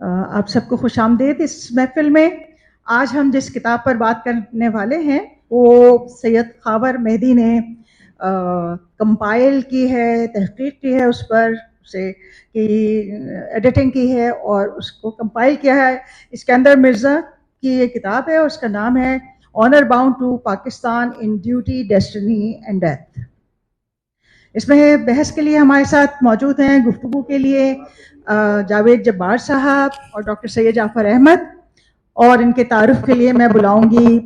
آپ سب کو خوش آمدید اس محفل میں. آج ہم جس کتاب پر بات کرنے والے ہیں وہ سید خاور مہدی نے کمپائل کی ہے, تحقیق کی ہے, اس پر اسے کی ایڈیٹنگ کی ہے اور اس کو کمپائل کیا ہے. اسکندر مرزا کی یہ کتاب ہے اور اس کا نام ہے honour bound to Pakistan in duty, destiny and death. اس میں بحث کے لیے ہمارے ساتھ موجود ہیں, گفتگو کے لیے جاوید جبار صاحب اور ڈاکٹر سید جعفر احمد, اور ان کے تعارف کے لیے میں بلاؤں گی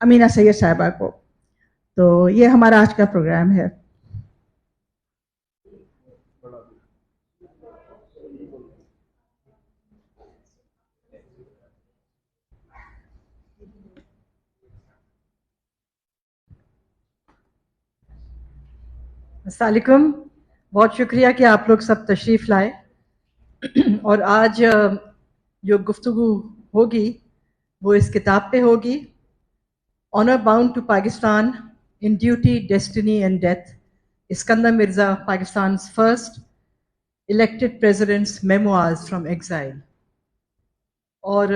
امینہ سید صاحبہ کو. تو یہ ہمارا آج کا پروگرام ہے. السلام علیکم. بہت شکریہ کہ آپ لوگ سب تشریف لائے. اور آج جو گفتگو ہوگی وہ اس کتاب پہ ہوگی, honour bound to Pakistan in duty, destiny and death, Iskander Mirza, پاکستان's first elected president's memoirs from exile. اور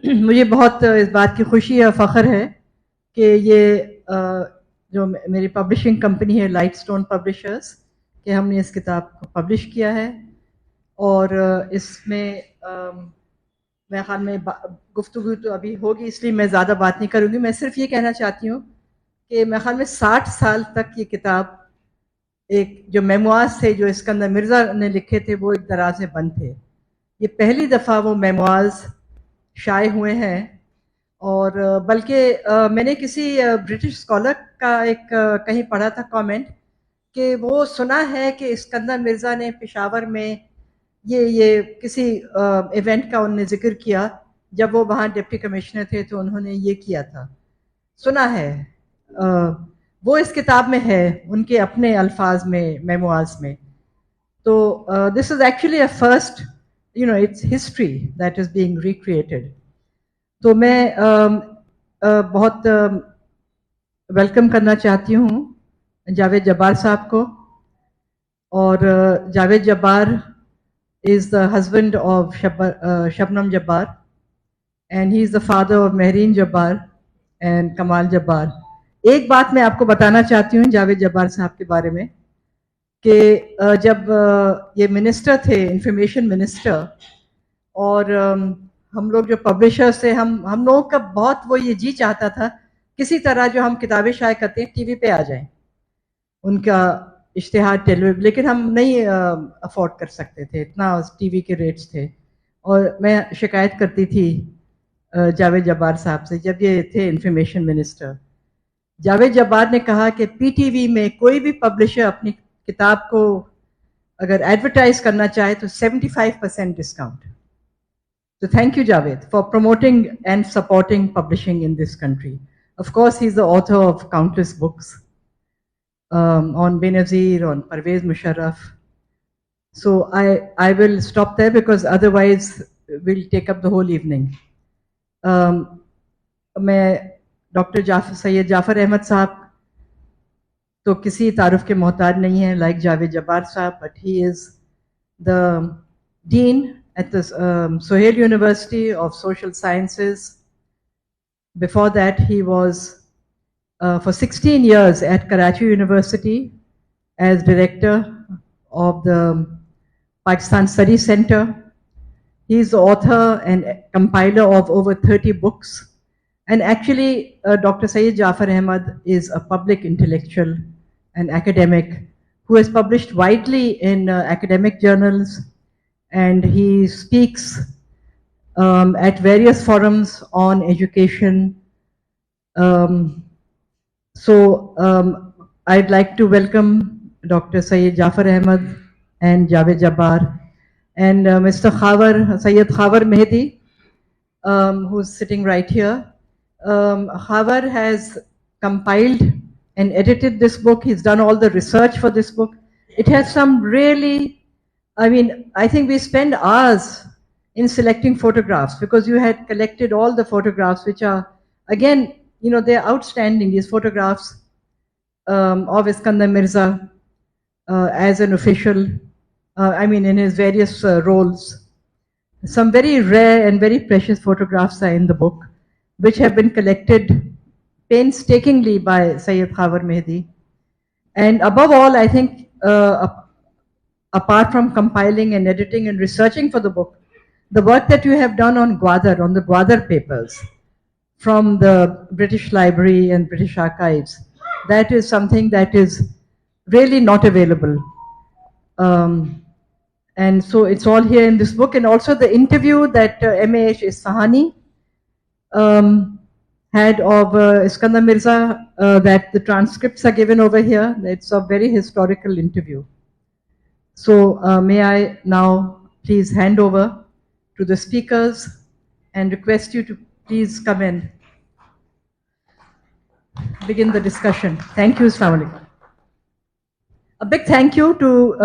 مجھے بہت اس بات کی خوشی اور فخر ہے کہ یہ جو میری پبلشنگ کمپنی ہے لائٹ سٹون پبلشرز, کہ ہم نے اس کتاب کو پبلش کیا ہے. اور اس میں میرے خیال میں گفتگو تو ابھی ہوگی, اس لیے میں زیادہ بات نہیں کروں گی. میں صرف یہ کہنا چاہتی ہوں کہ میرے خیال میں 60 سال تک یہ کتاب, ایک جو میموارز تھے جو اسکندر مرزا نے لکھے تھے وہ ایک دراز میں بند تھے. یہ پہلی دفعہ وہ میموارز شائع ہوئے ہیں. اور بلکہ میں نے کسی برٹش اسکالر کا ایک کہیں پڑھا تھا کامنٹ کہ وہ سنا ہے کہ اسکندر مرزا نے پشاور میں یہ کسی ایونٹ کا انہوں نے ذکر کیا جب وہ وہاں ڈپٹی کمشنر تھے, تو انہوں نے یہ کیا تھا, سنا ہے. وہ اس کتاب میں ہے ان کے اپنے الفاظ میں, میموارز میں. تو this is actually a first, it's history that is being recreated. تو میں بہت ویلکم کرنا چاہتی ہوں جاوید جبار صاحب کو. اور جاوید جبار is the husband of Shabnam Jabbar, and he is the father of Mehreen Jabbar and Kamal Jabbar. ایک بات میں آپ کو بتانا چاہتی ہوں جاوید جبار صاحب کے بارے میں کہ جب یہ منسٹر تھے, انفارمیشن منسٹر, اور ہم لوگ جو پبلشرز تھے, ہم لوگوں کا بہت وہ یہ جی چاہتا تھا کسی طرح جو ہم کتابیں شائع کرتے ہیں ٹی وی پہ آ جائیں, ان کا اشتہار لیکن ہم نہیں افورڈ کر سکتے تھے, اتنا ٹی وی کے ریٹس تھے. اور میں شکایت کرتی تھی جاوید جبار صاحب سے جب یہ تھے انفارمیشن منسٹر. جاوید جبار نے کہا کہ پی ٹی وی میں کوئی بھی پبلشر اپنی کتاب کو اگر ایڈورٹائز کرنا چاہے تو 75% discount. So thank you, Jawed, for promoting and supporting publishing in this country. Of course, he's the author of countless books on Benazir, on Parvez Musharraf. So I will stop there because otherwise we'll take up the whole evening. میں doctor سید جعفر احمد صاحب تو کسی تعارف کے محتاج نہیں ہیں like Javed جبار صاحب, but he is the dean at the Sohail University of Social Sciences. Before that, he was for 16 years at Karachi University as director of the Pakistan Study Center. He is the author and compiler of over 30 books. And actually, Dr. Syed Ja'far Ahmad is a public intellectual and academic who has published widely in academic journals, and he speaks at various forums on education. So I'd like to welcome Dr. Syed Ja'far Ahmad and Jawed Jabbar and Mr. Khawar, Syed Khawar Mehdi, who's sitting right here. Khawar has compiled and edited this book. He's done all the research for this book. It has some really, I think we spend hours in selecting photographs because you had collected all the photographs, which are, again, they're outstanding, these photographs of Iskander Mirza as an official, in his various roles. Some very rare and very precious photographs are in the book, which have been collected painstakingly by Sayyid Khawar Mehdi. And above all, I think, apart from compiling and editing and researching for the book, the work that you have done on Gwadar, on the Gwadar papers from the British Library and British Archives, that is something that is really not available. And so it's all here in this book. And also the interview that M.A.H. Isfahani had of Iskander Mirza, that the transcripts are given over here. It's a very historical interview. So may I now please hand over to the speakers and request you to please come and begin the discussion. Thank you. Assalamu alaikum. A big thank you to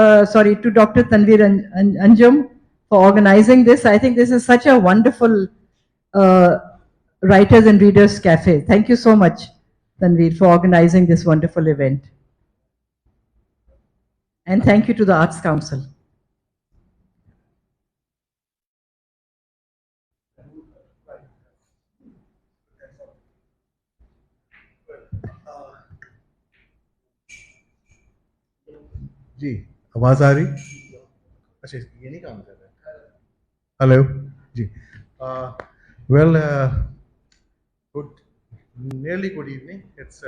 Dr. Tanveer Anjum for organizing this. I think this is such a wonderful writers and readers cafe. Thank you so much, Tanveer, for organizing this wonderful event. And thank you to the Arts Council. جی آواز آ رہی؟ اچھا یہ نہیں کام کر رہا ہے. Hello جی. Well good nearly good evening. It's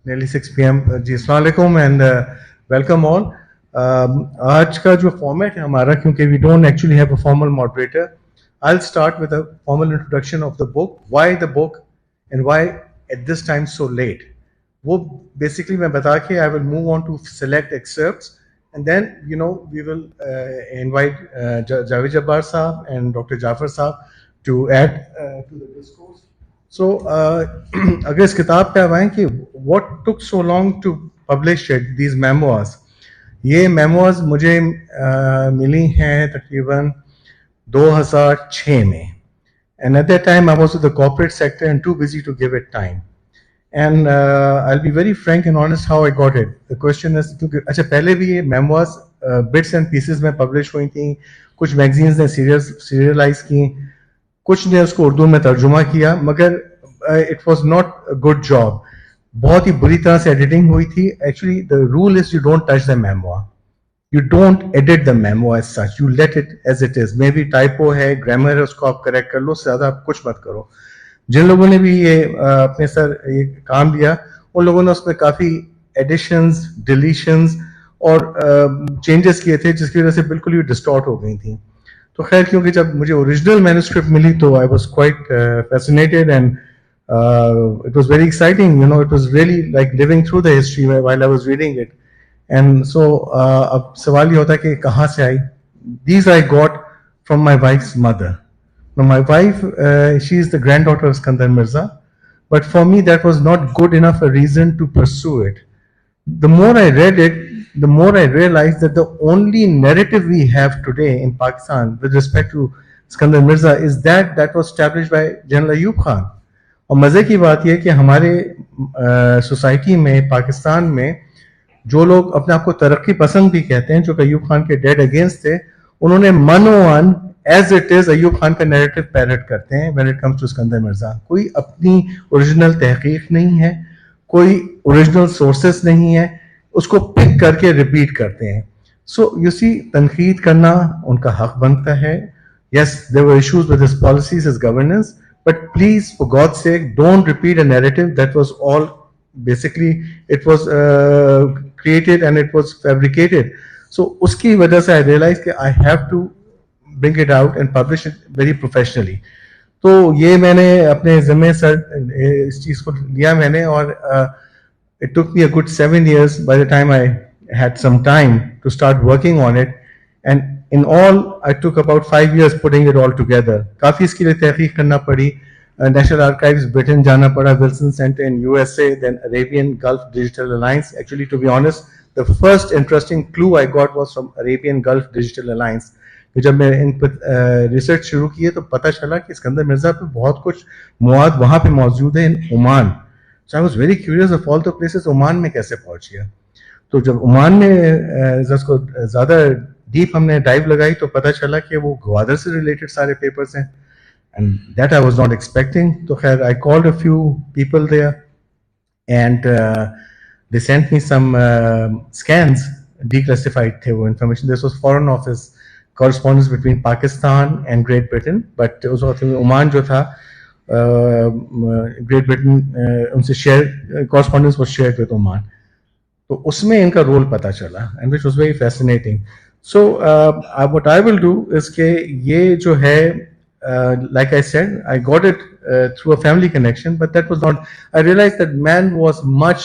nearly 6 PM. جی السلام علیکم اینڈ ویلکم آل. آج کا جو فارمیٹ ہے ہمارا, کیونکہ we don't actually have a formal moderator, I will start with a formal introduction of the book, why the book and why at this time so late. وہ basically میں بتا کے I will move on to select excerpts. And then, we will invite Jawed Jabbar Sahab and Dr. Ja'far Sahab to add to the discourse. So, agar is kitab pe aaye ki what took so long to publish it, these memoirs. Ye memoirs mujhe mili hain takriban 2006 mein. And at that time I was with the corporate sector and too busy to give it time. And I'll be very frank and honest how I got it. The question is, kyunki acha pehle bhi ye memoirs bits and pieces mein publish hui thi, kuch magazines ne serialize ki, kuch ne usko urdu mein tarjuma kiya, magar it was not a good job. bahut hi buri tarah se editing hui thi. Actually the rule is you don't touch the memoir, you don't edit the memoir as such, you let it as it is. Maybe typo hai, grammar hai, usko aap correct kar lo, zyada kuch mat karo. جن لوگوں نے بھی یہ اپنے سر یہ کام لیا, ان لوگوں نے اس میں کافی ایڈیشنز, ڈیلیشنز اور چینجز کیے تھے, جس کی وجہ سے بالکل ہی ڈسٹارٹ ہو گئی تھیں. تو خیر, کیونکہ جب مجھے اوریجنل مینوسکرپٹ ملی تو I was quite fascinated and it was very exciting. It was really like living through the history while I was reading it. And so اب سوال یہ ہوتا ہے کہ کہاں سے آئی. These I got from my wife's mother. Now my wife, she is the granddaughter of Iskander Mirza, but for me that was not good enough a reason to pursue it. The more I read it, the more I realized that the only narrative we have today in Pakistan with respect to Iskander Mirza is that was established by General Ayub Khan. اور مزے کی بات یہ کہ ہمارے society میں, پاکستان میں, جو لوگ اپنے آپ کو ترقی پسند بھی کہتے ہیں, جو کہ ایوب خان کے ڈیڈ اگینسٹ تھے, انہوں نے من as it is Ayub Khan کا نیریٹو پیرٹ کرتے ہیں when it comes to Iskandar Mirza. کوئی اپنی اوریجنل تحقیق نہیں ہے, کوئی اوریجنل سورسز نہیں ہے, اس کو پک کر کے ریپیٹ کرتے ہیں. سو یو سی, تنقید کرنا ان کا حق بنتا ہے. Yes, there were issues with his policies, his governance, but please, for God's sake, don't repeat a narrative that was all basically, it was created and it was fabricated. So uski wajah se I realized that I have to bring it out and publish it very professionally. تو یہ میں نے اپنے ذمے سر اس چیز کو لیا میں نے, اور it took me a good 7 years by the time I had some time to start working on it, and in all I took about 5 years putting it all together. کافی اس کے لیے تحقیق کرنا پڑی, نیشنل آرکائیوز برٹن جانا پڑا, Wilson centre in USA, then Arabian Gulf Digital Alliance. Actually, to be honest, the first interesting clue I got was from Arabian Gulf Digital Alliance. جب میں ان پر research شروع کیے تو پتہ چلا کہ اسکندر مرزا پہ بہت کچھ مواد وہاں پہ موجود ہے, in Oman. So I was very curious of all the places, Oman میں کیسے پہنچ گیا. تو جب عمان میں اس کو زیادہ ڈیپ ہم نے ڈائیو لگائی تو پتہ چلا کہ وہ گوادر سے ریلیٹڈ سارے پیپرز ہیں, and that I was not expecting. So khair, I called a few people there, and they sent me some scans, declassified the information. This was Foreign Office correspondence between Pakistan and Great Britain, but us waqt mein Oman jo tha, Great Britain unse share correspondence was shared with Oman. So usme inka role pata chala, and which was very fascinating. So what I will do is ke ye jo hai, like I said, I got it through a family connection, but that was not, I realized that man was much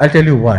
I'll tell you why.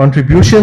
contribution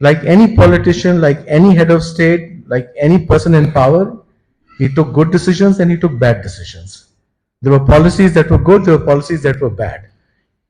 Like any politician, like any head of state, like any person in power, he took good decisions and he took bad decisions. There were policies that were good, there were policies that were bad.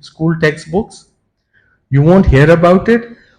school textbooks. You won't hear about it.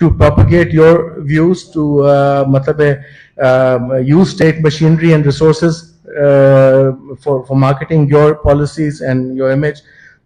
to propagate your views, to use state machinery and resources for marketing your policies and your image.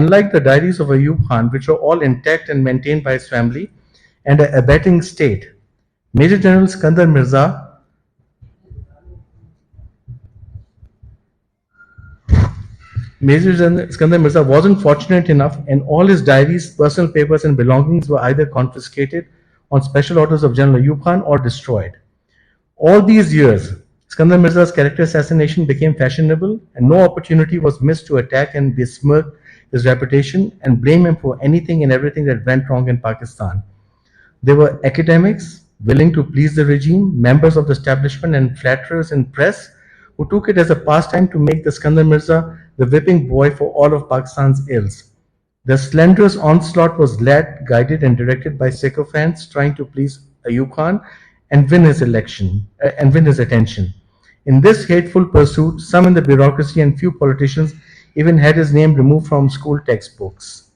Unlike the diaries of Ayub Khan, which are all intact and maintained by his family and an abetting state, Major General Iskander Mirza wasn't fortunate enough, and all his diaries, personal papers and belongings were either confiscated on special orders of General Ayub Khan or destroyed. All these years, Iskander Mirza's character assassination became fashionable, and no opportunity was missed to attack and besmirch his reputation and blame him for anything and everything that went wrong in Pakistan. There were academics willing to please the regime, members of the establishment and flatterers in press who took it as a pastime to make the Iskander Mirza the whipping boy for all of Pakistan's ills. The slanderous onslaught was led, guided and directed by sycophants trying to please Ayub Khan and win his attention. In this hateful pursuit, some in the bureaucracy and few politicians even had his name removed from school textbooks.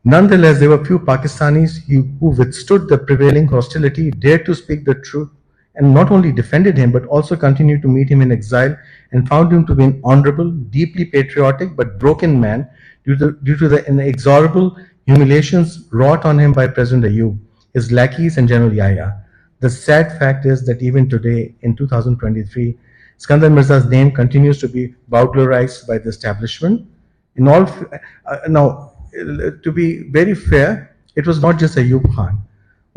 Nonetheless, there were few Pakistanis who withstood the prevailing hostility, dared to speak the truth, and not only defended him, but also continued to meet him in exile and found him to be an honorable, deeply patriotic, but broken man due to the inexorable humiliations wrought on him by President Ayub, his lackeys and General Yahya. The sad fact is that even today, in 2023, Iskander Mirza's name continues to be burglarized by the establishment. Now, to be very fair, it was not just Ayub Khan.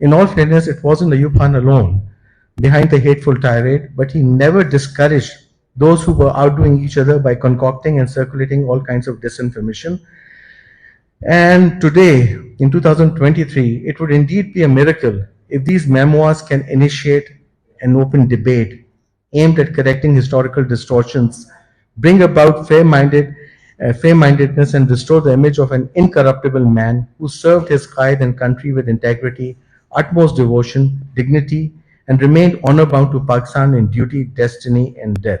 In all fairness, it wasn't Ayub Khan alone behind the hateful tirade, but he never discouraged those who were outdoing each other by concocting and circulating all kinds of disinformation. And today, in 2023, it would indeed be a miracle if these memoirs can initiate an open debate aimed at correcting historical distortions, bring about fair-mindedness and restore the image of an incorruptible man who served his qaid and country with integrity, utmost devotion, dignity, and remained honor-bound to Pakistan in duty, destiny, and death.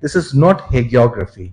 This is not hagiography.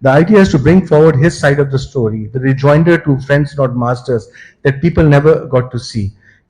The idea is to bring forward his side of the story, the rejoinder to friends not masters that people never got to see.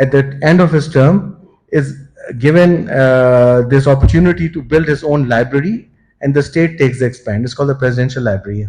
at the end of his term is given this opportunity to build his own library, and the state takes the expand. It's called the presidential library.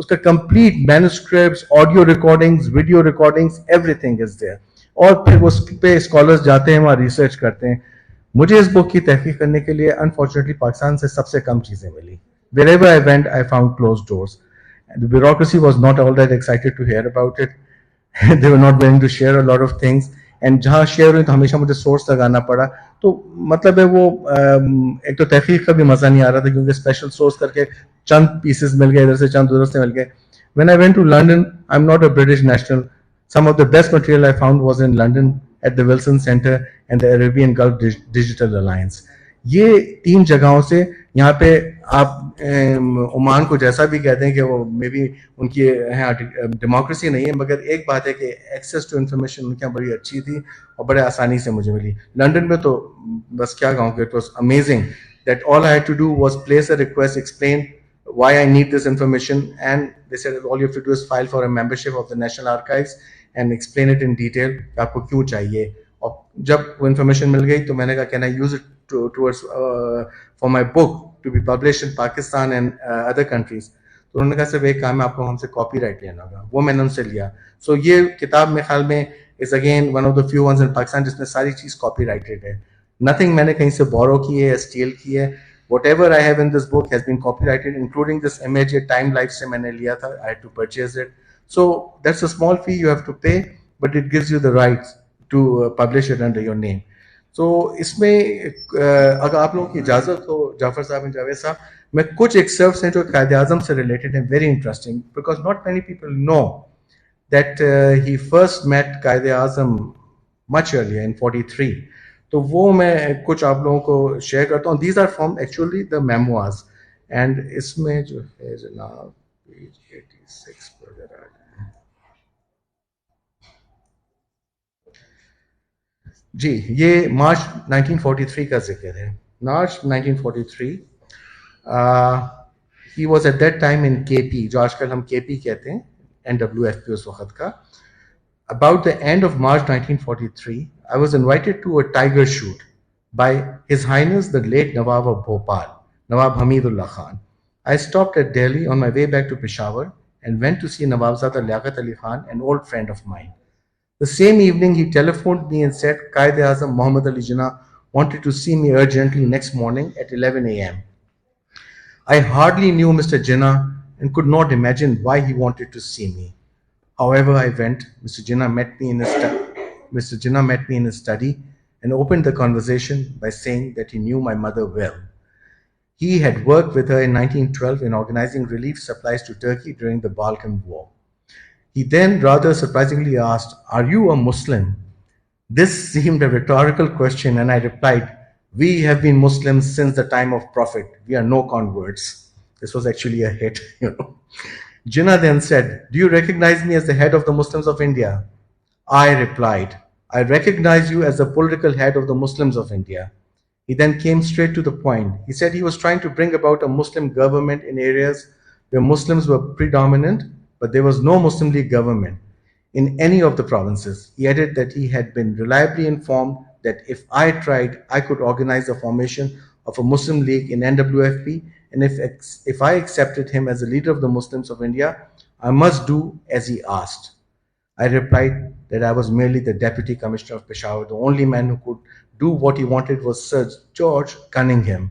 اس کا complete manuscripts, audio recordings, video recordings, everything is there. اور پھر اس پہ scholars جاتے ہیں وہاں research کرتے ہیں. مجھے اس بک کی تحقیق کرنے کے لیے انفارچونیٹلی پاکستان سے سب سے کم چیزیں ملی. Wherever I went, I found closed doors. And the bureaucracy was not all that excited to hear about it. They were not willing to share a lot of things. And جہاں share ہوئی تو ہمیشہ مجھے source لگانا پڑا. تو مطلب ہے وہ ایک تو تحقیق کا بھی مزہ نہیں آ رہا تھا کیونکہ اسپیشل سورس کر کے چند پیسز مل گئے ادھر سے چند ادھر سے مل گئے. When I went to London, I'm not a British national. Some of the best material I found was in London at the Wilson Center and the Arabian Gulf Digital Alliance. یہ 3 جگہوں سے یہاں پہ آپ عمان کو جیسا بھی کہتے ہیں کہ وہ مے بی ان کی ڈیموکریسی نہیں ہے مگر ایک بات ہے کہ ایکسیس ٹو انفارمیشن ان کے یہاں بڑی اچھی تھی اور بڑے آسانی سے مجھے ملی. لنڈن میں تو بس کیا کہوں کہ it was amazing that all I had to do was place a request, explain why I need this information, and they said all you have to do is file for a membership of the National Archives and explain it in detail کہ آپ کو کیوں چاہیے. اور جب وہ information مل گئی تو میں نے کہا can I use it towards for my book to be published in Pakistan and other countries. تو انہوں نے کہا صرف ایک کام ہے آپ کو ہم سے کاپی رائٹ لینا ہوگا. وہ میں نے ان سے لیا. سو یہ کتاب میرے خیال میں is again one of the few ones in Pakistan جس میں ساری چیز کاپی رائٹڈ ہے. nothing میں نے کہیں سے بورو کی ہے یا اسٹیل کی ہے. Whatever I have in this book has been copyrighted, including this image ye time life se maine liya tha. I had to purchase it. So that's a small fee you have to pay, but it gives you the rights to publish it under your name. So isme agar aap logon ki ijazat ho Ja'far sahab and Jawed sahab, main kuch excerpts hain jo Quaid-e-Azam se related hain, very interesting because not many people know that he first met Quaid-e-Azam much earlier in 43. تو وہ میں کچھ آپ لوگوں کو share کرتا ہوں. These are from actually the memoirs and اس میں جو ہے جناب پیج 86 پر ذرا جی یہ مارچ 1943 کا ذکر ہے. مارچ 1943 ہی was at that time in K P جو آج کل ہم کے پی کہتے ہیں NWFP اس وقت کا. About the end of March 1943, I was invited to a tiger shoot by His Highness the late Nawab of Bhopal, Nawab Hamidullah Khan. I stopped at Delhi on my way back to Peshawar and went to see Nawabzada Liaqat Ali Khan, an old friend of mine. The same evening, he telephoned me and said Quaid-e-Azam Muhammad Ali Jinnah wanted to see me urgently next morning at 11 a.m. I hardly knew Mr. Jinnah and could not imagine why he wanted to see me. However, I went. Mr. Jinnah met me in his study and opened the conversation by saying that he knew my mother well. He had worked with her in 1912 in organizing relief supplies to Turkey during the Balkan War. He then rather surprisingly asked, "Are you a Muslim?" This seemed a rhetorical question and I replied, "We have been Muslims since the time of Prophet. We are no converts." This was actually a hit, Jinnah then said, "Do you recognize me as the head of the Muslims of India?" I replied, "I recognize you as the political head of the Muslims of India." He then came straight to the point. He said he was trying to bring about a Muslim government in areas where Muslims were predominant, but there was no Muslim League government in any of the provinces. He added that he had been reliably informed that if I tried, I could organize the formation of a Muslim League in NWFP, and if I accepted him as the leader of the Muslims of India, I must do as he asked. I replied that I was merely the Deputy Commissioner of Peshawar. The only man who could do what he wanted was Sir George Cunningham.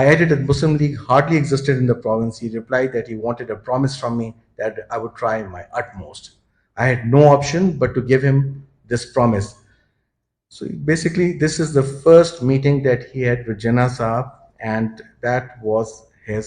I added that Muslim League hardly existed in the province. He replied that he wanted a promise from me that I would try my utmost. I had no option but to give him this promise. So basically, this is the first meeting that he had with Jinnah Sahab, and that was his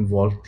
involved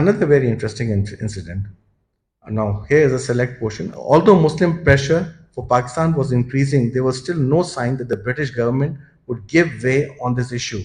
Another very interesting incident. Now here is a select portion. Although Muslim pressure for Pakistan was increasing, there was still no sign that the British government would give way on this issue.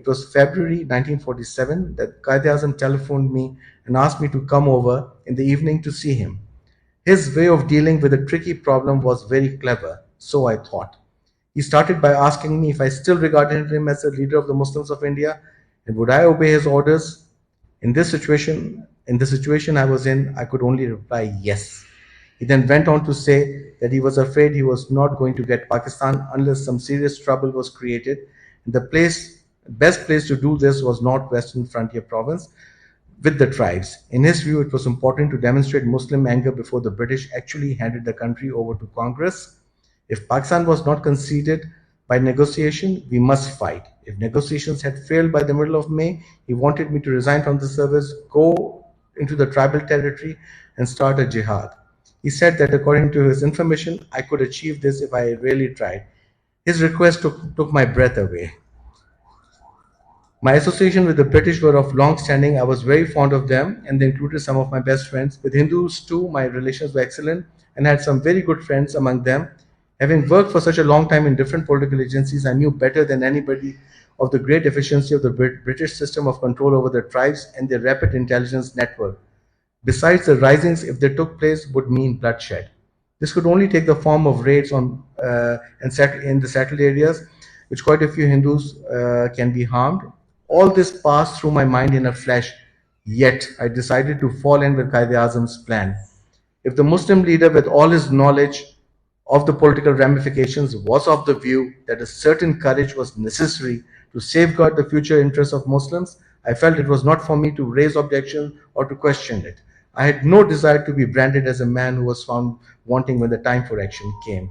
It was February 1947 that Quaid-e-Azam telephoned me and asked me to come over in the evening to see him. His way of dealing with a tricky problem was very clever, so I thought. He started by asking me if I still regarded him as the leader of the Muslims of India and would I obey his orders. In the situation I was in, I could only reply yes. He then went on to say that he was afraid he was not going to get Pakistan unless some serious trouble was created. The best place to do this was northwestern frontier province with the tribes. In his view, it was important to demonstrate Muslim anger before the British actually handed the country over to Congress. If Pakistan was not conceded by negotiation, we must fight. If negotiations had failed by the middle of May, he wanted me to resign from the service, go into the tribal territory, and start a jihad. He said that according to his information, I could achieve this if I really tried. His request took my breath away. My association with the British were of long standing. I was very fond of them, and they included some of my best friends. With Hindus too, my relations were excellent, and I had some very good friends among them. Having worked for such a long time in different political agencies, I knew better than anybody of the great efficiency of the British system of control over the tribes and their rapid intelligence network. Besides, the risings, if they took place, would mean bloodshed. This could only take the form of raids in the settled areas, which quite a few Hindus can be harmed. All this passed through my mind in a flash, yet I decided to fall in with Quaid-e-Azam's plan. If the Muslim leader, with all his knowledge of the political ramifications, was of the view that a certain courage was necessary to safeguard the future interests of Muslims, I felt it was not for me to raise objections or to question it. I had no desire to be branded as a man who was found wanting when the time for action came.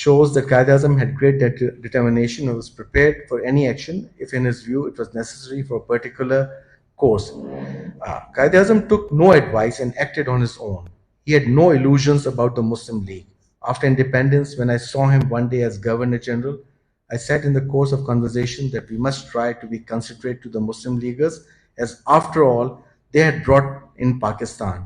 shows that Quaid-e-Azam had great determination and was prepared for any action if in his view it was necessary for a particular course. Quaid-e-Azam took no advice and acted on his own. He had no illusions about the Muslim League. After independence, when I saw him one day as Governor General, I said in the course of conversation that we must try to be considerate to the Muslim Leaguers, as after all, they had brought in Pakistan.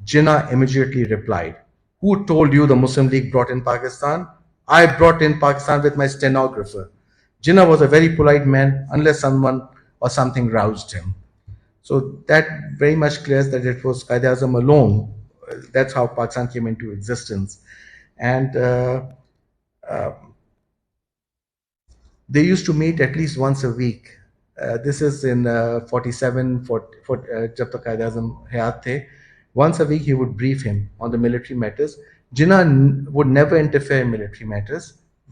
Jinnah immediately replied, "Who told you the Muslim League brought in Pakistan? I brought in Pakistan with my stenographer." Jinnah was a very polite man unless someone or something roused him. So that very much clears that it was Quaid-e-Azam alone. That's how Pakistan came into existence. And they used to meet at least once a week. This is in 47, jab tak Quaid-e-Azam hayat the. Once a week he would brief him on the military matters. Jinnah would never interfere in military matters.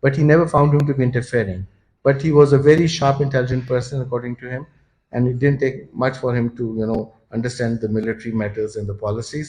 But he never found him to be interfering. But he was a very sharp, intelligent person according to him, and it didn't take much for him to, understand the military matters and the policies.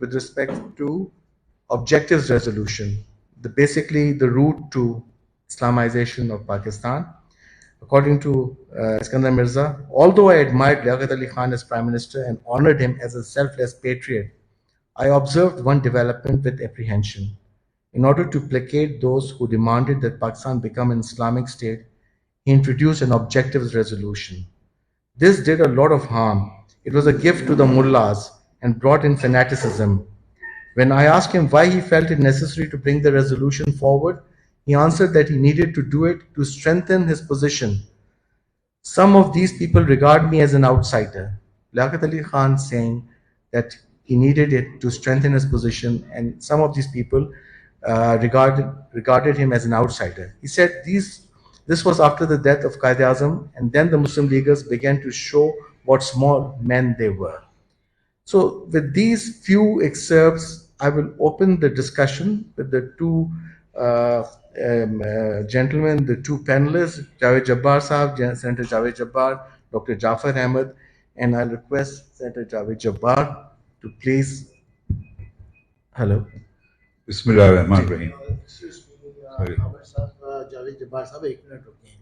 with respect to objectives resolution, basically the route to Islamization of Pakistan. According to Iskander Mirza, although I admired Liaquat Ali Khan as Prime Minister and honored him as a selfless patriot, I observed one development with apprehension. In order to placate those who demanded that Pakistan become an Islamic state, he introduced an objectives resolution. This did a lot of harm. It was a gift to the mullahs and brought in fanaticism. When I asked him why he felt it necessary to bring the resolution forward, he answered that he needed to do it to strengthen his position. Some of these people regard me as an outsider. Liaquat Ali Khan saying that he needed it to strengthen his position, and some of these people regarded him as an outsider. He said this was after the death of Quaid-e-Azam, and then the Muslim Leaguers began to show what small men they were. So with these few excerpts, I will open the discussion with the two gentlemen, the two panelists, Jawed Jabbar Sahab, Senator Jawed Jabbar, Dr. Ja'far Ahmad, and I'll request Senator Jawed Jabbar to please. Hello. Bismillahirrahmanirrahim. Khawar صاحب, جاوید جبار صاحب ایک minute رکیں.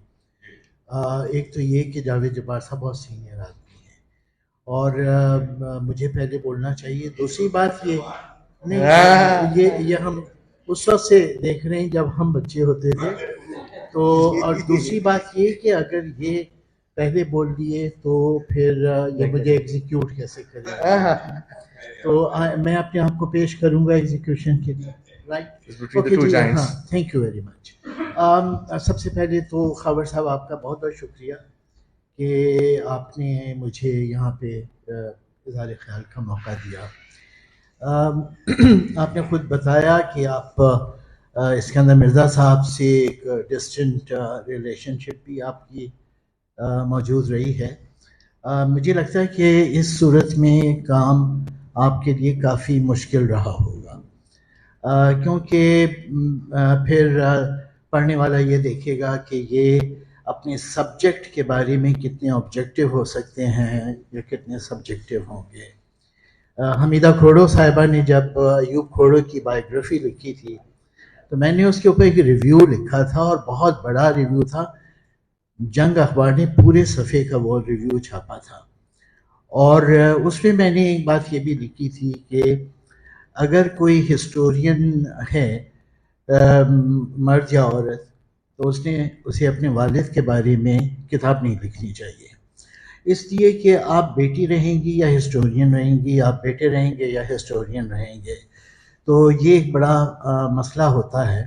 ایک تو یہ کہ جاوید جبار صاحب بہت سینئر آدمی ہیں اور مجھے پہلے بولنا چاہیے. دوسری بات یہ ہم اس وقت سے دیکھ رہے ہیں جب ہم بچے ہوتے تھے تو, اور دوسری بات یہ کہ اگر یہ پہلے بول دیے تو پھر یہ مجھے ایگزیکیوٹ کیسے کریں. تو میں اپنے آپ کو پیش کروں گا ایگزیکیوشن کے لیے. Thank you very much. سب سے پہلے تو خاور صاحب آپ کا بہت بہت شکریہ کہ آپ نے مجھے یہاں پہ اظہار خیال کا موقع دیا. آپ نے خود بتایا کہ آپ اسکندر مرزا صاحب سے ایک ڈسٹنٹ ریلیشن شپ بھی آپ کی موجود رہی ہے. مجھے لگتا ہے کہ اس صورت میں کام آپ کے لیے کافی مشکل رہا ہوگا، کیونکہ پھر پڑھنے والا یہ دیکھے گا کہ یہ اپنے سبجیکٹ کے بارے میں کتنے آبجیکٹو ہو سکتے ہیں یا کتنے سبجیکٹو ہوں گے. حمیدہ کھوڑو صاحبہ نے جب ایوب کھوڑو کی بایوگرافی لکھی تھی تو میں نے اس کے اوپر ایک ریویو لکھا تھا، اور بہت بڑا ریویو تھا. جنگ اخبار نے پورے صفحے کا وہ ریویو چھاپا تھا، اور اس میں نے ایک بات یہ بھی لکھی تھی کہ اگر کوئی ہسٹورین ہے مرد یا عورت تو اسے اپنے والد کے بارے میں کتاب نہیں لکھنی چاہیے، اس لیے کہ آپ بیٹی رہیں گی یا ہسٹورین رہیں گی، آپ بیٹے رہیں گے یا ہسٹورین رہیں گے، تو یہ ایک بڑا مسئلہ ہوتا ہے.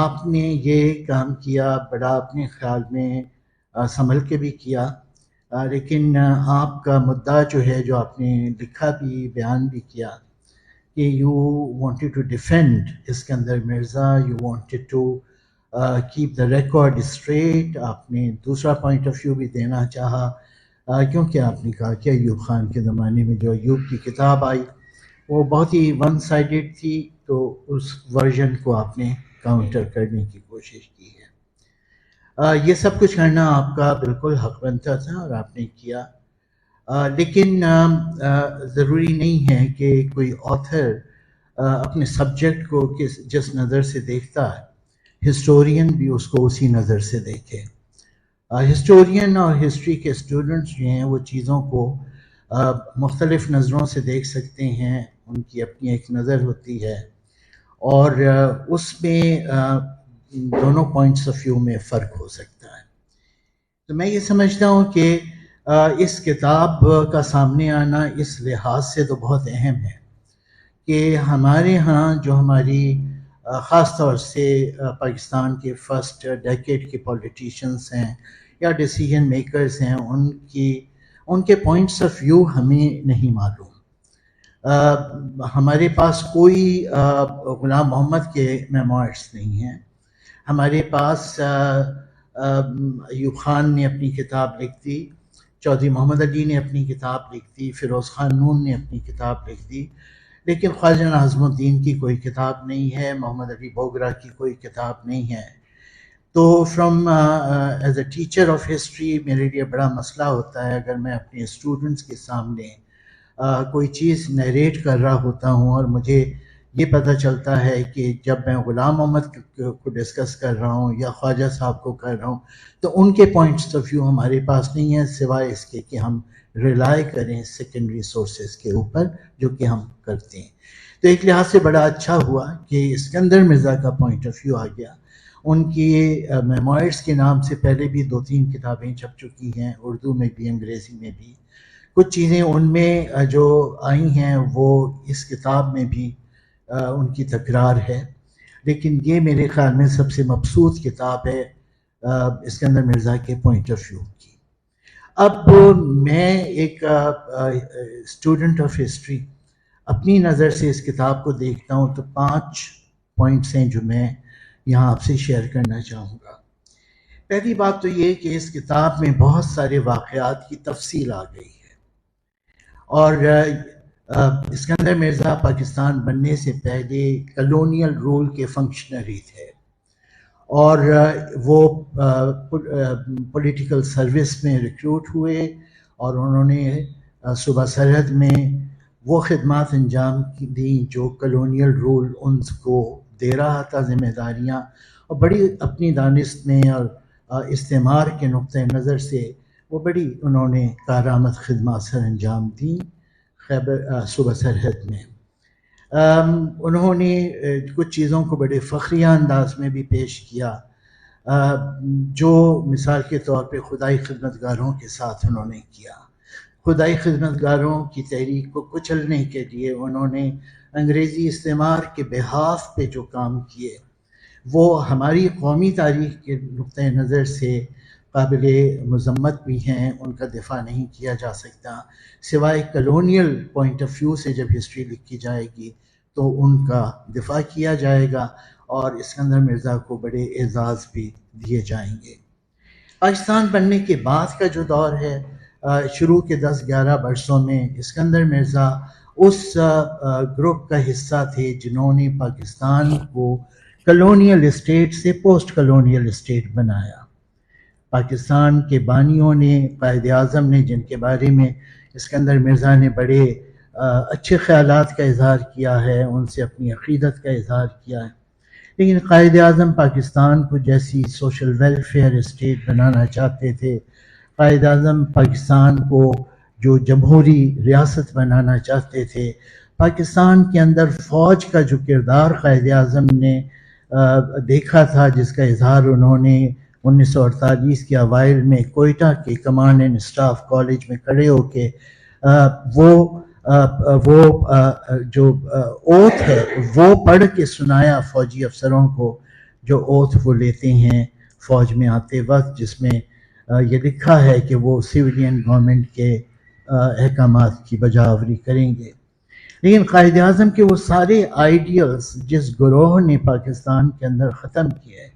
آپ نے یہ کام کیا بڑا اپنے خیال میں سنبھل کے بھی کیا، لیکن آپ کا مدعا جو ہے جو آپ نے لکھا بھی بیان بھی کیا کہ you wanted to defend Iskandar Mirza, you wanted to keep the record straight. آپ نے دوسرا پوائنٹ آف ویو بھی دینا چاہا، کیونکہ آپ نے کہا کہ ایوب خان کے زمانے میں جو ایوب کی کتاب آئی وہ بہت ہی ون سائیڈڈ تھی، تو اس ورژن کو آپ نے کاؤنٹر کرنے کی کوشش کی ہے. یہ سب کچھ کرنا آپ کا بالکل حق بنتا تھا اور آپ نے کیا، لیکن ضروری نہیں ہے کہ کوئی آتھر اپنے سبجیکٹ کو جس نظر سے دیکھتا ہے ہسٹورین بھی اس کو اسی نظر سے دیکھے. ہسٹورین اور ہسٹری کے اسٹوڈنٹس جو ہیں وہ چیزوں کو مختلف نظروں سے دیکھ سکتے ہیں، ان کی اپنی ایک نظر ہوتی ہے، اور اس میں دونوں پوائنٹس آف ویو میں فرق ہو سکتا ہے. تو میں یہ سمجھتا ہوں کہ اس کتاب کا سامنے آنا اس لحاظ سے تو بہت اہم ہے کہ ہمارے ہاں جو ہماری خاص طور سے پاکستان کے فرسٹ ڈیکیڈ کے پولیٹیشینس ہیں یا ڈیسیجن میکرز ہیں، ان کے پوائنٹس آف ویو ہمیں نہیں معلوم. ہمارے پاس کوئی غلام محمد کے میموائرس نہیں ہیں، ہمارے پاس ایوب خان نے اپنی کتاب لکھ دی، چودھری محمد علی نے اپنی کتاب لکھ دی، فیروز خان نون نے اپنی کتاب لکھ دی، لیکن خواجہ ناظم الدین کی کوئی کتاب نہیں ہے، محمد علی بوگرا کی کوئی کتاب نہیں ہے. تو from as a teacher of history میرے لیے بڑا مسئلہ ہوتا ہے اگر میں اپنے اسٹوڈنٹس کے سامنے کوئی چیز نیریٹ کر رہا ہوتا ہوں اور مجھے یہ پتہ چلتا ہے کہ جب میں غلام محمد کو ڈسکس کر رہا ہوں یا خواجہ صاحب کو کر رہا ہوں تو ان کے پوائنٹس آف ویو ہمارے پاس نہیں ہیں، سوائے اس کے کہ ہم ریلائی کریں سیکنڈری سورسز کے اوپر، جو کہ ہم کرتے ہیں. تو ایک لحاظ سے بڑا اچھا ہوا کہ اسکندر مرزا کا پوائنٹ آف ویو آ گیا. ان کی میموائرس کے نام سے پہلے بھی 2-3 کتابیں چھپ چکی ہیں، اردو میں بھی انگریزی میں بھی. کچھ چیزیں ان میں جو آئی ہیں وہ اس کتاب میں بھی ان کی تکرار ہے، لیکن یہ میرے خیال میں سب سے مبسوط کتاب ہے اسکندر مرزا کے پوائنٹ آف ویو کی. اب میں ایک اسٹوڈنٹ آف ہسٹری اپنی نظر سے اس کتاب کو دیکھتا ہوں تو 5 پوائنٹس ہیں جو میں یہاں آپ سے شیئر کرنا چاہوں گا. پہلی بات تو یہ کہ اس کتاب میں بہت سارے واقعات کی تفصیل آ گئی ہے، اور اسکندر مرزا پاکستان بننے سے پہلے کلونیل رول کے فنکشنری تھے، اور وہ پولیٹیکل سروس میں ریکروٹ ہوئے اور انہوں نے صوبہ سرحد میں وہ خدمات انجام دیں جو کلونیل رول ان کو دے رہا تھا، ذمہ داریاں، اور بڑی اپنی دانست میں اور استعمار کے نقطہ نظر سے وہ بڑی انہوں نے کارآمد خدمات سر انجام دیں خیبر صوبہ سرحد میں. انہوں نے کچھ چیزوں کو بڑے فخریہ انداز میں بھی پیش کیا، جو مثال کے طور پہ خدائی خدمتگاروں کے ساتھ انہوں نے کیا. خدائی خدمتگاروں کی تحریک کو کچلنے کے لیے انہوں نے انگریزی استعمار کے بحاف پہ جو کام کیے وہ ہماری قومی تاریخ کے نقطۂ نظر سے قابل مذمت بھی ہیں، ان کا دفاع نہیں کیا جا سکتا، سوائے کلونیل پوائنٹ آف ویو سے جب ہسٹری لکھی جائے گی تو ان کا دفاع کیا جائے گا اور اسکندر مرزا کو بڑے اعزاز بھی دیے جائیں گے۔ پاکستان بننے کے بعد کا جو دور ہے، شروع کے 10-11 برسوں میں اسکندر مرزا اس گروپ کا حصہ تھے جنہوں نے پاکستان کو کلونیل اسٹیٹ سے پوسٹ کلونیل اسٹیٹ بنایا۔ پاکستان کے بانیوں نے، قائد اعظم نے، جن کے بارے میں اسکندر مرزا نے بڑے اچھے خیالات کا اظہار کیا ہے، ان سے اپنی عقیدت کا اظہار کیا ہے، لیکن قائد اعظم پاکستان کو جیسی سوشل ویلفیئر اسٹیٹ بنانا چاہتے تھے، قائد اعظم پاکستان کو جو جمہوری ریاست بنانا چاہتے تھے، پاکستان کے اندر فوج کا جو کردار قائد اعظم نے دیکھا تھا، جس کا اظہار انہوں نے 1948 کے اوائل میں کوئٹہ کے کمانڈ اینڈ اسٹاف کالج میں کھڑے ہو کے وہ جو اوتھ ہے وہ پڑھ کے سنایا فوجی افسروں کو، جو اوتھ وہ لیتے ہیں فوج میں آتے وقت، جس میں یہ لکھا ہے کہ وہ سویلین گورنمنٹ کے احکامات کی بجاوری کریں گے۔ لیکن قائد اعظم کے وہ سارے آئیڈیلز جس گروہ نے پاکستان کے اندر ختم کیے،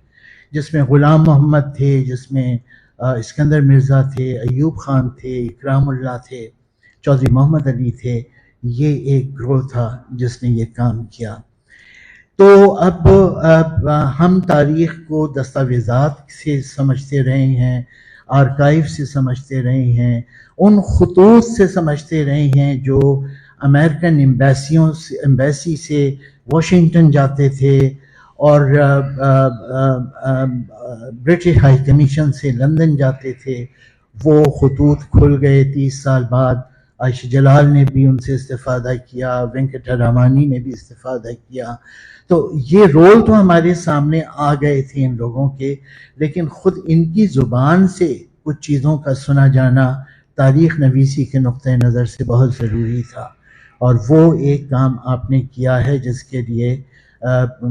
جس میں غلام محمد تھے، جس میں اسکندر مرزا تھے، ایوب خان تھے، اکرام اللہ تھے، چودھری محمد علی تھے، یہ ایک گروہ تھا جس نے یہ کام کیا۔ تو اب ہم تاریخ کو دستاویزات سے سمجھتے رہے ہیں، آرکائیو سے سمجھتے رہے ہیں، ان خطوط سے سمجھتے رہے ہیں جو امریکن ایمبیسی سے واشنگٹن جاتے تھے اور برٹش ہائی کمیشن سے لندن جاتے تھے۔ وہ خطوط کھل گئے 30 سال بعد، عائشہ جلال نے بھی ان سے استفادہ کیا، وینکٹ رامانی نے بھی استفادہ کیا، تو یہ رول تو ہمارے سامنے آ گئے تھے ان لوگوں کے، لیکن خود ان کی زبان سے کچھ چیزوں کا سنا جانا تاریخ نویسی کے نقطۂ نظر سے بہت ضروری تھا، اور وہ ایک کام آپ نے کیا ہے جس کے لیے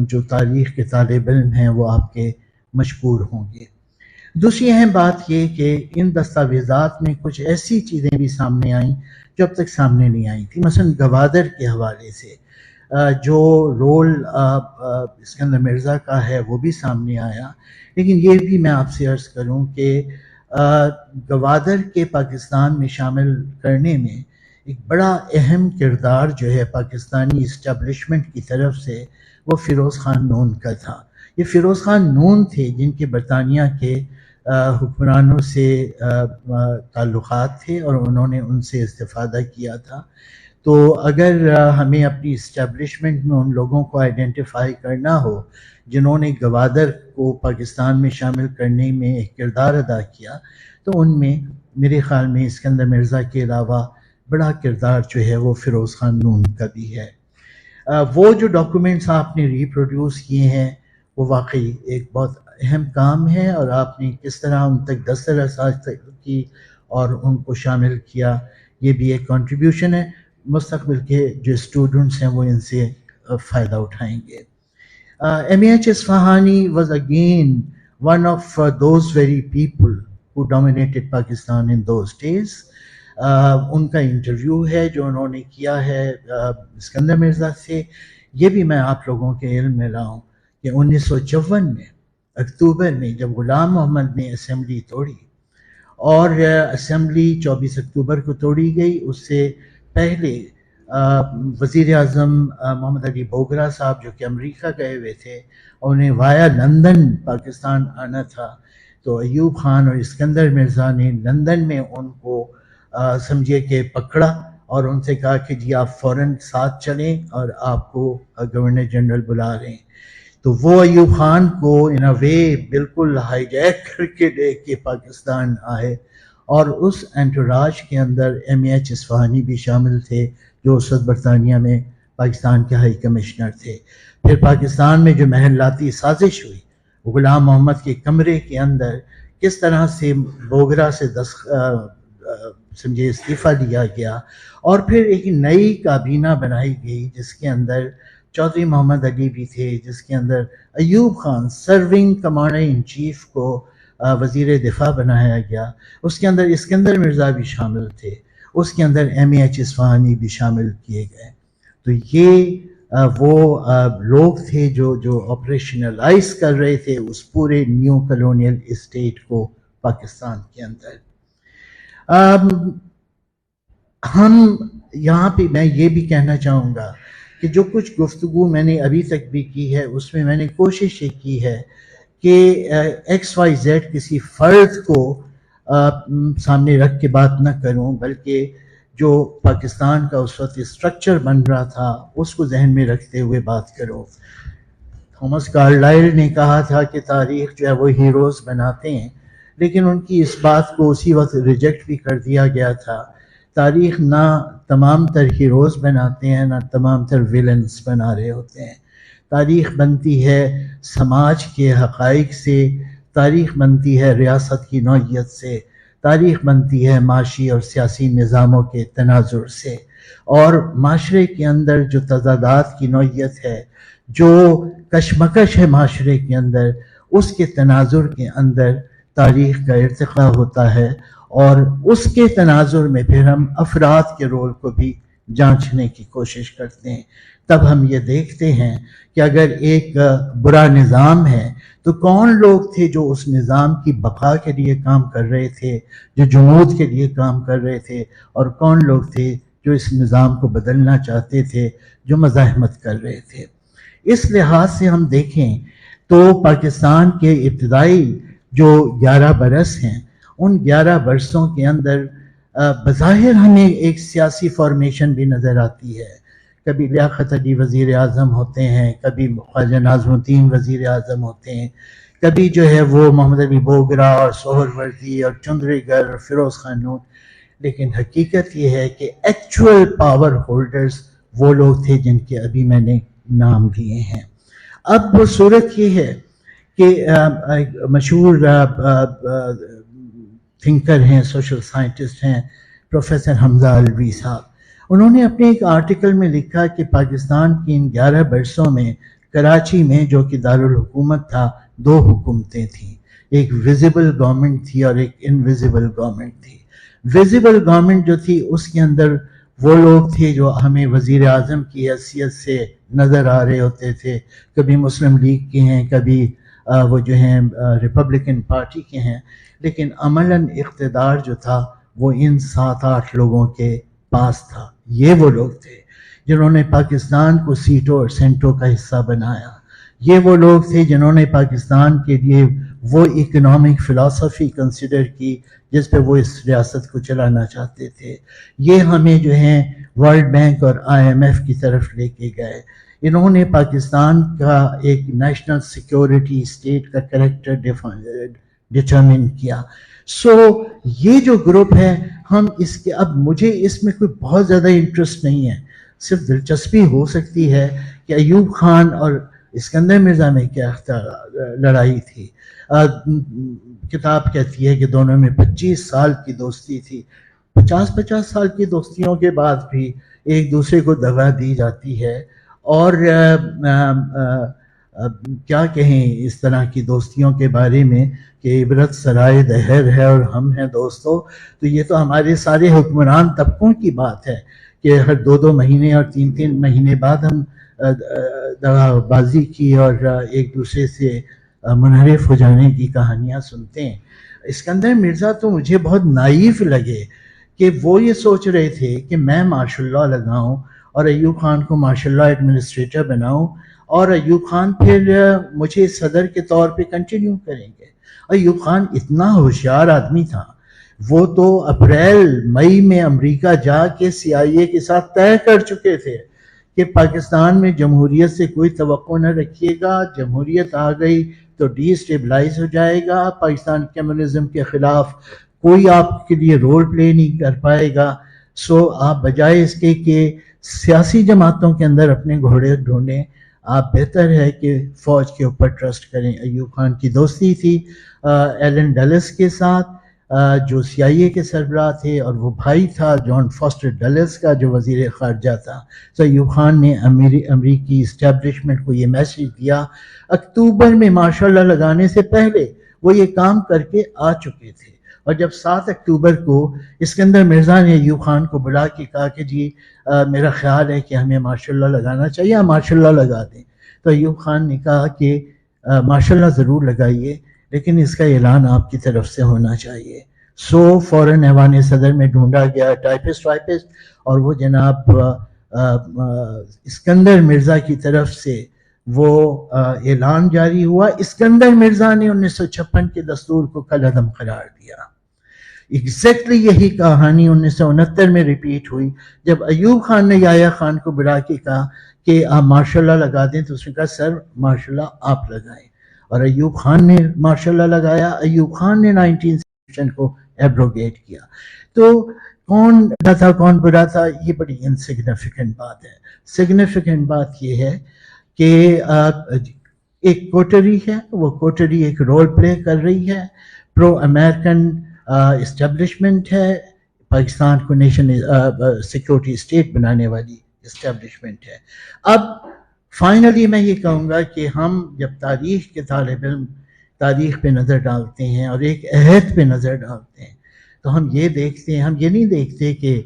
جو تاریخ کے طالب علم ہیں وہ آپ کے مشکور ہوں گے۔ دوسری اہم بات یہ کہ ان دستاویزات میں کچھ ایسی چیزیں بھی سامنے آئیں جو اب تک سامنے نہیں آئی تھیں، مثلا گوادر کے حوالے سے جو رول اسکندر مرزا کا ہے وہ بھی سامنے آیا، لیکن یہ بھی میں آپ سے عرض کروں کہ گوادر کے پاکستان میں شامل کرنے میں ایک بڑا اہم کردار جو ہے پاکستانی اسٹیبلشمنٹ کی طرف سے وہ فیروز خان نون کا تھا۔ یہ فیروز خان نون تھے جن کے برطانیہ کے حکمرانوں سے تعلقات تھے اور انہوں نے ان سے استفادہ کیا تھا۔ تو اگر ہمیں اپنی اسٹیبلشمنٹ میں ان لوگوں کو آئیڈینٹیفائی کرنا ہو جنہوں نے گوادر کو پاکستان میں شامل کرنے میں ایک کردار ادا کیا، تو ان میں میرے خیال میں اسکندر مرزا کے علاوہ بڑا کردار جو ہے وہ فیروز خان نون کا بھی ہے۔ وہ جو ڈاکومنٹس آپ نے ریپروڈیوس کیے ہیں وہ واقعی ایک بہت اہم کام ہے، اور آپ نے کس طرح ان تک دسترساز کی اور ان کو شامل کیا، یہ بھی ایک کنٹریبیوشن ہے۔ مستقبل کے جو اسٹوڈنٹس ہیں وہ ان سے فائدہ اٹھائیں گے۔ M.H. Isfahani was again one of those very people who dominated Pakistan in those days. ان کا انٹرویو ہے جو انہوں نے کیا ہے اسکندر مرزا سے، یہ بھی میں آپ لوگوں کے علم میں لاؤں کہ 1954 میں اکتوبر میں جب غلام محمد نے اسمبلی توڑی، اور اسمبلی 24 اکتوبر کو توڑی گئی، اس سے پہلے وزیر اعظم محمد علی بوگرا صاحب جو کہ امریکہ گئے ہوئے تھے، انہیں وایا لندن پاکستان آنا تھا، تو ایوب خان اور اسکندر مرزا نے لندن میں ان کو سمجھے کہ پکڑا اور ان سے کہا کہ جی آپ فوراً ساتھ چلیں اور آپ کو گورنر جنرل بلا رہے ہیں۔ تو وہ ایوب خان کو ان اے وے بالکل ہائی جیک کر کے لے کے پاکستان آئے، اور اس انٹوراج کے اندر M.H. اصفہانی بھی شامل تھے جو اس وقت برطانیہ میں پاکستان کے ہائی کمشنر تھے۔ پھر پاکستان میں جو محلاتی سازش ہوئی، غلام محمد کے کمرے کے اندر کس طرح سے بوگرا سے سمجھے استعفیٰ دیا گیا، اور پھر ایک نئی کابینہ بنائی گئی جس کے اندر چودھری محمد علی بھی تھے، جس کے اندر Ayub Khan serving commander in chief کو وزیر دفاع بنایا گیا، اس کے اندر اسکندر مرزا بھی شامل تھے، اس کے اندر MEH اصفہانی بھی شامل کیے گئے. تو یہ وہ لوگ تھے جو آپریشنلائز کر رہے تھے اس پورے نیو کلونیل اسٹیٹ کو پاکستان کے اندر. ہم یہاں پہ میں یہ بھی کہنا چاہوں گا کہ جو کچھ گفتگو میں نے ابھی تک بھی کی ہے اس میں میں نے کوشش یہ کی ہے کہ XYZ کسی فرد کو سامنے رکھ کے بات نہ کروں، بلکہ جو پاکستان کا اس وقت اسٹرکچر بن رہا تھا اس کو ذہن میں رکھتے ہوئے بات کروں. تھامس کارلائل نے کہا تھا کہ تاریخ جو ہے وہ ہیروز بناتے ہیں، لیکن ان کی اس بات کو اسی وقت ریجیکٹ بھی کر دیا گیا تھا. تاریخ نہ تمام تر ہیروز بناتے ہیں، نہ تمام تر ویلنز بنا رہے ہوتے ہیں. تاریخ بنتی ہے سماج کے حقائق سے، تاریخ بنتی ہے ریاست کی نوعیت سے، تاریخ بنتی ہے معاشی اور سیاسی نظاموں کے تناظر سے، اور معاشرے کے اندر جو تضادات کی نوعیت ہے، جو کشمکش ہے معاشرے کے اندر، اس کے تناظر کے اندر تاریخ کا ارتقاء ہوتا ہے، اور اس کے تناظر میں پھر ہم افراد کے رول کو بھی جانچنے کی کوشش کرتے ہیں. تب ہم یہ دیکھتے ہیں کہ اگر ایک برا نظام ہے تو کون لوگ تھے جو اس نظام کی بقا کے لیے کام کر رہے تھے، جو جمود کے لیے کام کر رہے تھے، اور کون لوگ تھے جو اس نظام کو بدلنا چاہتے تھے، جو مزاحمت کر رہے تھے. اس لحاظ سے ہم دیکھیں تو پاکستان کے ابتدائی جو 11 برس ہیں، ان 11 برسوں کے اندر بظاہر ہمیں ایک سیاسی فارمیشن بھی نظر آتی ہے. کبھی لیاقت علی وزیر اعظم ہوتے ہیں، کبھی خواجہ ناظم الدین وزیر اعظم ہوتے ہیں، کبھی جو ہے وہ محمد علی بوگرا اور سہروردی اور چندریگر اور فیروز خانون. لیکن حقیقت یہ ہے کہ ایکچوئل پاور ہولڈرز وہ لوگ تھے جن کے ابھی میں نے نام لیے ہیں. اب وہ صورت یہ ہے کہ مشہور تھنکر ہیں، سوشل سائنٹسٹ ہیں، پروفیسر حمزہ علوی صاحب، انہوں نے اپنے ایک آرٹیکل میں لکھا کہ پاکستان کی ان 11 برسوں میں کراچی میں جو کہ دارالحکومت تھا 2 حکومتیں تھیں، ایک ویزیبل گورنمنٹ تھی اور ایک انویزیبل گورنمنٹ تھی. ویزیبل گورنمنٹ جو تھی اس کے اندر وہ لوگ تھے جو ہمیں وزیر اعظم کی حیثیت سے نظر آ رہے ہوتے تھے، کبھی مسلم لیگ کے ہیں، کبھی وہ جو ہیں ریپبلکن پارٹی کے ہیں، لیکن عملاً اقتدار جو تھا وہ ان 7-8 لوگوں کے پاس تھا. یہ وہ لوگ تھے جنہوں نے پاکستان کو سیٹوں اور سینٹوں کا حصہ بنایا. یہ وہ لوگ تھے جنہوں نے پاکستان کے لیے وہ اکنامک فلسفی کنسیڈر کی جس پہ وہ اس ریاست کو چلانا چاہتے تھے. یہ ہمیں جو ہیں ورلڈ بینک اور IMF کی طرف لے کے گئے. انہوں نے پاکستان کا ایک نیشنل سیکیورٹی اسٹیٹ کا کریکٹر ڈٹرمن کیا. یہ جو گروپ ہے، ہم اس کے اب مجھے اس میں کوئی بہت زیادہ انٹرسٹ نہیں ہے، صرف دلچسپی ہو سکتی ہے کہ ایوب خان اور اسکندر مرزا میں کیا لڑائی تھی. کتاب کہتی ہے کہ دونوں میں 25 سال کی دوستی تھی. 50 سال کی دوستیوں کے بعد بھی ایک دوسرے کو دغا دی جاتی ہے، اور کیا کہیں اس طرح کی دوستیوں کے بارے میں کہ عبرت سرائے دہر ہے اور ہم ہیں دوستوں. تو یہ تو ہمارے سارے حکمران طبقوں کی بات ہے کہ ہر 2 مہینے اور 3 مہینے بعد ہم دغا بازی کی اور ایک دوسرے سے منحرف ہو جانے کی کہانیاں سنتے ہیں. اسکندر مرزا تو مجھے بہت نائیف لگے کہ وہ یہ سوچ رہے تھے کہ میں ماشاء اللہ لگاؤں اور ایوب خان کو ماشاء اللہ ایڈمنسٹریٹر بناؤں، اور ایوب خان پھر مجھے صدر کے طور پہ کنٹینیو کریں گے. ایوب خان اتنا ہوشیار آدمی تھا، وہ تو مئی میں امریکہ جا کے CIA کے ساتھ طے کر چکے تھے کہ پاکستان میں جمہوریت سے کوئی توقع نہ رکھیے گا، جمہوریت آ گئی تو ڈی اسٹیبلائز ہو جائے گا، پاکستان کمیونزم کے خلاف کوئی آپ کے لیے رول پلے نہیں کر پائے گا. آپ بجائے اس کے کہ سیاسی جماعتوں کے اندر اپنے گھوڑے ڈھونڈیں، آپ بہتر ہے کہ فوج کے اوپر ٹرسٹ کریں. ایوب خان کی دوستی تھی ایلن ڈلس کے ساتھ. جو CIA کے سربراہ تھے، اور وہ بھائی تھا جان فاسٹر ڈلس کا جو وزیر خارجہ تھا. سو ایوب خان نے امریکی اسٹیبلشمنٹ کو یہ میسج دیا. اکتوبر میں ماشاء اللہ لگانے سے پہلے وہ یہ کام کر کے آ چکے تھے، اور جب 7 اکتوبر کو اسکندر مرزا نے ایوب خان کو بلا کے کہا کہ جی میرا خیال ہے کہ ہمیں ماشاء اللہ لگانا چاہیے، آپ ماشاء اللہ لگا دیں، تو ایوب خان نے کہا کہ ماشاء اللہ ضرور لگائیے، لیکن اس کا اعلان آپ کی طرف سے ہونا چاہیے. سو فوراً ایوان صدر میں ڈھونڈا گیا ٹائپسٹ اور وہ جناب اسکندر مرزا کی طرف سے وہ اعلان جاری ہوا. اسکندر مرزا نے 1956 کے دستور کو کالعدم قرار دیا. ایگزیکٹلی یہی کہانی 1969 میں ریپیٹ ہوئی جب ایوب خان نے یحییٰ خان کو بلا کے کہا کہ آپ ماشاء اللہ لگا دیں، تو اس نے کہا سر ماشاء اللہ آپ لگائیں، اور ایوب خان نے ماشاء اللہ لگایا. ایوب خان نے 19 کو ایبروگیٹ کیا. تو کون برا تھا کون برا تھا، یہ بڑی انسگنیفیکنٹ بات ہے. سگنیفیکنٹ بات یہ ہے کہ ایک کوٹری ہے، وہ کوٹری ایک رول پلے کر رہی ہے، پرو امریکن اسٹیبلشمنٹ ہے، پاکستان کو نیشن سیکورٹی اسٹیٹ بنانے والی اسٹیبلشمنٹ ہے. اب فائنلی میں یہ کہوں گا کہ ہم جب تاریخ کے طالب علم تاریخ پہ نظر ڈالتے ہیں اور ایک عہد پہ نظر ڈالتے ہیں، تو ہم یہ دیکھتے ہیں، ہم یہ نہیں دیکھتے کہ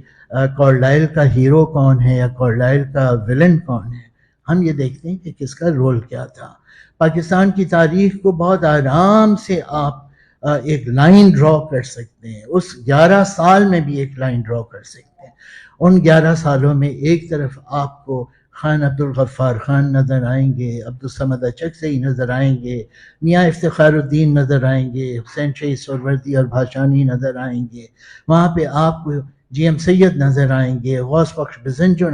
کارلائل کا ہیرو کون ہے یا کارلائل کا ولن کون ہے، ہم یہ دیکھتے ہیں کہ کس کا رول کیا تھا. پاکستان کی تاریخ کو بہت آرام سے آپ ایک لائن ڈرا کر سکتے ہیں، اس 11 سال میں بھی ایک لائن ڈرا کر سکتے ہیں. ان 11 سالوں میں ایک طرف آپ کو خان عبدالغفار خان نظر آئیں گے، عبدالصمد اچکزئی نظر آئیں گے، میاں افتخار الدین نظر آئیں گے، حسین شہید سہروردی اور بھاشانی نظر آئیں گے، وہاں پہ آپ کو جی ایم سید نظر آئیں گے، غوث بخش بزنجو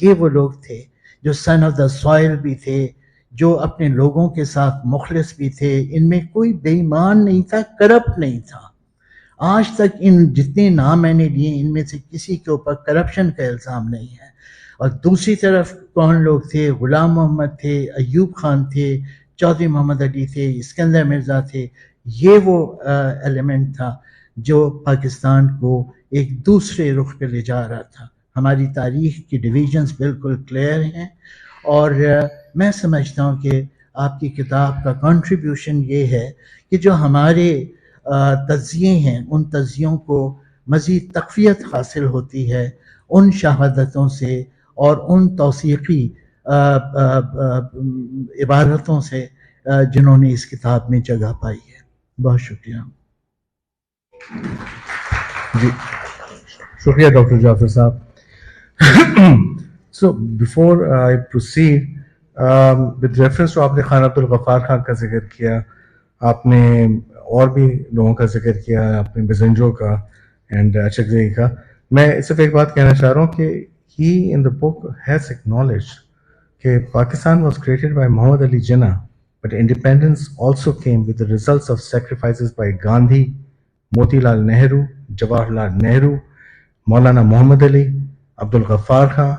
یہ وہ لوگ تھے جو سن آف دا سوائل بھی تھے، جو اپنے لوگوں کے ساتھ مخلص بھی تھے. ان میں کوئی بے ایمان نہیں تھا، کرپٹ نہیں تھا. آج تک ان جتنے نام میں نے لیے ان میں سے کسی کے اوپر کرپشن کا الزام نہیں ہے. اور دوسری طرف کون لوگ تھے؟ غلام محمد تھے، ایوب خان تھے، چودھری محمد علی تھے، اسکندر مرزا تھے. یہ وہ ایلیمنٹ تھا جو پاکستان کو ایک دوسرے رخ پہ لے جا رہا تھا. ہماری تاریخ کی ڈویژنز بالکل کلیئر ہیں، اور میں سمجھتا ہوں کہ آپ کی کتاب کا کنٹریبیوشن یہ ہے کہ جو ہمارے تجزیے ہیں ان تجزیوں کو مزید تقویت حاصل ہوتی ہے ان شہادتوں سے اور ان توثیقی عبارتوں سے جنہوں نے اس کتاب میں جگہ پائی ہے. بہت شکریہ. جی شکریہ ڈاکٹر جعفر صاحب. So before I proceed, with reference to آپ نے خان عبدالغفار خان کا ذکر کیا، آپ نے اور بھی لوگوں کا ذکر کیا، آپ نے بزنجو کا اینڈ اچکزئی کا. میں صرف ایک بات کہنا چاہ رہا ہوں کہ he in the book has acknowledged کہ Pakistan was created by Muhammad Ali Jinnah, but independence also came with the results of sacrifices by Gandhi, Moti Lal Nehru, Jawahar Lal Nehru, Maulana Muhammad Ali, Abdul Ghaffar Khan,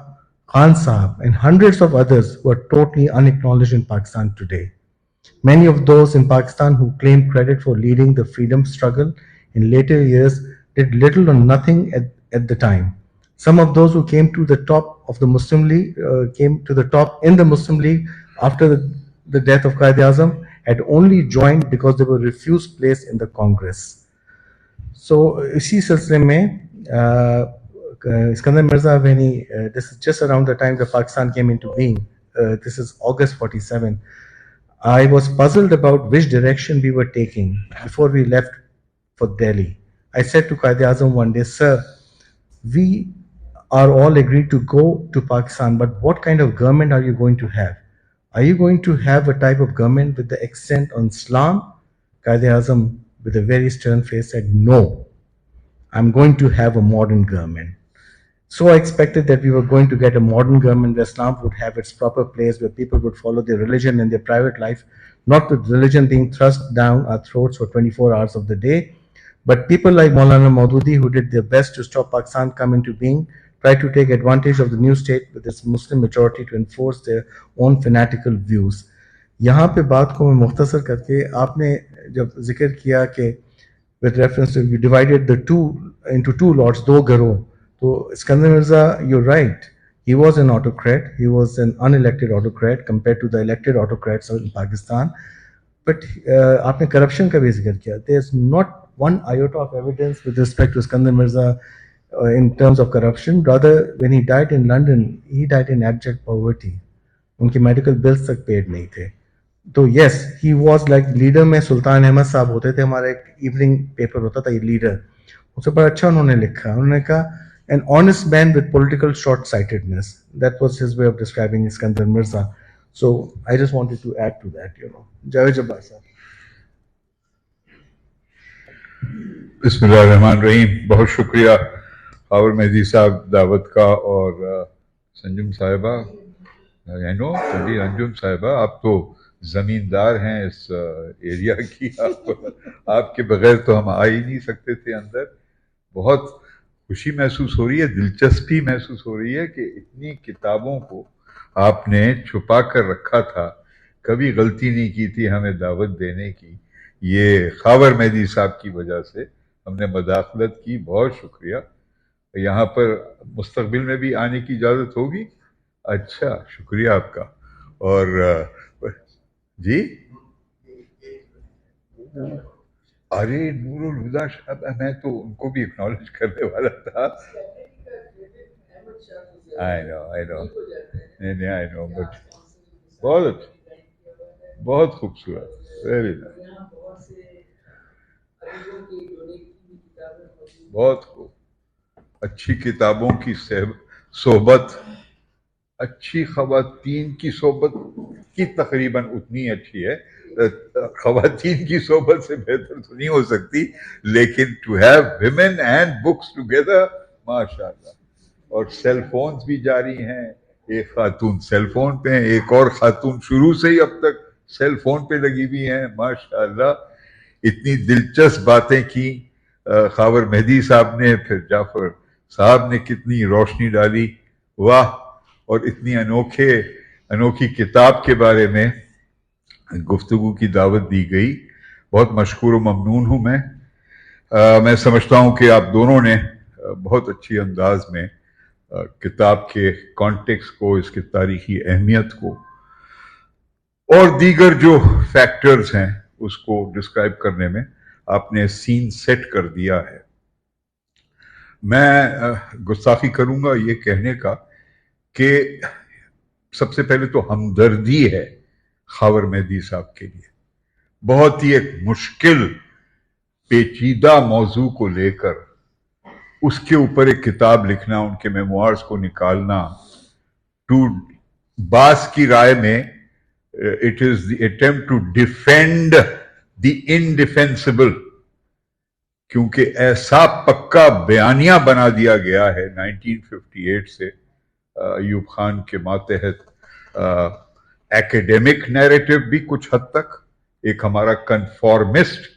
Khan Sahab, and hundreds of others who are totally unacknowledged in Pakistan today. Many of those in Pakistan who claim credit for leading the freedom struggle in later years did little or nothing at the time. Some of those who came to the top of the Muslim League, came to the top in the Muslim League after the death of Quaid Azam had only joined because they were refused place in the Congress. So, اسی سلسلے میں Iskander Mirza, when this is just around the time that Pakistan came into being, this is August 47, I was puzzled about which direction we were taking before we left for Delhi. I said to Quaid Azam one day, sir, we are all agreed to go to Pakistan, but what kind of government are you going to have? Are you going to have a type of government with the accent on Islam? Quaid Azam, with a very stern face, said, no, I'm going to have a modern government. So I expected that we were going to get a modern government where Islam would have its proper place, where people would follow their religion in their private life, not with religion being thrust down our throats for 24 hours of the day. But people like Maulana Maududi, who did their best to stop Pakistan coming to being, tried to take advantage of the new state with its Muslim majority to enforce their own fanatical views. یہاں پہ بات کو میں مختصر کر کے، آپ نے جب ذکر کیا کہ with reference to you divided the two into two lots, دو گروہ. تو Iskandar Mirza, you're right, he was an autocrat, he was an unelected autocrat compared to the elected autocrats in Pakistan. But آپ نے کرپشن کا بھی ذکر کیا. There's not one iota of evidence with respect to Iskander Mirza in terms of corruption. Rather, when he died in London, he died in abject poverty. ان کے medical bills تک paid نہیں تھے. تو یس, ہی واز لائک لیڈر. میں سلطان احمد صاحب ہوتے تھے, ہمارا ایک ایوننگ پیپر ہوتا تھا یہ لیڈر, اس سے بڑا اچھا انہوں نے لکھا. انہوں نے کہا an honest man with political short-sightedness. That was his way of describing Iskander Mirza. So I just wanted to add to that, Javed جبار صاحب. بسم اللہ الرحمن الرحیم. بہت شکریہ خاور مہدی صاحب دعوت کا, اور سنجم صاحبہ, انجم صاحبہ, آپ تو زمیندار ہیں اس ایریا کی, آپ کے بغیر تو ہم آ ہی نہیں سکتے تھے اندر. بہت خوشی محسوس ہو رہی ہے, دلچسپی محسوس ہو رہی ہے کہ اتنی کتابوں کو آپ نے چھپا کر رکھا تھا, کبھی غلطی نہیں کی تھی ہمیں دعوت دینے کی. یہ خاور مہدی صاحب کی وجہ سے ہم نے مداخلت کی, بہت شکریہ. یہاں پر مستقبل میں بھی آنے کی اجازت ہوگی؟ اچھا, شکریہ آپ کا. اور جی, ارے نور الہدا صاحب, میں تو ان کو بھی اکنالج کرنے والا تھا. I know, but بہت اچھا, بہت خوبصورت, ویری نائس, بہت خوب. اچھی کتابوں کی صحبت, اچھی خواتین کی صحبت کی تقریباً اتنی اچھی ہے. خواتین کی صحبت سے بہتر تو نہیں ہو سکتی, لیکن to have women and books together, ماشاء اللہ. اور سیل فونز بھی جاری ہیں, ایک خاتون سیل فون پہ ہیں, ایک اور خاتون شروع سے ہی اب تک سیل فون پہ لگی ہوئی ہیں, ماشاء اللہ. اتنی دلچسپ باتیں کی خاور مہدی صاحب نے, پھر جعفر صاحب نے کتنی روشنی ڈالی, واہ. اور اتنی انوکھی کتاب کے بارے میں گفتگو کی دعوت دی گئی. بہت مشکور و ممنون ہوں میں. میں سمجھتا ہوں کہ آپ دونوں نے بہت اچھی انداز میں کتاب کے کانٹیکس کو, اس کی تاریخی اہمیت کو, اور دیگر جو فیکٹرز ہیں اس کو ڈسکرائب کرنے میں آپ نے سین سیٹ کر دیا ہے. میں گستاخی کروں گا یہ کہنے کا کہ سب سے پہلے تو ہمدردی ہے خاور مہدی صاحب کے لیے. بہت ہی ایک مشکل پیچیدہ موضوع کو لے کر اس کے اوپر ایک کتاب لکھنا, ان کے میموارز کو نکالنا, بعض کی رائے میں it is the attempt to defend the indefensible, کیونکہ ایسا پکا بیانیہ بنا دیا گیا ہے 1958 سے ایوب خان کے ماتحت. ایکیڈیمک نیریٹو بھی کچھ حد تک, ایک ہمارا کنفارمسٹ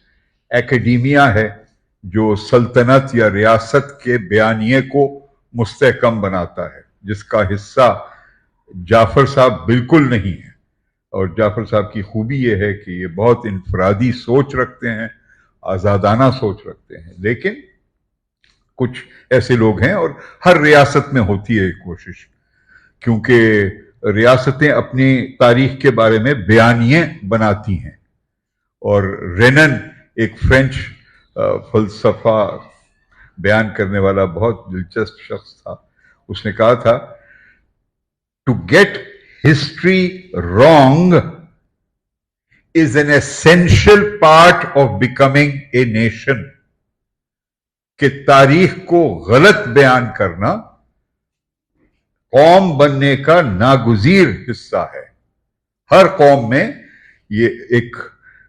ایکیڈیمیا ہے جو سلطنت یا ریاست کے بیانیے کو مستحکم بناتا ہے, جس کا حصہ جعفر صاحب بالکل نہیں ہے. اور جعفر صاحب کی خوبی یہ ہے کہ یہ بہت انفرادی سوچ رکھتے ہیں, آزادانہ سوچ رکھتے ہیں, لیکن کچھ ایسے لوگ ہیں, اور ہر ریاست میں ہوتی ہے یہ کوشش, کیونکہ ریاستیں اپنی تاریخ کے بارے میں بیانیے بناتی ہیں. اور رینن ایک فرینچ فلسفہ بیان کرنے والا بہت دلچسپ شخص تھا, اس نے کہا تھا to get history wrong is an essential part of becoming a nation. کہ تاریخ کو غلط بیان کرنا قوم بننے کا ناگزیر حصہ ہے. ہر قوم میں یہ ایک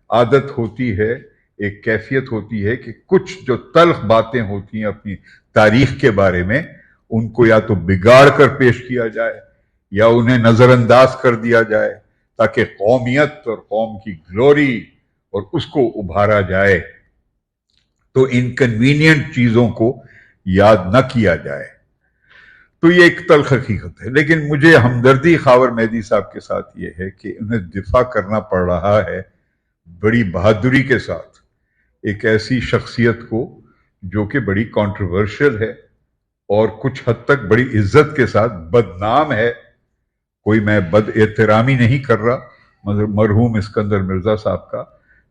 عادت ہوتی ہے, ایک کیفیت ہوتی ہے کہ کچھ جو تلخ باتیں ہوتی ہیں اپنی تاریخ کے بارے میں, ان کو یا تو بگاڑ کر پیش کیا جائے یا انہیں نظر انداز کر دیا جائے, تاکہ قومیت اور قوم کی گلوری اور اس کو ابھارا جائے, تو انکنوینئنٹ چیزوں کو یاد نہ کیا جائے. تو یہ ایک تلخ حقیقت ہے. لیکن مجھے ہمدردی خاور مہدی صاحب کے ساتھ یہ ہے کہ انہیں دفاع کرنا پڑ رہا ہے بڑی بہادری کے ساتھ, ایک ایسی شخصیت کو جو کہ بڑی کنٹروورشل ہے اور کچھ حد تک بڑی عزت کے ساتھ بدنام ہے. کوئی میں بد احترامی نہیں کر رہا مرحوم اسکندر مرزا صاحب کا،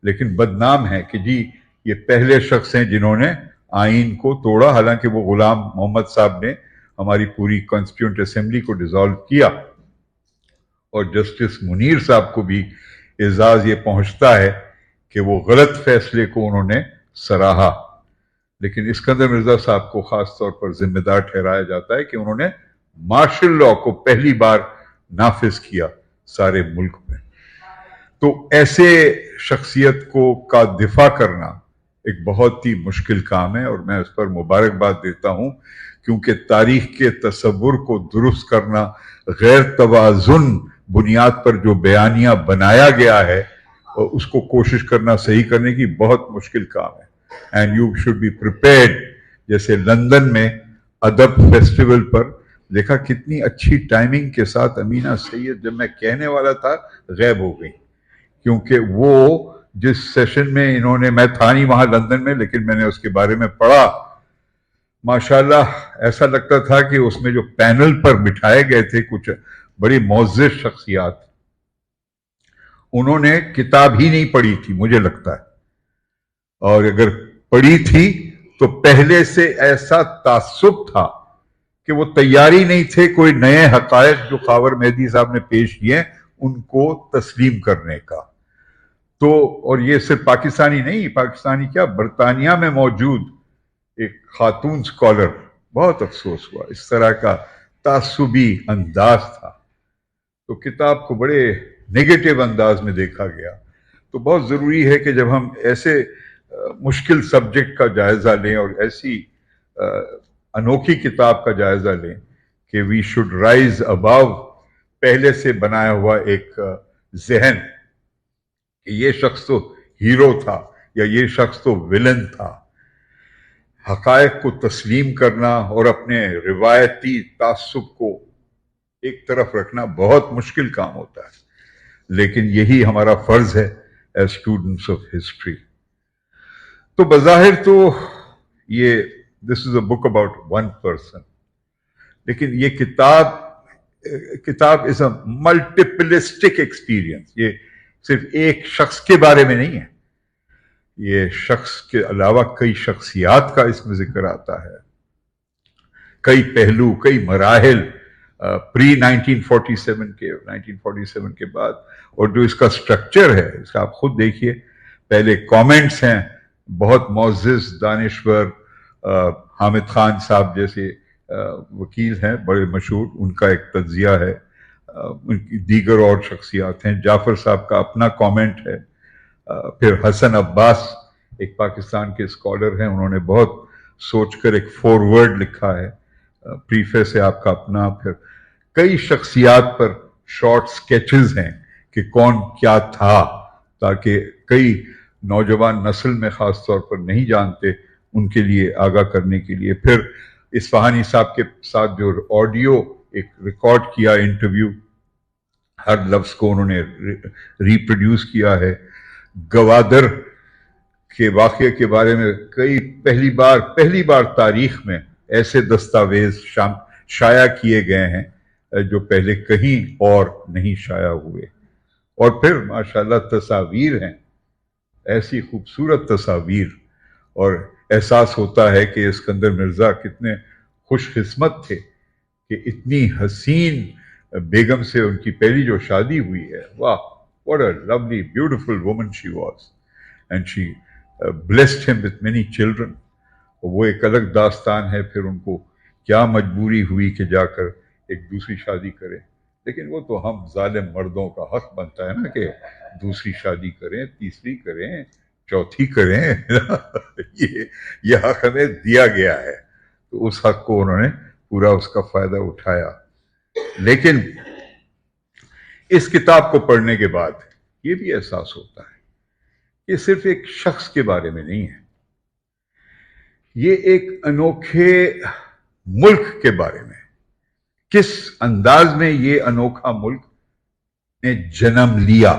لیکن بدنام ہے کہ جی یہ پہلے شخص ہیں جنہوں نے آئین کو توڑا، حالانکہ وہ غلام محمد صاحب نے ہماری پوری کانسٹیٹیوئنٹ اسمبلی کو ڈیزالو کیا، اور جسٹس منیر صاحب کو بھی اعزاز یہ پہنچتا ہے کہ وہ غلط فیصلے کو انہوں نے سراہا. لیکن اسکندر مرزا صاحب کو خاص طور پر ذمہ دار ٹھہرایا جاتا ہے کہ انہوں نے مارشل لاء کو پہلی بار نافذ کیا سارے ملک میں. تو ایسے شخصیت کا دفاع کرنا ایک بہت ہی مشکل کام ہے، اور میں اس پر مبارکباد دیتا ہوں، کیونکہ تاریخ کے تصور کو درست کرنا غیر توازن بنیاد پر جو بیانیہ بنایا گیا ہے اور اس کو کوشش کرنا صحیح کرنے کی بہت مشکل کام ہے. And you should be prepared. جیسے لندن میں ادب فیسٹیول پر دیکھا کتنی اچھی ٹائمنگ کے ساتھ امینہ سید جب میں کہنے والا تھا غائب ہو گئی، کیونکہ وہ جس سیشن میں انہوں نے، میں تھا نہیں وہاں لندن میں لیکن میں نے اس کے بارے میں پڑھا، ماشاءاللہ ایسا لگتا تھا کہ اس میں جو پینل پر بٹھائے گئے تھے کچھ بڑی معزز شخصیات، انہوں نے کتاب ہی نہیں پڑھی تھی مجھے لگتا ہے، اور اگر پڑھی تھی تو پہلے سے ایسا تعصب تھا کہ وہ تیاری نہیں تھے کوئی نئے حقائق جو خاور مہدی صاحب نے پیش کیے ان کو تسلیم کرنے کا. تو اور یہ صرف پاکستانی نہیں، پاکستانی کیا برطانیہ میں موجود ایک خاتون سکالر، بہت افسوس ہوا اس طرح کا تعصبی انداز تھا. تو کتاب کو بڑے نیگیٹو انداز میں دیکھا گیا. تو بہت ضروری ہے کہ جب ہم ایسے مشکل سبجیکٹ کا جائزہ لیں اور ایسی انوکھی کتاب کا جائزہ لیں کہ وی شوڈ رائز اباؤ پہلے سے بنایا ہوا ایک ذہن کہ یہ شخص تو ہیرو تھا یا یہ شخص تو ولن تھا. حقائق کو تسلیم کرنا اور اپنے روایتی تعصب کو ایک طرف رکھنا بہت مشکل کام ہوتا ہے، لیکن یہی ہمارا فرض ہے ایز اسٹوڈنٹس آف ہسٹری. تو بظاہر تو یہ دس از اے بک اباؤٹ ون پرسن، لیکن یہ کتاب از اے ملٹیپلسٹک ایکسپیرئنس. یہ صرف ایک شخص کے بارے میں نہیں ہے، یہ شخص کے علاوہ کئی شخصیات کا اس میں ذکر آتا ہے، کئی پہلو، کئی مراحل پری 1947 کے بعد. اور جو اس کا سٹرکچر ہے اس کا آپ خود دیکھیے، پہلے کامنٹس ہیں بہت معزز دانشور حامد خان صاحب جیسے وکیل ہیں بڑے مشہور، ان کا ایک تجزیہ ہے، ان کی دیگر اور شخصیات ہیں، جعفر صاحب کا اپنا کامنٹ ہے، پھر حسن عباس ایک پاکستان کے اسکالر ہیں، انہوں نے بہت سوچ کر ایک فورورڈ لکھا ہے، پریفیس ہے آپ کا اپنا، پھر کئی شخصیات پر شارٹ سکیچز ہیں کہ کون کیا تھا، تاکہ کئی نوجوان نسل میں خاص طور پر نہیں جانتے ان کے لیے آگاہ کرنے کے لیے. پھر اصفہانی صاحب کے ساتھ جو آڈیو ایک ریکارڈ کیا انٹرویو، ہر لفظ کو انہوں نے ریپروڈیوس کیا ہے. گوادر کے واقعے کے بارے میں پہلی بار تاریخ میں ایسے دستاویز شائع کیے گئے ہیں جو پہلے کہیں اور نہیں شائع ہوئے. اور پھر ماشاءاللہ تصاویر ہیں، ایسی خوبصورت تصاویر، اور احساس ہوتا ہے کہ اسکندر مرزا کتنے خوش قسمت تھے کہ اتنی حسین بیگم سے ان کی پہلی جو شادی ہوئی ہے، واہ what a lovely beautiful woman she was, and she blessed him with many children. وہ ایک الگ داستان ہے پھر ان کو کیا مجبوری ہوئی کہ جا کر ایک دوسری شادی کرے، لیکن وہ تو ہم ظالم مردوں کا حق بنتا ہے نا کہ دوسری شادی کریں، تیسری کریں، چوتھی کریں. یہ حق ہمیں دیا گیا ہے، تو اس حق کو انہوں نے پورا اس کا فائدہ اٹھایا. لیکن اس کتاب کو پڑھنے کے بعد یہ بھی احساس ہوتا ہے کہ صرف ایک شخص کے بارے میں نہیں ہے، یہ ایک انوکھے ملک کے بارے میں، کس انداز میں یہ انوکھا ملک نے جنم لیا.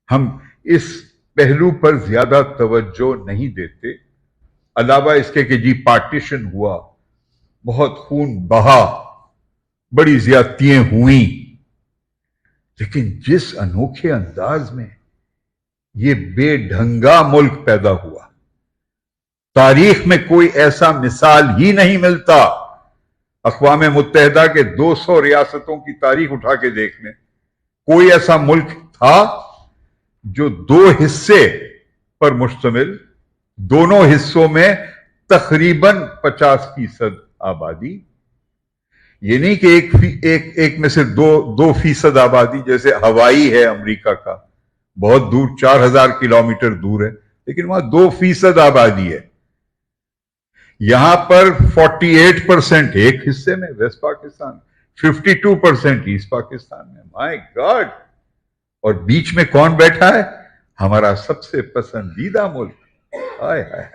ہم اس پہلو پر زیادہ توجہ نہیں دیتے، علاوہ اس کے کہ جی پارٹیشن ہوا، بہت خون بہا، بڑی زیادتیاں ہوئیں، لیکن جس انوکھے انداز میں یہ بے ڈھنگا ملک پیدا ہوا، تاریخ میں کوئی ایسا مثال ہی نہیں ملتا. اقوام متحدہ کے 200 ریاستوں کی تاریخ اٹھا کے دیکھ لیں، کوئی ایسا ملک تھا جو 2 حصے پر مشتمل، دونوں حصوں میں تقریباً 50% آبادی، یہ نہیں کہ ایک میں سے 2% آبادی، جیسے ہوائی ہے امریکہ کا، بہت دور، 4000 کلومیٹر دور ہے، لیکن وہاں 2% آبادی ہے. یہاں پر 48% ایک حصے میں ویسٹ پاکستان، 52% ایسٹ پاکستان میں. مائی گاڈ! اور بیچ میں کون بیٹھا ہے؟ ہمارا سب سے پسندیدہ ملک، ہائے ہائے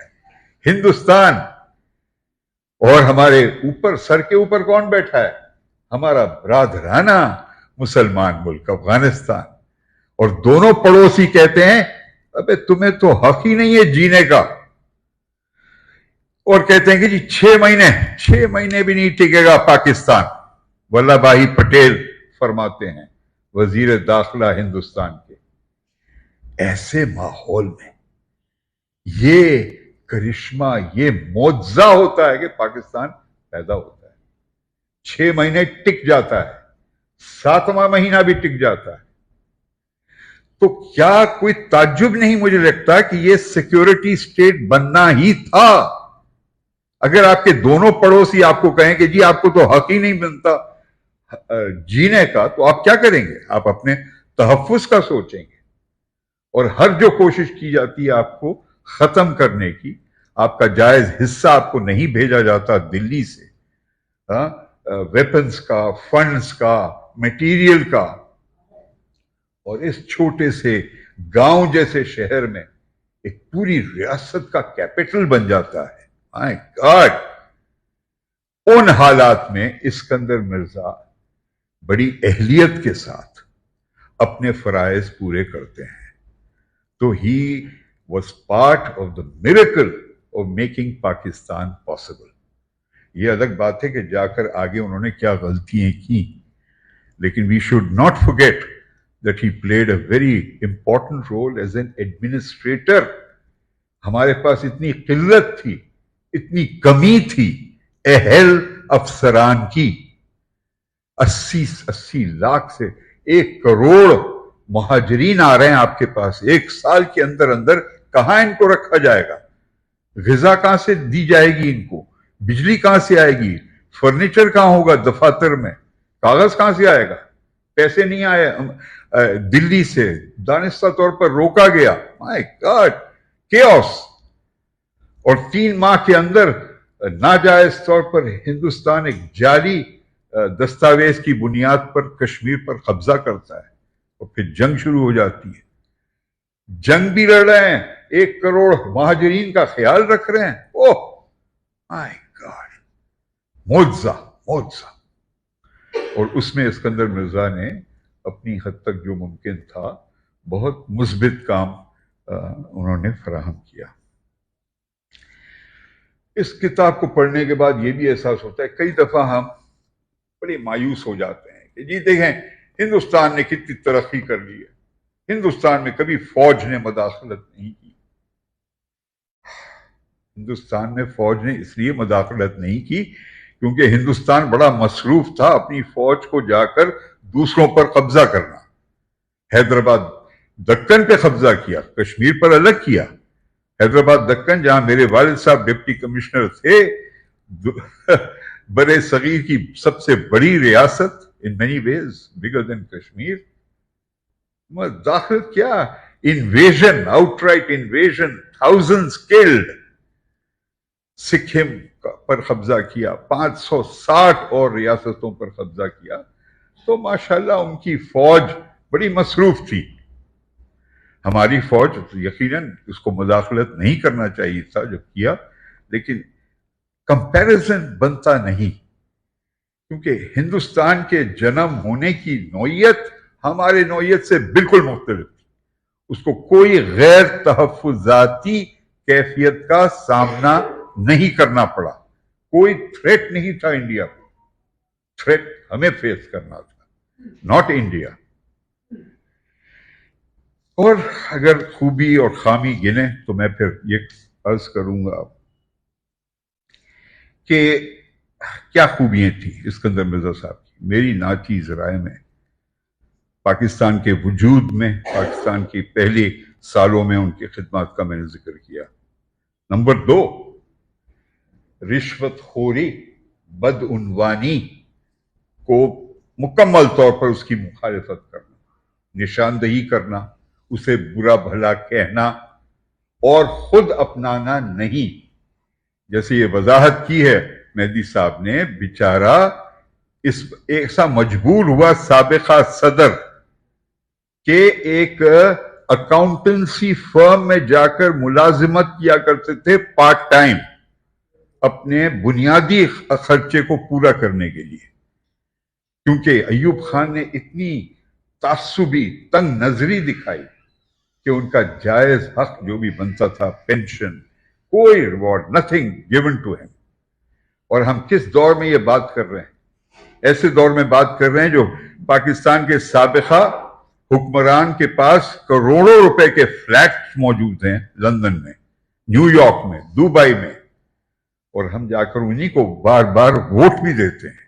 ہندوستان. اور ہمارے اوپر، سر کے اوپر کون بیٹھا ہے؟ ہمارا برادرانہ مسلمان ملک افغانستان. اور دونوں پڑوسی کہتے ہیں ابے تمہیں تو حق ہی نہیں ہے جینے کا، اور کہتے ہیں کہ جی 6 مہینے بھی نہیں ٹکے گا پاکستان. ولبھ بھائی پٹیل فرماتے ہیں، وزیر داخلہ ہندوستان کے. ایسے ماحول میں یہ کرشمہ، یہ معجزہ ہوتا ہے کہ پاکستان پیدا ہوتا ہے. 6 مہینے ٹک جاتا ہے، 7واں مہینہ بھی ٹک جاتا ہے. تو کیا کوئی تعجب نہیں مجھے لگتا کہ یہ سیکیورٹی سٹیٹ بننا ہی تھا. اگر آپ کے دونوں پڑوسی آپ کو کہیں کہ جی آپ کو تو حق ہی نہیں ملتا جینے کا، تو آپ کیا کریں گے؟ آپ اپنے تحفظ کا سوچیں گے. اور ہر جو کوشش کی جاتی ہے آپ کو ختم کرنے کی، آپ کا جائز حصہ آپ کو نہیں بھیجا جاتا دلی سے، ویپنز کا، فنڈز کا، میٹیریل کا. اور اس چھوٹے سے گاؤں جیسے شہر میں ایک پوری ریاست کا کیپٹل بن جاتا ہے. مائی گاڈ! ان حالات میں اسکندر مرزا بڑی اہلیت کے ساتھ اپنے فرائض پورے کرتے ہیں. تو he was part of the miracle of making Pakistan possible. یہ الگ بات ہے کہ جا کر آگے انہوں نے کیا غلطیاں کی، لیکن we should not forget that he played a very important role as an administrator. ہمارے پاس اتنی قلت تھی، اتنی کمی تھی اہل افسران کی. 80 لاکھ سے 1 کروڑ مہاجرین آ رہے ہیں آپ کے پاس. 1 سال کے اندر کہاں ان کو رکھا جائے گا؟ غذا کہاں سے دی جائے گی ان کو؟ بجلی کہاں سے آئے گی؟ فرنیچر کہاں ہوگا دفاتر میں؟ کاغذ کہاں سے آئے گا؟ پیسے نہیں آئے دلی سے، دانستہ طور پر روکا گیا. مائی گاڈ! کیوس. اور 3 ماہ کے اندر ناجائز طور پر ہندوستان ایک جعلی دستاویز کی بنیاد پر کشمیر پر قبضہ کرتا ہے، اور پھر جنگ شروع ہو جاتی ہے. جنگ بھی لڑ رہے ہیں، 1 کروڑ مہاجرین کا خیال رکھ رہے ہیں. اوہ مائی گاڈ! معجزہ. اور اس میں اسکندر مرزا نے اپنی حد تک جو ممکن تھا بہت مثبت کام انہوں نے فراہم کیا. اس کتاب کو پڑھنے کے بعد یہ بھی احساس ہوتا ہے، کئی دفعہ ہم بڑے مایوس ہو جاتے ہیں کہ جی دیکھیں ہندوستان نے کتنی ترقی کر لی ہے، ہندوستان میں کبھی فوج نے مداخلت نہیں کی. ہندوستان میں فوج نے اس لیے مداخلت نہیں کی کیونکہ ہندوستان بڑا مصروف تھا اپنی فوج کو جا کر دوسروں پر قبضہ کرنا. حیدرآباد دکن پہ قبضہ کیا، کشمیر پر الگ کیا. حیدرآباد دکن جہاں میرے والد صاحب ڈپٹی کمشنر تھے، برے صغیر کی سب سے بڑی ریاست، in many ways bigger than Kashmir. داخل کیا؟ Invasion, outright invasion, thousands killed. سکھم پر قبضہ کیا، 560 اور ریاستوں پر قبضہ کیا. تو ماشاءاللہ ان کی فوج بڑی مصروف تھی. ہماری فوج یقیناً اس کو مداخلت نہیں کرنا چاہیے تھا جو کیا، لیکن کمپیریزن بنتا نہیں، کیونکہ ہندوستان کے جنم ہونے کی نوعیت ہمارے نوعیت سے بالکل مختلف تھی. اس کو کوئی غیر تحفظاتی کیفیت کا سامنا نہیں کرنا پڑا. کوئی تھریٹ نہیں تھا انڈیا کو. تھریٹ ہمیں فیس کرنا تھا, ناٹ انڈیا. اور اگر خوبی اور خامی گنے تو میں پھر یہ عرض کروں گا کہ کیا خوبیاں تھیں اسکندر مرزا صاحب کی. میری ناچیز رائے میں پاکستان کے وجود میں, پاکستان کی پہلے سالوں میں ان کی خدمات کا میں نے ذکر کیا. نمبر 2, رشوت خوری, بدعنوانی کو مکمل طور پر اس کی مخالفت کرنا, نشاندہی کرنا, اسے برا بھلا کہنا اور خود اپنانا نہیں. جیسے یہ وضاحت کی ہے مہدی صاحب نے, بیچارہ اس ایسا مجبور ہوا سابقہ صدر کہ ایک اکاؤنٹنسی فرم میں جا کر ملازمت کیا کرتے تھے پارٹ ٹائم اپنے بنیادی خرچے کو پورا کرنے کے لیے, کیونکہ ایوب خان نے اتنی تعصبی تنگ نظری دکھائی کہ ان کا جائز حق جو بھی بنتا تھا, پینشن, کوئی reward, nothing given to him. اور ہم کس دور میں یہ بات کر رہے ہیں؟ ایسے دور میں بات کر رہے ہیں جو پاکستان کے سابقہ حکمران کے پاس کروڑوں روپے کے فلیٹس موجود ہیں لندن میں, نیو یارک میں, دبئی میں, اور ہم جا کر انہی کو بار بار ووٹ بھی دیتے ہیں.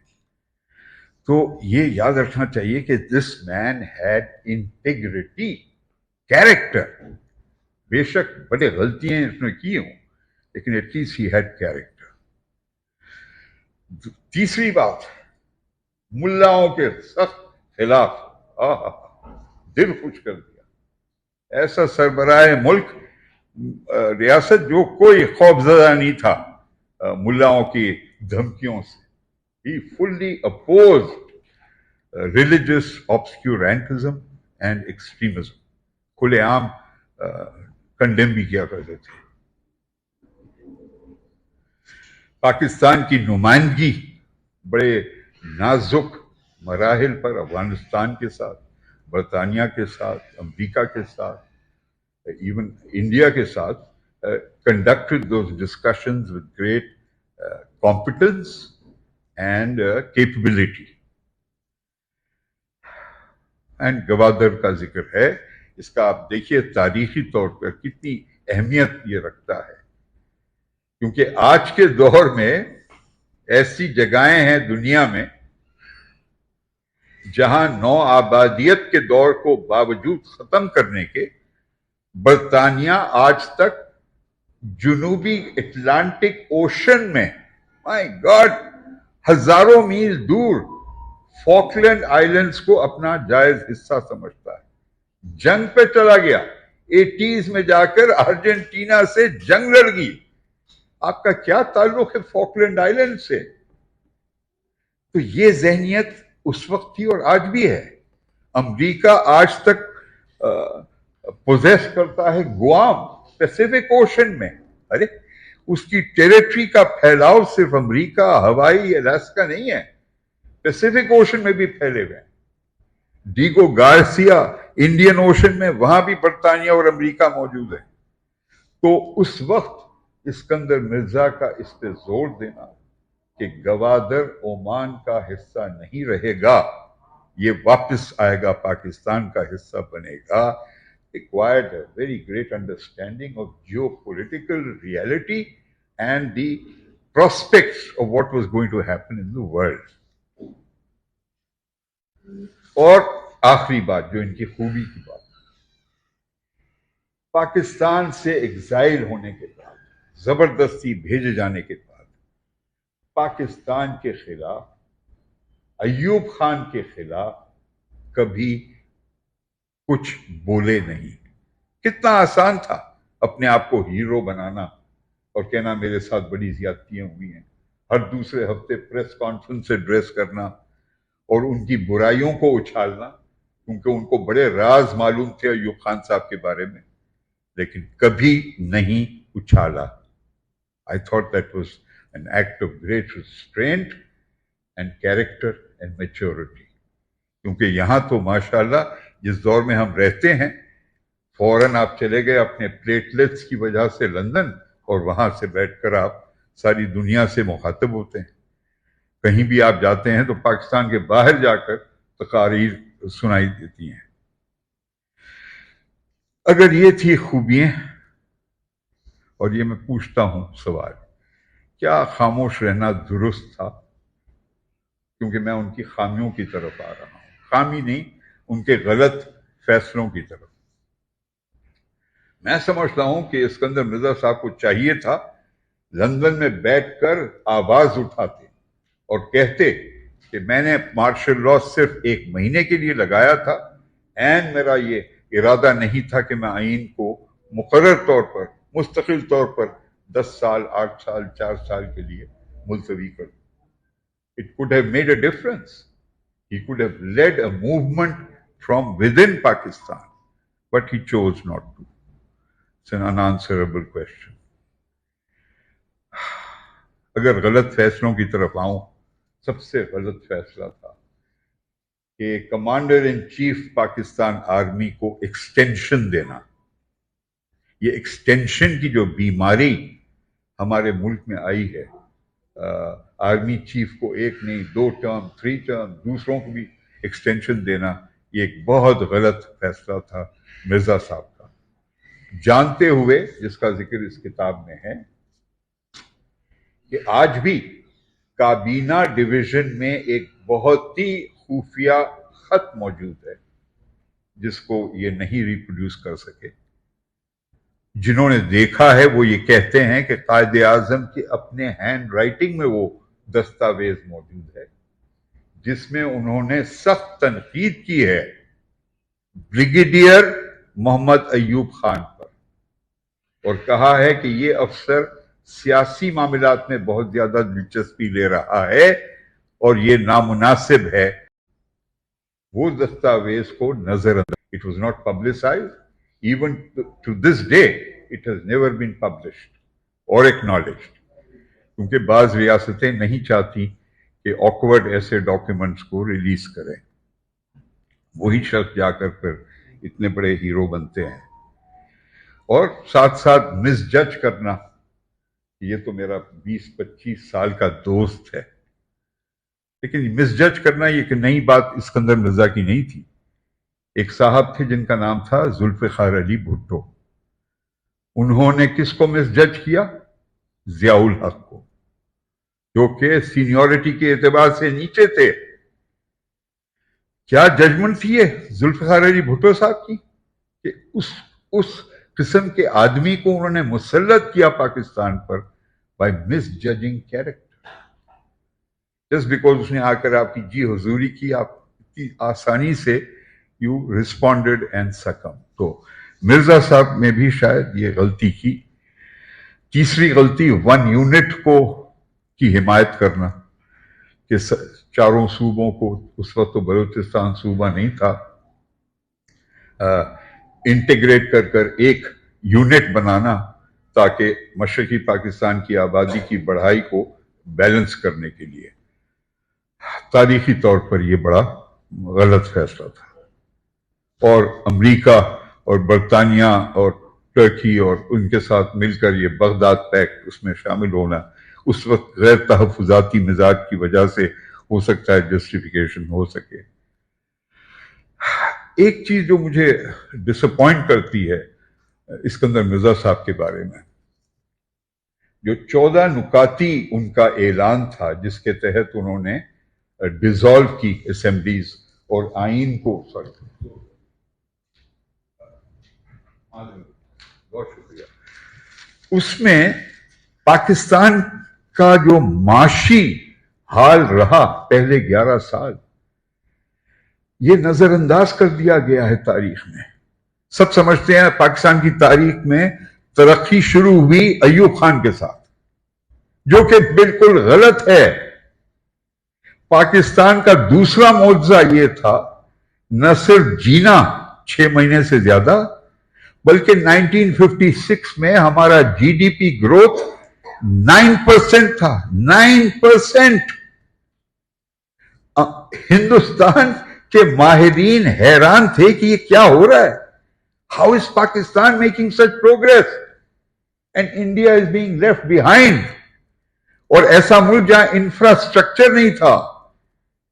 تو یہ یاد رکھنا چاہیے کہ this man had integrity, character. بے شک بڑے غلطیاں اس نے کی ہوں, لیکن at least he had character. تیسری بات, ملاؤں کے سخت خلاف, دل خوش کر دیا. ایسا سربراہ ملک, ریاست جو کوئی خوف زدہ نہیں تھا ملاؤں کی دھمکیوں سے. He fully opposed religious obscurantism and extremism. کھلے عام کنڈیم بھی کیا کرتے تھے. پاکستان کی نمائندگی بڑے نازک مراحل پر افغانستان کے ساتھ, برطانیہ کے ساتھ, امریکہ کے ساتھ, ایون انڈیا کے ساتھ, conducted those discussions with great competence and capability. and Gwadar کا ذکر ہے, اس کا آپ دیکھیے تاریخی طور پر کتنی اہمیت یہ رکھتا ہے, کیونکہ آج کے دور میں ایسی جگہیں ہیں دنیا میں جہاں نو آبادیت کے دور کو باوجود ختم کرنے کے برطانیہ آج تک جنوبی اٹلانٹک اوشن میں, مائی گاڈ, ہزاروں میل دور فاکلینڈ آئیلینڈز کو اپنا جائز حصہ سمجھتا ہے. جنگ پہ چلا گیا, 80s میں جا کر ارجنٹینا سے جنگ لڑ گئی. آپ کا کیا تعلق ہے فاکلینڈ آئیلینڈ سے؟ تو یہ ذہنیت اس وقت تھی اور آج بھی ہے. امریکہ آج تک پوزیس کرتا ہے گوام, پیسیفک اوشن میں. ارے اس کی ٹیریٹری کا پھیلاؤ صرف امریکہ, ہوائی, الاسکا نہیں ہے, پیسیفک اوشن میں بھی پھیلے ہوئے ہیں. ڈیگو گارسیا انڈین اوشن میں, وہاں بھی برطانیہ اور امریکہ موجود ہے. تو اس وقت اسکندر مرزا کا اس پہ زور دینا کہ گوادر عمان کا حصہ نہیں رہے گا, یہ واپس آئے گا, پاکستان کا حصہ بنے گا, required a very great understanding of geopolitical reality and the prospects of what was going to happen in the world. اور آخری بات جو ان کی خوبی کی بات, پاکستان سے ایگزائل ہونے کے بعد, زبردستی بھیجے جانے کے بعد, پاکستان کے خلاف, ایوب خان کے خلاف کبھی کچھ بولے نہیں. کتنا آسان تھا اپنے آپ کو ہیرو بنانا اور کہنا میرے ساتھ بڑی زیادتیاں ہوئی ہیں, ہر دوسرے ہفتے پریس کانفرنس سے ڈریس کرنا اور ان کی برائیوں کو اچھالنا, کیونکہ ان کو بڑے راز معلوم تھے ایوب خان صاحب کے بارے میں, لیکن کبھی نہیں اچھالا. I thought that was an act of great restraint and character and maturity. کیونکہ یہاں تو ماشاءاللہ جس دور میں ہم رہتے ہیں, فوراً آپ چلے گئے اپنے پلیٹلیٹس کی وجہ سے لندن، اور وہاں سے بیٹھ کر آپ ساری دنیا سے مخاطب ہوتے ہیں. کہیں بھی آپ جاتے ہیں تو پاکستان کے باہر جا کر تقاریر سنائی دیتی ہیں. اگر یہ تھی خوبیاں، اور یہ میں پوچھتا ہوں سوال، کیا خاموش رہنا درست تھا؟ کیونکہ میں ان کی خامیوں کی طرف آ رہا ہوں، خامی نہیں، ان کے غلط فیصلوں کی طرف. میں سمجھتا ہوں کہ اسکندر مرزا صاحب کو چاہیے تھا لندن میں بیٹھ کر آواز اٹھاتے اور کہتے کہ میں نے مارشل لا صرف 1 مہینے کے لیے لگایا تھا، اینڈ میرا یہ ارادہ نہیں تھا کہ میں آئین کو مقرر طور پر، مستقل طور پر 10 سال، 8 سال، 4 سال کے لیے ملتوی کروں. It could have made a difference. He could have led a movement from within Pakistan, but he chose not to. It's an unanswerable question. اگر غلط فیصلوں کی طرف آؤں، سب سے غلط فیصلہ تھا کہ commander in chief Pakistan army کو ایکسٹینشن دینا. یہ ایکسٹینشن کی جو بیماری ہمارے ملک میں آئی ہے، آرمی چیف کو 1 نہیں 2 ٹرم 3 ٹرم، دوسروں کو بھی ایکسٹینشن دینا، یہ ایک بہت غلط فیصلہ تھا مرزا صاحب کا. جانتے ہوئے، جس کا ذکر اس کتاب میں ہے، کہ آج بھی کابینہ ڈویژن میں ایک بہت ہی خفیہ خط موجود ہے جس کو یہ نہیں ریپروڈیوس کر سکے. جنہوں نے دیکھا ہے وہ یہ کہتے ہیں کہ قائد اعظم کی اپنے ہینڈ رائٹنگ میں وہ دستاویز موجود ہے جس میں انہوں نے سخت تنقید کی ہے بریگیڈیئر محمد ایوب خان پر، اور کہا ہے کہ یہ افسر سیاسی معاملات میں بہت زیادہ دلچسپی لے رہا ہے اور یہ نامناسب ہے. وہ دستاویز کو نظر انداز. It was not publicized. Even to this day, it has never been published or acknowledged. کیونکہ بعض ریاستیں نہیں چاہتی کہ آکورڈ ایسے ڈاکیومنٹس کو ریلیز کریں. وہی شخص جا کر پھر اتنے بڑے ہیرو بنتے ہیں. اور ساتھ ساتھ مس جج کرنا، یہ تو میرا 20-25 سال کا دوست ہے، لیکن مس جج کرنا یہ کہ نئی بات اسکندر مرزا کی نہیں تھی. ایک صاحب تھے جن کا نام تھا ذوالفقار علی بھٹو. انہوں نے کس کو مس جج کیا؟ ضیاء الحق کو، جو کہ سینیورٹی کے اعتبار سے نیچے تھے. کیا ججمنٹ تھی یہ ذوالفقار علی بھٹو صاحب کی کہ اس قسم کے آدمی کو انہوں نے مسلط کیا پاکستان پر by misjudging character. Just because اس نے آ کر آپ کی جی حضوری کی، آپ اتنی آسانی سے یو ریسپونڈڈ اینڈ سکم. تو مرزا صاحب میں بھی شاید یہ غلطی کی. تیسری غلطی 1 یونٹ کی حمایت کرنا، کہ 4 صوبوں کو، اس وقت تو بلوچستان صوبہ نہیں تھا، انٹیگریٹ کر ایک یونٹ بنانا تاکہ مشرقی پاکستان کی آبادی کی بڑھائی کو بیلنس کرنے کے لیے. تاریخی طور پر یہ بڑا غلط فیصلہ تھا. اور امریکہ اور برطانیہ اور ترکی اور ان کے ساتھ مل کر یہ بغداد پیکٹ اس میں شامل ہونا، اس وقت غیر تحفظاتی مزاج کی وجہ سے ہو سکتا ہے جسٹیفیکیشن ہو سکے. ایک چیز جو مجھے ڈس اپوائنٹ کرتی ہے اسکندر مرزا صاحب کے بارے میں، جو 14 نکاتی ان کا اعلان تھا جس کے تحت انہوں نے ڈیزالو کی اسمبلیز اور آئین کو، بہت شکریہ، اس میں پاکستان کا جو معاشی حال رہا پہلے 11 سال، یہ نظر انداز کر دیا گیا ہے تاریخ میں. سب سمجھتے ہیں پاکستان کی تاریخ میں ترقی شروع ہوئی ایوب خان کے ساتھ، جو کہ بالکل غلط ہے. پاکستان کا دوسرا معجزہ یہ تھا نہ صرف جینا 6 مہینے سے زیادہ، بلکہ 1956 میں ہمارا جی ڈی پی گروتھ 9% تھا. 9%. ہندوستان کے ماہرین حیران تھے کہ یہ کیا ہو رہا ہے. How is Pakistan making such progress? And India is being left behind. اور ایسا ملک جہاں انفراسٹرکچر نہیں تھا،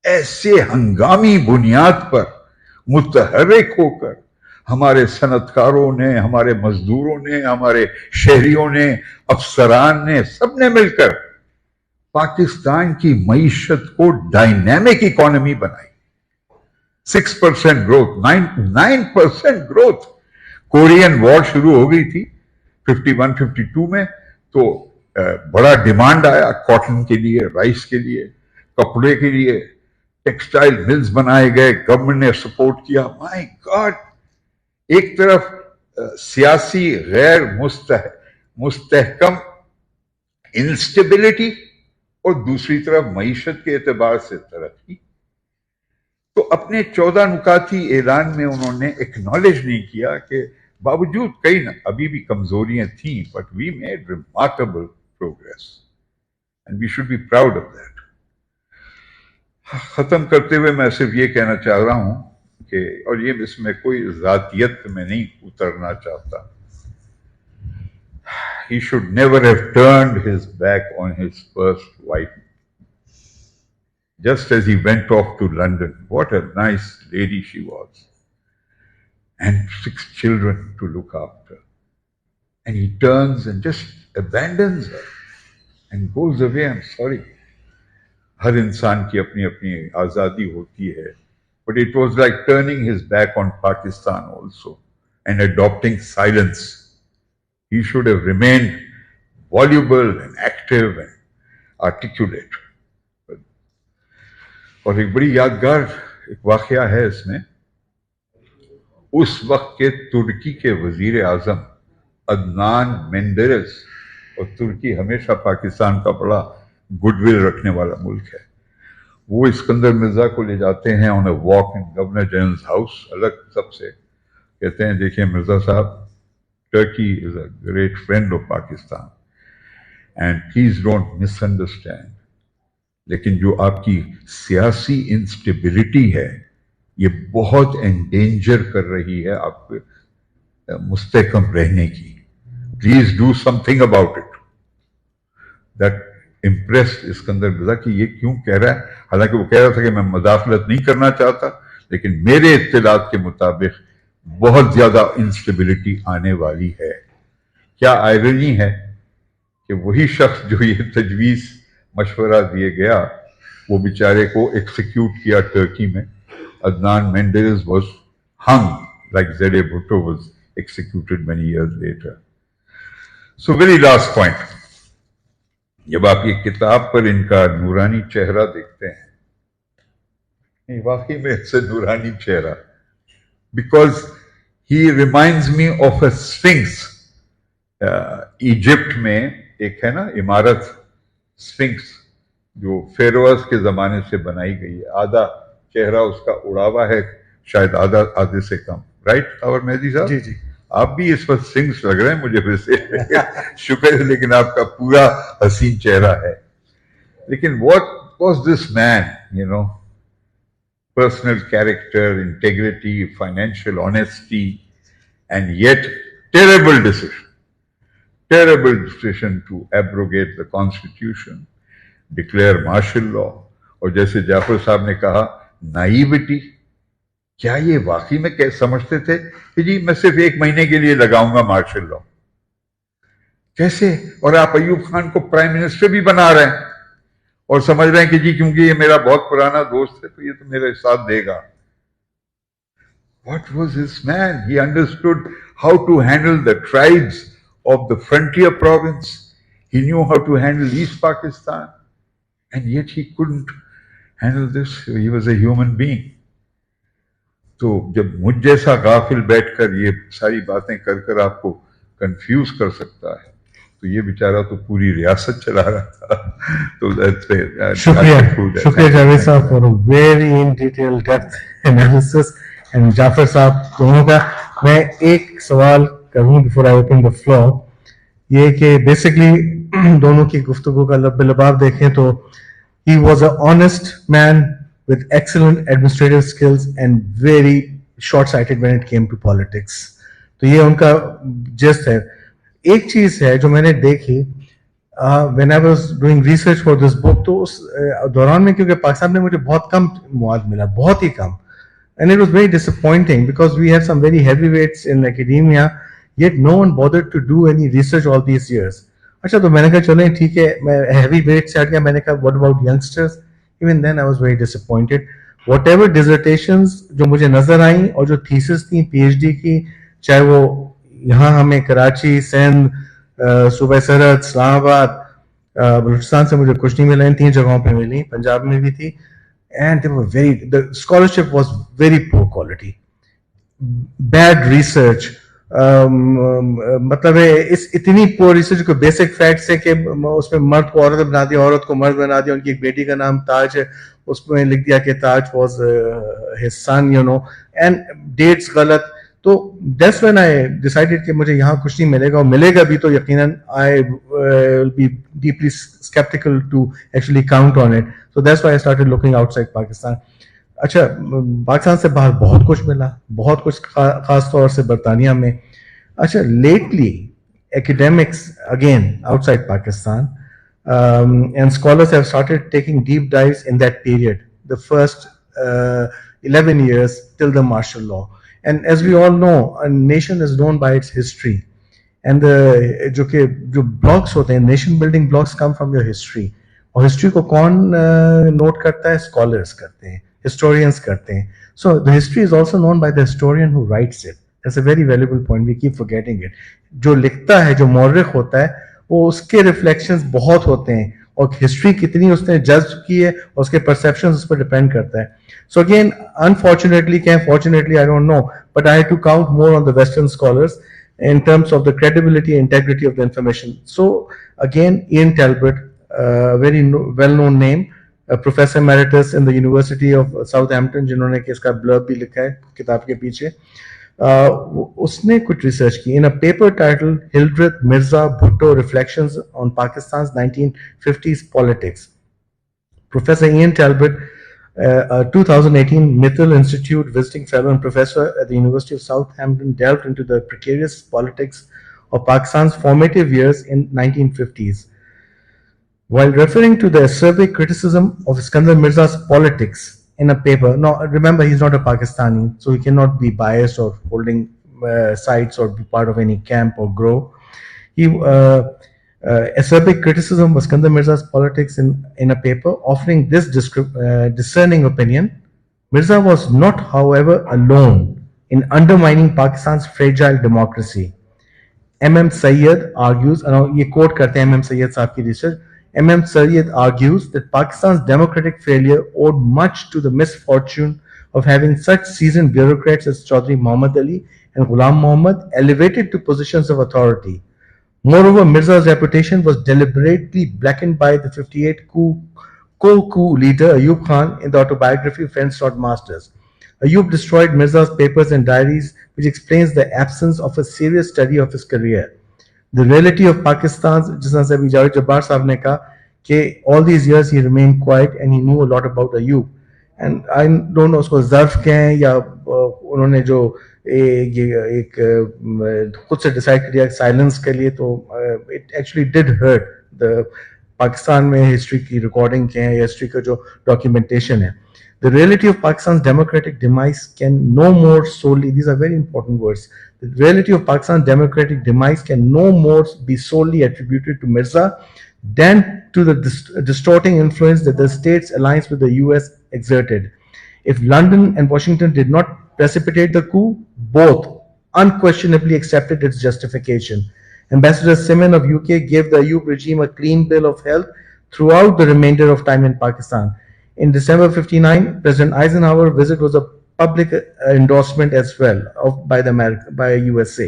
ایسے ہنگامی بنیاد پر متحرک ہو کر ہمارے صنعتکاروں نے، ہمارے مزدوروں نے، ہمارے شہریوں نے، افسران نے، سب نے مل کر پاکستان کی معیشت کو ڈائنامک اکانومی بنائی. 6% گروتھ، 9% گروتھ. کورین وار شروع ہو گئی تھی 51-52 میں، تو بڑا ڈیمانڈ آیا کاٹن کے لیے، رائس کے لیے، کپڑے کے لیے، ٹیکسٹائل ملز بنائے گئے، گورنمنٹ نے سپورٹ کیا. مائی گاڈ، ایک طرف سیاسی غیر مستحکم انسٹیبلٹی اور دوسری طرف معیشت کے اعتبار سے ترقی. تو اپنے 14 نکاتی اعلان میں انہوں نے ایکنالج نہیں کیا کہ باوجود کئی ابھی بھی کمزوریاں تھیں، but we made remarkable progress and we should be proud of that. ختم کرتے ہوئے میں صرف یہ کہنا چاہ رہا ہوں کہ، اور یہ اس میں کوئی ذاتیت میں نہیں اترنا چاہتا، he should never have turned his back on his first wife. Just as he went off to London, what a nice lady she was, and 6 children to look after, and he turns and just abandons her and goes away. I'm sorry, ہر انسان کی اپنی اپنی آزادی ہوتی ہے، but it was like turning his back on Pakistan also and adopting silence. He should have remained voluble and active and articulate. اور ایک بڑی یادگار ایک واقعہ ہے اس میں، اس وقت کے ترکی کے وزیر اعظم عدنان مینڈرز، اور ترکی ہمیشہ پاکستان کا بڑا گڈ ول رکھنے والا ملک ہے، وہ اسکندر مرزا کو لے جاتے ہیں on a walk in governor general's house, الگ سب سے کہتے ہیں دیکھیں Mirza sahib, Turkey is a great friend of Pakistan and please don't misunderstand, لیکن جو آپ کی سیاسی انسٹیبلٹی ہے یہ بہت انڈینجر کر رہی ہے آپ کے مستحکم رہنے کی، please do something about it. That impressed Iskandar Mirza کہ یہ کیوں کہہ رہا ہے، حالانکہ وہ کہہ رہا تھا کہ میں مداخلت نہیں کرنا چاہتا، لیکن میرے اطلاعات کے مطابق بہت زیادہ انسٹیبلٹی آنے والی ہے. کیا آئرنی ہے کہ وہی شخص جو یہ تجویز مشورہ دیے گیا وہ بیچارے کو ایکسیکیوٹ کیا ٹرکی میں. Adnan Menderes was hung like Z A Bhutto was executed many years later. So very last point, جب آپ یہ کتاب پر ان کا نورانی چہرہ دیکھتے ہیں، واقعی میں سے نورانی چہرہ، because he reminds me of a sphinx. Egypt میں ایک ہے نا عمارت اسفنکس جو فیروز کے زمانے سے بنائی گئی ہے، آدھا چہرہ اس کا اڑاوا ہے، شاید آدھے سے کم، رائٹ خاور مہدی صاحب؟ جی جی، آپ بھی اس وقت سنگس لگ رہے ہیں مجھے پھر سے شکر ہے، لیکن آپ کا پورا حسین چہرہ ہے. لیکن what was this man, you know, personal character, integrity, financial honesty, and yet terrible decision to abrogate the constitution, declare martial law. اور جیسے جعفر صاحب نے کہا نائیوٹی، کیا یہ واقعی میں سمجھتے تھے کہ جی میں صرف 1 مہینے کے لیے لگاؤں گا مارشل لا؟ کیسے؟ اور آپ ایوب خان کو پرائم منسٹر بھی بنا رہے ہیں اور سمجھ رہے ہیں کہ جی کیونکہ یہ میرا بہت پرانا دوست ہے تو یہ تو میرا ساتھ دے گا. What was this man? He understood how to handle the tribes of the frontier province. He knew how to handle East Pakistan. And yet he couldn't handle this. He was a human being. تو جب مجھ جیسا غافل بیٹھ کر یہ ساری باتیں کر کر آپ کو کنفیوز کر سکتا ہے تو یہ بیچارہ تو پوری ریاست چلا رہا تھا. تو شکریہ Javed sahib for very in detail depth analysis and Jafar sahib دونوں کا. میں ایک سوال کروں before I open the floor, یہ کہ بیسکلی دونوں کی گفتگو کا لب لباب دیکھیں تو he was an honest man with excellent administrative skills and very short-sighted when it came to politics. تو یہ ان کا جسٹ ہے. ایک چیز ہے جو میں نے دیکھی when I was doing research for this book, تو اس دوران میں کیونکہ پاکستان میں مجھے بہت کم مواد ملا, بہت ہی کم, and it was very disappointing because we had some very heavyweights in academia, yet no one bothered to do any research all these years. اچھا تو میں نے کہا چلیں ٹھیک ہے, میں ہیوی ویٹ سے ہٹ گیا, میں نے کہا what about youngsters? Even then I was very disappointed. Whatever dissertations جو مجھے نظر آئیں اور جو تھیسس تھیں پی ایچ ڈی کی, چاہے وہ یہاں ہمیں کراچی, سندھ, صوبہ سرحد, اسلام آباد, بلوچستان سے مجھے کچھ نہیں ملا, ان 3 جگہوں پہ ملی, پنجاب میں بھی تھی, and they were the scholarship was very poor quality, bad research. مطلب اس اتنی پور ریسرچ کو بیسک فیکٹس ہے کہ اس میں مرد کو عورت بنا دیا, عورت کو مرد بنا دیا, ان کی ایک بیٹی کا نام تاج ہے, اس میں لکھ دیا کہ تاج was his son, you know, and dates غلط. تو that's when I decided کہ مجھے یہاں کچھ نہیں ملے گا, اور ملے گا بھی تو یقیناً I will be deeply skeptical to actually count on it. So that's why I started looking outside Pakistan. اچھا پاکستان سے باہر بہت کچھ ملا, بہت کچھ, خاص طور سے برطانیہ میں. اچھا lately academics again outside Pakistan and scholars have started taking deep dives in that period, the first 11 years till the martial law. And as we all know, a nation is known by its history, and جو blocks ہوتے ہیں, nation building blocks come from your history. اور history کو کون note کرتا ہے؟ scholars کرتے ہیں, historians کرتے ہیں. So the history is also known by the historian who writes it. That's a very valuable point, we keep forgetting it. جو لکھتا ہے, جو مورخ ہوتا ہے, وہ اس کے ریفلیکشنز بہت ہوتے ہیں, اور ہسٹری کتنی اس نے جذب کی ہے اور اس کے پرسیپشنز اس پر ڈپینڈ کرتا ہے. So again, unfortunately, fortunately, I don't know, but I had to count more on the Western scholars in terms of the credibility and integrity of the information. So again, Ian Talbot, a very well-known name, a professor emeritus in the University of Southampton, جنہوں نے اس کا blurb بھی لکھا ہے کتاب کے پیچھے. اس نے کچھ ریسرچ کی in a paper titled Hildreth Mirza Bhutto Reflections on Pakistan's 1950s Politics. Professor Ian Talbot, a 2018 Mithil Institute visiting fellow and professor at the University of Southampton, delved into the precarious politics of Pakistan's formative years in 1950s. While referring to the acerbic criticism of Iskander Mirza's politics in a paper, now remember he's not a Pakistani, so he cannot be biased or holding sides or be part of any camp or grow. He acerbic criticism of Iskander Mirza's politics in a paper, offering this discerning opinion. Mirza was not, however, alone in undermining Pakistan's fragile democracy. M.M. Sayyid argues, and ye quote karte hain M.M. Sayyid sahab ki research, M.M. Sayyid argues that Pakistan's democratic failure owed much to the misfortune of having such seasoned bureaucrats as Chaudhry Muhammad Ali and Ghulam Muhammad elevated to positions of authority. Moreover, Mirza's reputation was deliberately blackened by the 58 co-coup leader Ayub Khan in the autobiography Friends Not Masters. Ayub destroyed Mirza's papers and diaries, which explains the absence of a serious study of his career. The reality of Pakistan's, جس طرح سے ابھی جاوید جبار صاحب نے کہا کہ all these years he remained quiet and he knew a lot about Ayub. And I don't know اس کو ظرف کہیں یا انہوں نے جو ایک خود سے ڈیسائڈ کیا سائلنس کے لیے, تو it actually did hurt the Pakistan میں ہسٹری کی ریکارڈنگ کے ہیں یا ہسٹری کا جو ڈاکیومنٹیشن ہے. The reality of Pakistan's democratic demise can no more solely, these are very important words, the reality of Pakistan's democratic demise can no more be solely attributed to Mirza than to the distorting influence that the state's alliance with the US exerted. If London and Washington did not precipitate the coup, both unquestionably accepted its justification. Ambassador Simon of UK gave the Ayub regime a clean bill of health throughout the remainder of time in Pakistan. In December 59, President Eisenhower's visit was a public endorsement as well by USA.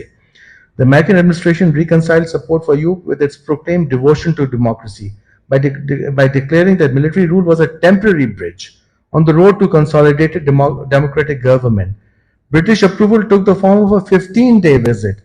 The American administration reconciled support for Ayub with its proclaimed devotion to democracy by declaring that military rule was a temporary bridge on the road to consolidated democratic government. British approval took the form of a 15-day visit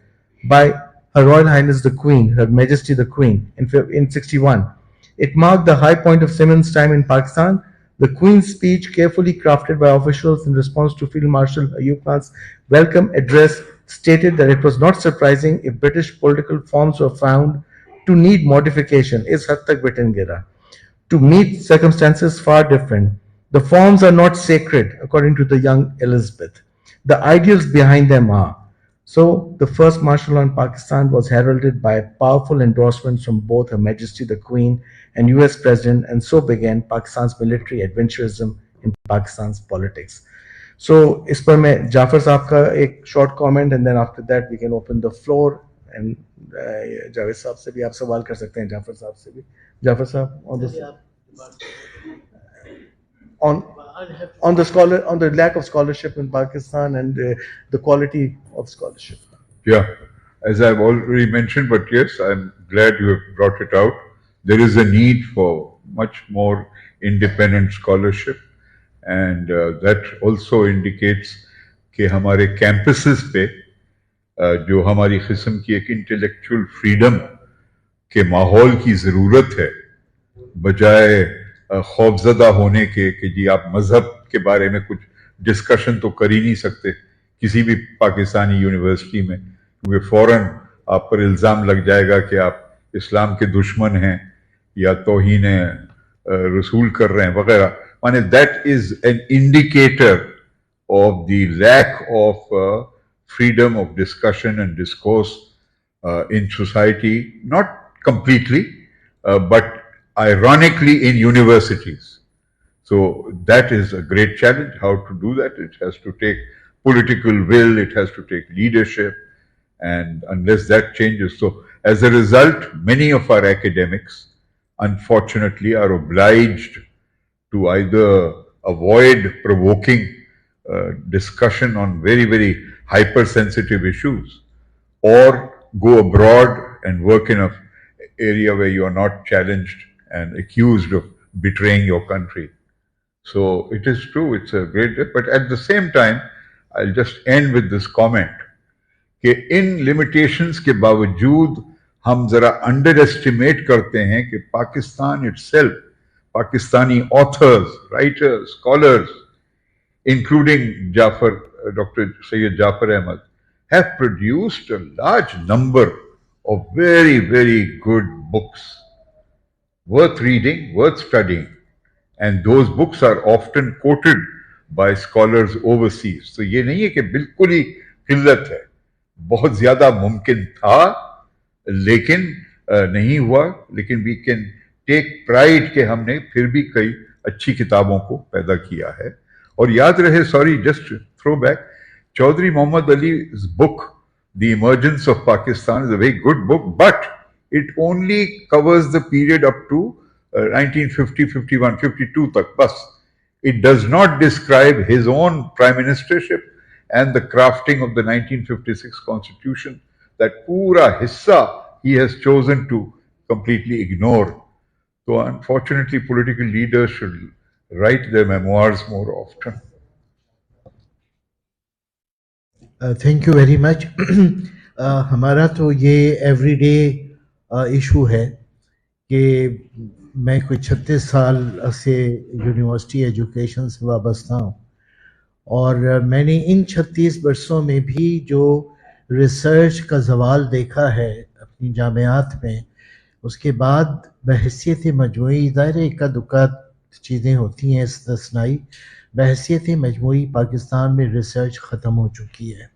by Her Royal Highness the Queen, Her Majesty the Queen, in 61. It marked the high point of Simon's time in Pakistan. The Queen's speech, carefully crafted by officials in response to Field Marshal Ayub Khan's welcome address, stated that it was not surprising if British political forms were found to need modification. Is had tak bitan gira to meet circumstances far different. The forms are not sacred, according to the young Elizabeth. The ideals behind them are. So the first martial law in Pakistan was heralded by powerful endorsements from both Her Majesty the Queen and US President, and so began Pakistan's military adventurism in Pakistan's politics. So اس پر میں جعفر صاحب کا ایک short comment and then after that we can open the floor and Javed sahab سے بھی آپ سوال کر سکتے ہیں, جعفر صاحب سے بھی. جعفر صاحب on the lack of scholarship in Pakistan and the quality of scholarship. Yeah, as I've already mentioned, but yes, I'm glad you have brought it out. There is a need for much more independent scholarship, and that also indicates کہ ہمارے campuses پہ جو ہماری قسم کی ایک intellectual freedom کے ماحول کی ضرورت ہے, بجائے خوفزدہ ہونے کے کہ جی آپ مذہب کے بارے میں کچھ ڈسکشن تو کر ہی نہیں سکتے کسی بھی پاکستانی یونیورسٹی میں, کیونکہ فوراً آپ پر الزام لگ جائے گا کہ آپ اسلام کے دشمن ہیں یا توہین رسول کر رہے ہیں وغیرہ. مانے that is an indicator of the lack of freedom of discussion and discourse in society, not completely, but ironically in universities. So that is a great challenge, how to do that. It has to take political will, it has to take leadership, and unless that changes. So as a result, many of our academics, unfortunately, are obliged to either avoid provoking discussion on very, very hypersensitive issues, or go abroad and work in an area where you are not challenged and accused of betraying your country. So it is true, it's a great, but at the same time, I'll just end with this comment کہ ان limitations کے باوجود ہم ذرا underestimate کرتے ہیں کہ Pakistan itself, Pakistani authors, writers, scholars, including Ja'far, Dr. Sayyid Ja'far Ahmad, have produced a large number of very, very good books, worth reading, worth studying. And those books are often quoted by scholars overseas. So یہ نہیں ہے کہ بالکل ہی قلت ہے, بہت زیادہ ممکن تھا لیکن نہیں ہوا, لیکن we can take pride کہ ہم نے پھر بھی کئی اچھی کتابوں کو پیدا کیا ہے. اور یاد رہے, sorry just throw back, Chaudhry Muhammad Ali's book The Emergence of Pakistan is a very good book, but it only covers the period up to 1950, 51, 52 tak, bas. It does not describe his own prime ministership and the crafting of the 1956 constitution. That pura hissa he has chosen to completely ignore. So unfortunately political leaders should write their memoirs more often. Thank you very much. ہمارا تو یہ every day issue ہے کہ میں کوئی 36 سال سے university education سے وابستہ ہوں, اور میں نے ان 36 برسوں میں بھی جو ریسرچ کا زوال دیکھا ہے اپنی جامعات میں, اس کے بعد بحیثیت مجموعی, ظاہر اکا دکا چیزیں ہوتی ہیں استثنائی, بحیثیت مجموعی پاکستان میں ریسرچ ختم ہو چکی ہے,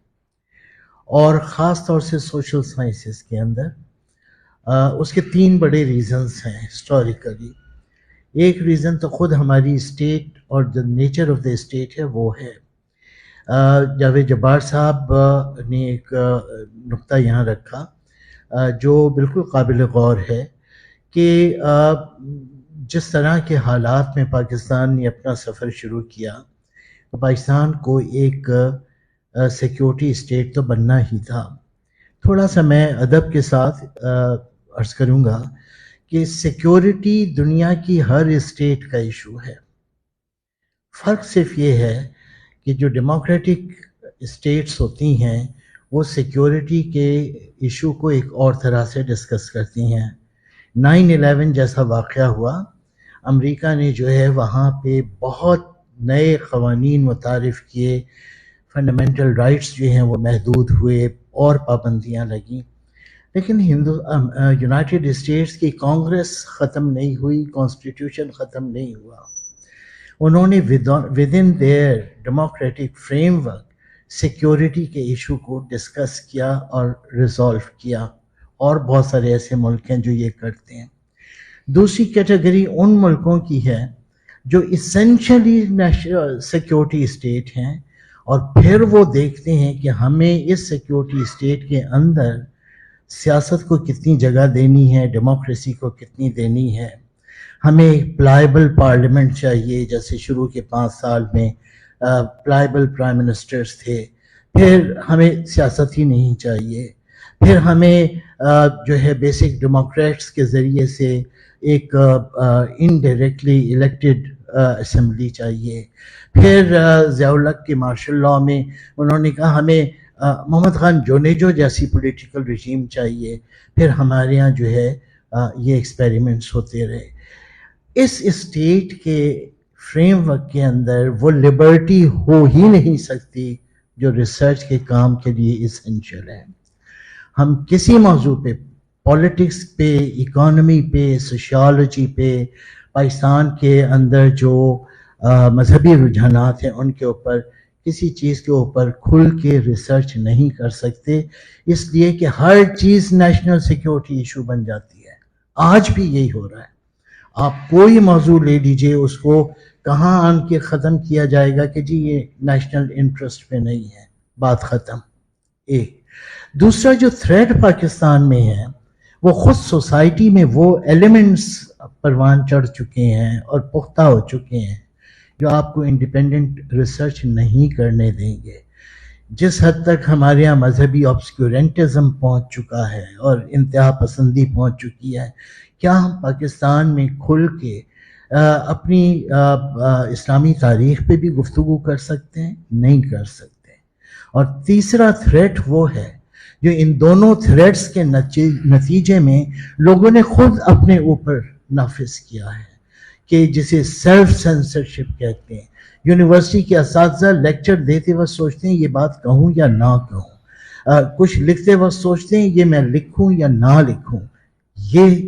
اور خاص طور سے سوشل سائنسز کے اندر. اس کے 3 بڑے ریزنز ہیں ہسٹوریکلی. ایک ریزن تو خود ہماری اسٹیٹ اور the nature of the state ہے, وہ ہے جاوید جبار صاحب نے ایک نقطہ یہاں رکھا جو بالکل قابل غور ہے کہ جس طرح کے حالات میں پاکستان نے اپنا سفر شروع کیا, تو پاکستان کو ایک سیکیورٹی اسٹیٹ تو بننا ہی تھا. تھوڑا سا میں ادب کے ساتھ عرض کروں گا کہ سیکیورٹی دنیا کی ہر اسٹیٹ کا ایشو ہے. فرق صرف یہ ہے کہ جو ڈیموکریٹک اسٹیٹس ہوتی ہیں وہ سیکیورٹی کے ایشو کو ایک اور طرح سے ڈسکس کرتی ہیں. 9/11 جیسا واقعہ ہوا, امریکہ نے جو ہے وہاں پہ بہت نئے قوانین متعارف کیے, فنڈامنٹل رائٹس جو ہیں وہ محدود ہوئے اور پابندیاں لگیں. لیکن یونائٹڈ اسٹیٹس کی کانگریس ختم نہیں ہوئی, کانسٹیٹیوشن ختم نہیں ہوا. انہوں نے with in their democratic framework security کے ایشو کو ڈسکس کیا اور ریزالو کیا, اور بہت سارے ایسے ملک ہیں جو یہ کرتے ہیں. دوسری کیٹیگری ان ملکوں کی ہے جو اسینشلی نیشنل سیکیورٹی اسٹیٹ ہیں, اور پھر وہ دیکھتے ہیں کہ ہمیں اس سیکیورٹی اسٹیٹ کے اندر سیاست کو کتنی جگہ دینی ہے, ڈیموکریسی کو کتنی دینی ہے. ہمیں پلائبل پارلیمنٹ چاہیے, جیسے شروع کے 5 سال میں پلائبل پرائم منسٹرز تھے. پھر ہمیں سیاست ہی نہیں چاہیے. پھر ہمیں جو ہے بیسک ڈیموکریٹس کے ذریعے سے ایک انڈائریکٹلی الیکٹڈ اسمبلی چاہیے. پھر ضیاء الحق کے مارشل لاء میں انہوں نے کہا ہمیں محمد خان جونیجو جیسی پولیٹیکل رجیم چاہیے. پھر ہمارے یہاں جو ہے یہ ایکسپیریمنٹس ہوتے رہے. اس اسٹیٹ کے فریم ورک کے اندر وہ لبرٹی ہو ہی نہیں سکتی جو ریسرچ کے کام کے لیے اسینشیل ہے. ہم کسی موضوع پہ, پولیٹکس پہ, اکانومی پہ, سوشیالوجی پہ, پاکستان کے اندر جو مذہبی رجحانات ہیں ان کے اوپر, کسی چیز کے اوپر کھل کے ریسرچ نہیں کر سکتے, اس لیے کہ ہر چیز نیشنل سیکیورٹی ایشو بن جاتی ہے. آج بھی یہی ہو رہا ہے. آپ کوئی موضوع لے لیجئے, اس کو کہاں آن کے ختم کیا جائے گا کہ جی یہ نیشنل انٹرسٹ پہ نہیں ہے, بات ختم. ایک دوسرا جو تھریٹ پاکستان میں ہے وہ خود سوسائٹی میں وہ ایلیمنٹس پروان چڑھ چکے ہیں اور پختہ ہو چکے ہیں جو آپ کو انڈیپینڈنٹ ریسرچ نہیں کرنے دیں گے. جس حد تک ہمارے یہاں مذہبی آبسکیورنٹزم پہنچ چکا ہے اور انتہا پسندی پہنچ چکی ہے, کیا ہم پاکستان میں کھل کے اپنی اسلامی تاریخ پہ بھی گفتگو کر سکتے ہیں؟ نہیں کر سکتے. اور تیسرا تھریٹ وہ ہے جو ان دونوں تھریٹس کے نتیجے میں لوگوں نے خود اپنے اوپر نافذ کیا ہے, کہ جسے سیلف سینسرشپ کہتے ہیں. یونیورسٹی کے اساتذہ لیکچر دیتے وقت سوچتے ہیں یہ بات کہوں یا نہ کہوں, کچھ لکھتے وقت سوچتے ہیں یہ میں لکھوں یا نہ لکھوں. یہ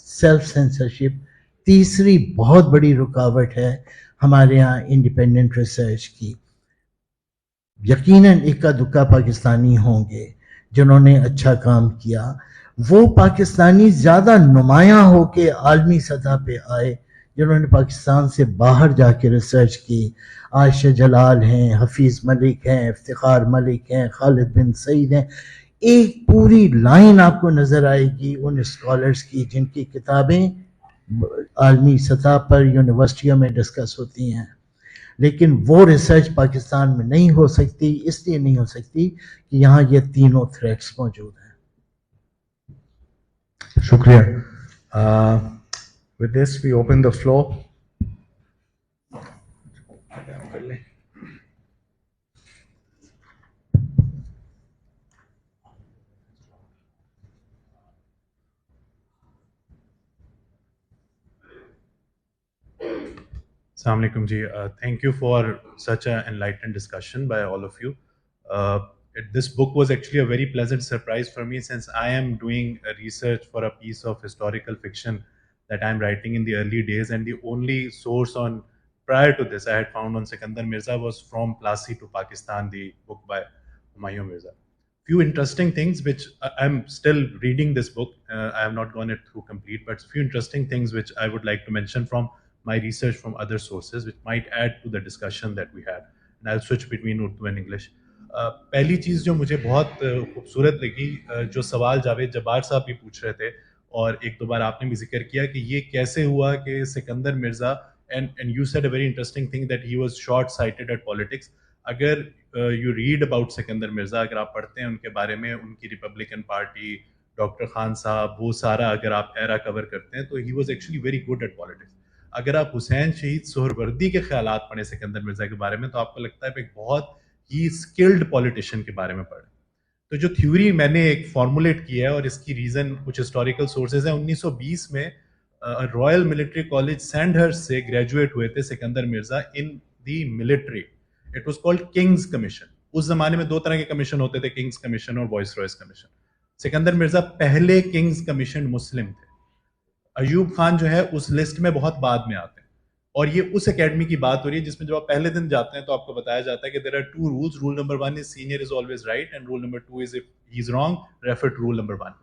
سیلف سینسرشپ تیسری بہت بڑی رکاوٹ ہے ہمارے ہاں انڈیپینڈنٹ ریسرچ کی. یقیناً اکا دکا پاکستانی ہوں گے جنہوں نے اچھا کام کیا, وہ پاکستانی زیادہ نمایاں ہو کے عالمی سطح پہ آئے جنہوں نے پاکستان سے باہر جا کے ریسرچ کی. عائشہ جلال ہیں, حفیظ ملک ہیں, افتخار ملک ہیں, خالد بن سعید ہیں. ایک پوری لائن آپ کو نظر آئے گی ان اسکالرز کی جن کی کتابیں عالمی سطح پر یونیورسٹیوں میں ڈسکس ہوتی ہیں. لیکن وہ ریسرچ پاکستان میں نہیں ہو سکتی, اس لیے نہیں ہو سکتی کہ یہاں یہ تینوں تھریٹس موجود ہیں. شکریہ. With this we open the floor. Assalamu alaikum ji. Thank you for such an enlightened discussion by all of you. This book was actually a very pleasant surprise for me, since I am doing a research for a piece of historical fiction that I am writing in the early days, and the only source on prior to this I had found on Iskander Mirza was From Plassey to Pakistan, the book by Humayun Mirza. Few interesting things which I'm still reading this book. I have not gone it through complete, but few interesting things which I would like to mention from my research from other sources which might add to the discussion that we had, and I'll switch between Urdu and English. پہلی چیز جو مجھے بہت خوبصورت لگی, جو سوال جاوید جبار صاحب بھی پوچھ رہے تھے اور ایک دو بار آپ نے بھی ذکر کیا کہ یہ کیسے ہوا کہ Sikandar Mirza, and you said a very interesting thing that he was short sighted at politics. اگر you read about Sikandar Mirza, اگر آپ پڑھتے ہیں ان کے بارے میں, ان کی ریپبلکن پارٹی, ڈاکٹر خان صاحب, وہ سارا اگر آپ ایرا کور کرتے ہیں تو he was actually very good at politics. اگر آپ حسین شہید سہروردی کے خیالات پڑھیں سکندر مرزا کے بارے میں تو آپ کو لگتا ہے کہ ایک بہت ہی اسکلڈ پولیٹیشین کے بارے میں پڑھیں. تو جو تھیوری میں نے ایک فارمولیٹ کیا ہے, اور اس کی ریزن کچھ ہسٹوریکل سورسز ہیں. 1920 میں Royal Military College Sandhurst سے گریجویٹ ہوئے تھے Sikandar Mirza in the military. It was called King's commission. اس زمانے میں 2 طرح کے کمیشن ہوتے تھے, کنگز کمیشن اور Viceroy's commission. Sikandar Mirza پہلے کنگز کمیشن مسلم تھے. ایوب خان جو ہے اس لسٹ میں بہت بعد میں آتے ہیں, اور یہ اس اکیڈمی کی بات ہو رہی ہے جس میں جب آپ پہلے دن جاتے ہیں تو آپ کو بتایا جاتا ہے کہ there are 2 rules. Rule number 1 is senior is always right, and rule number 2 is if he's wrong, refer to rule number 1.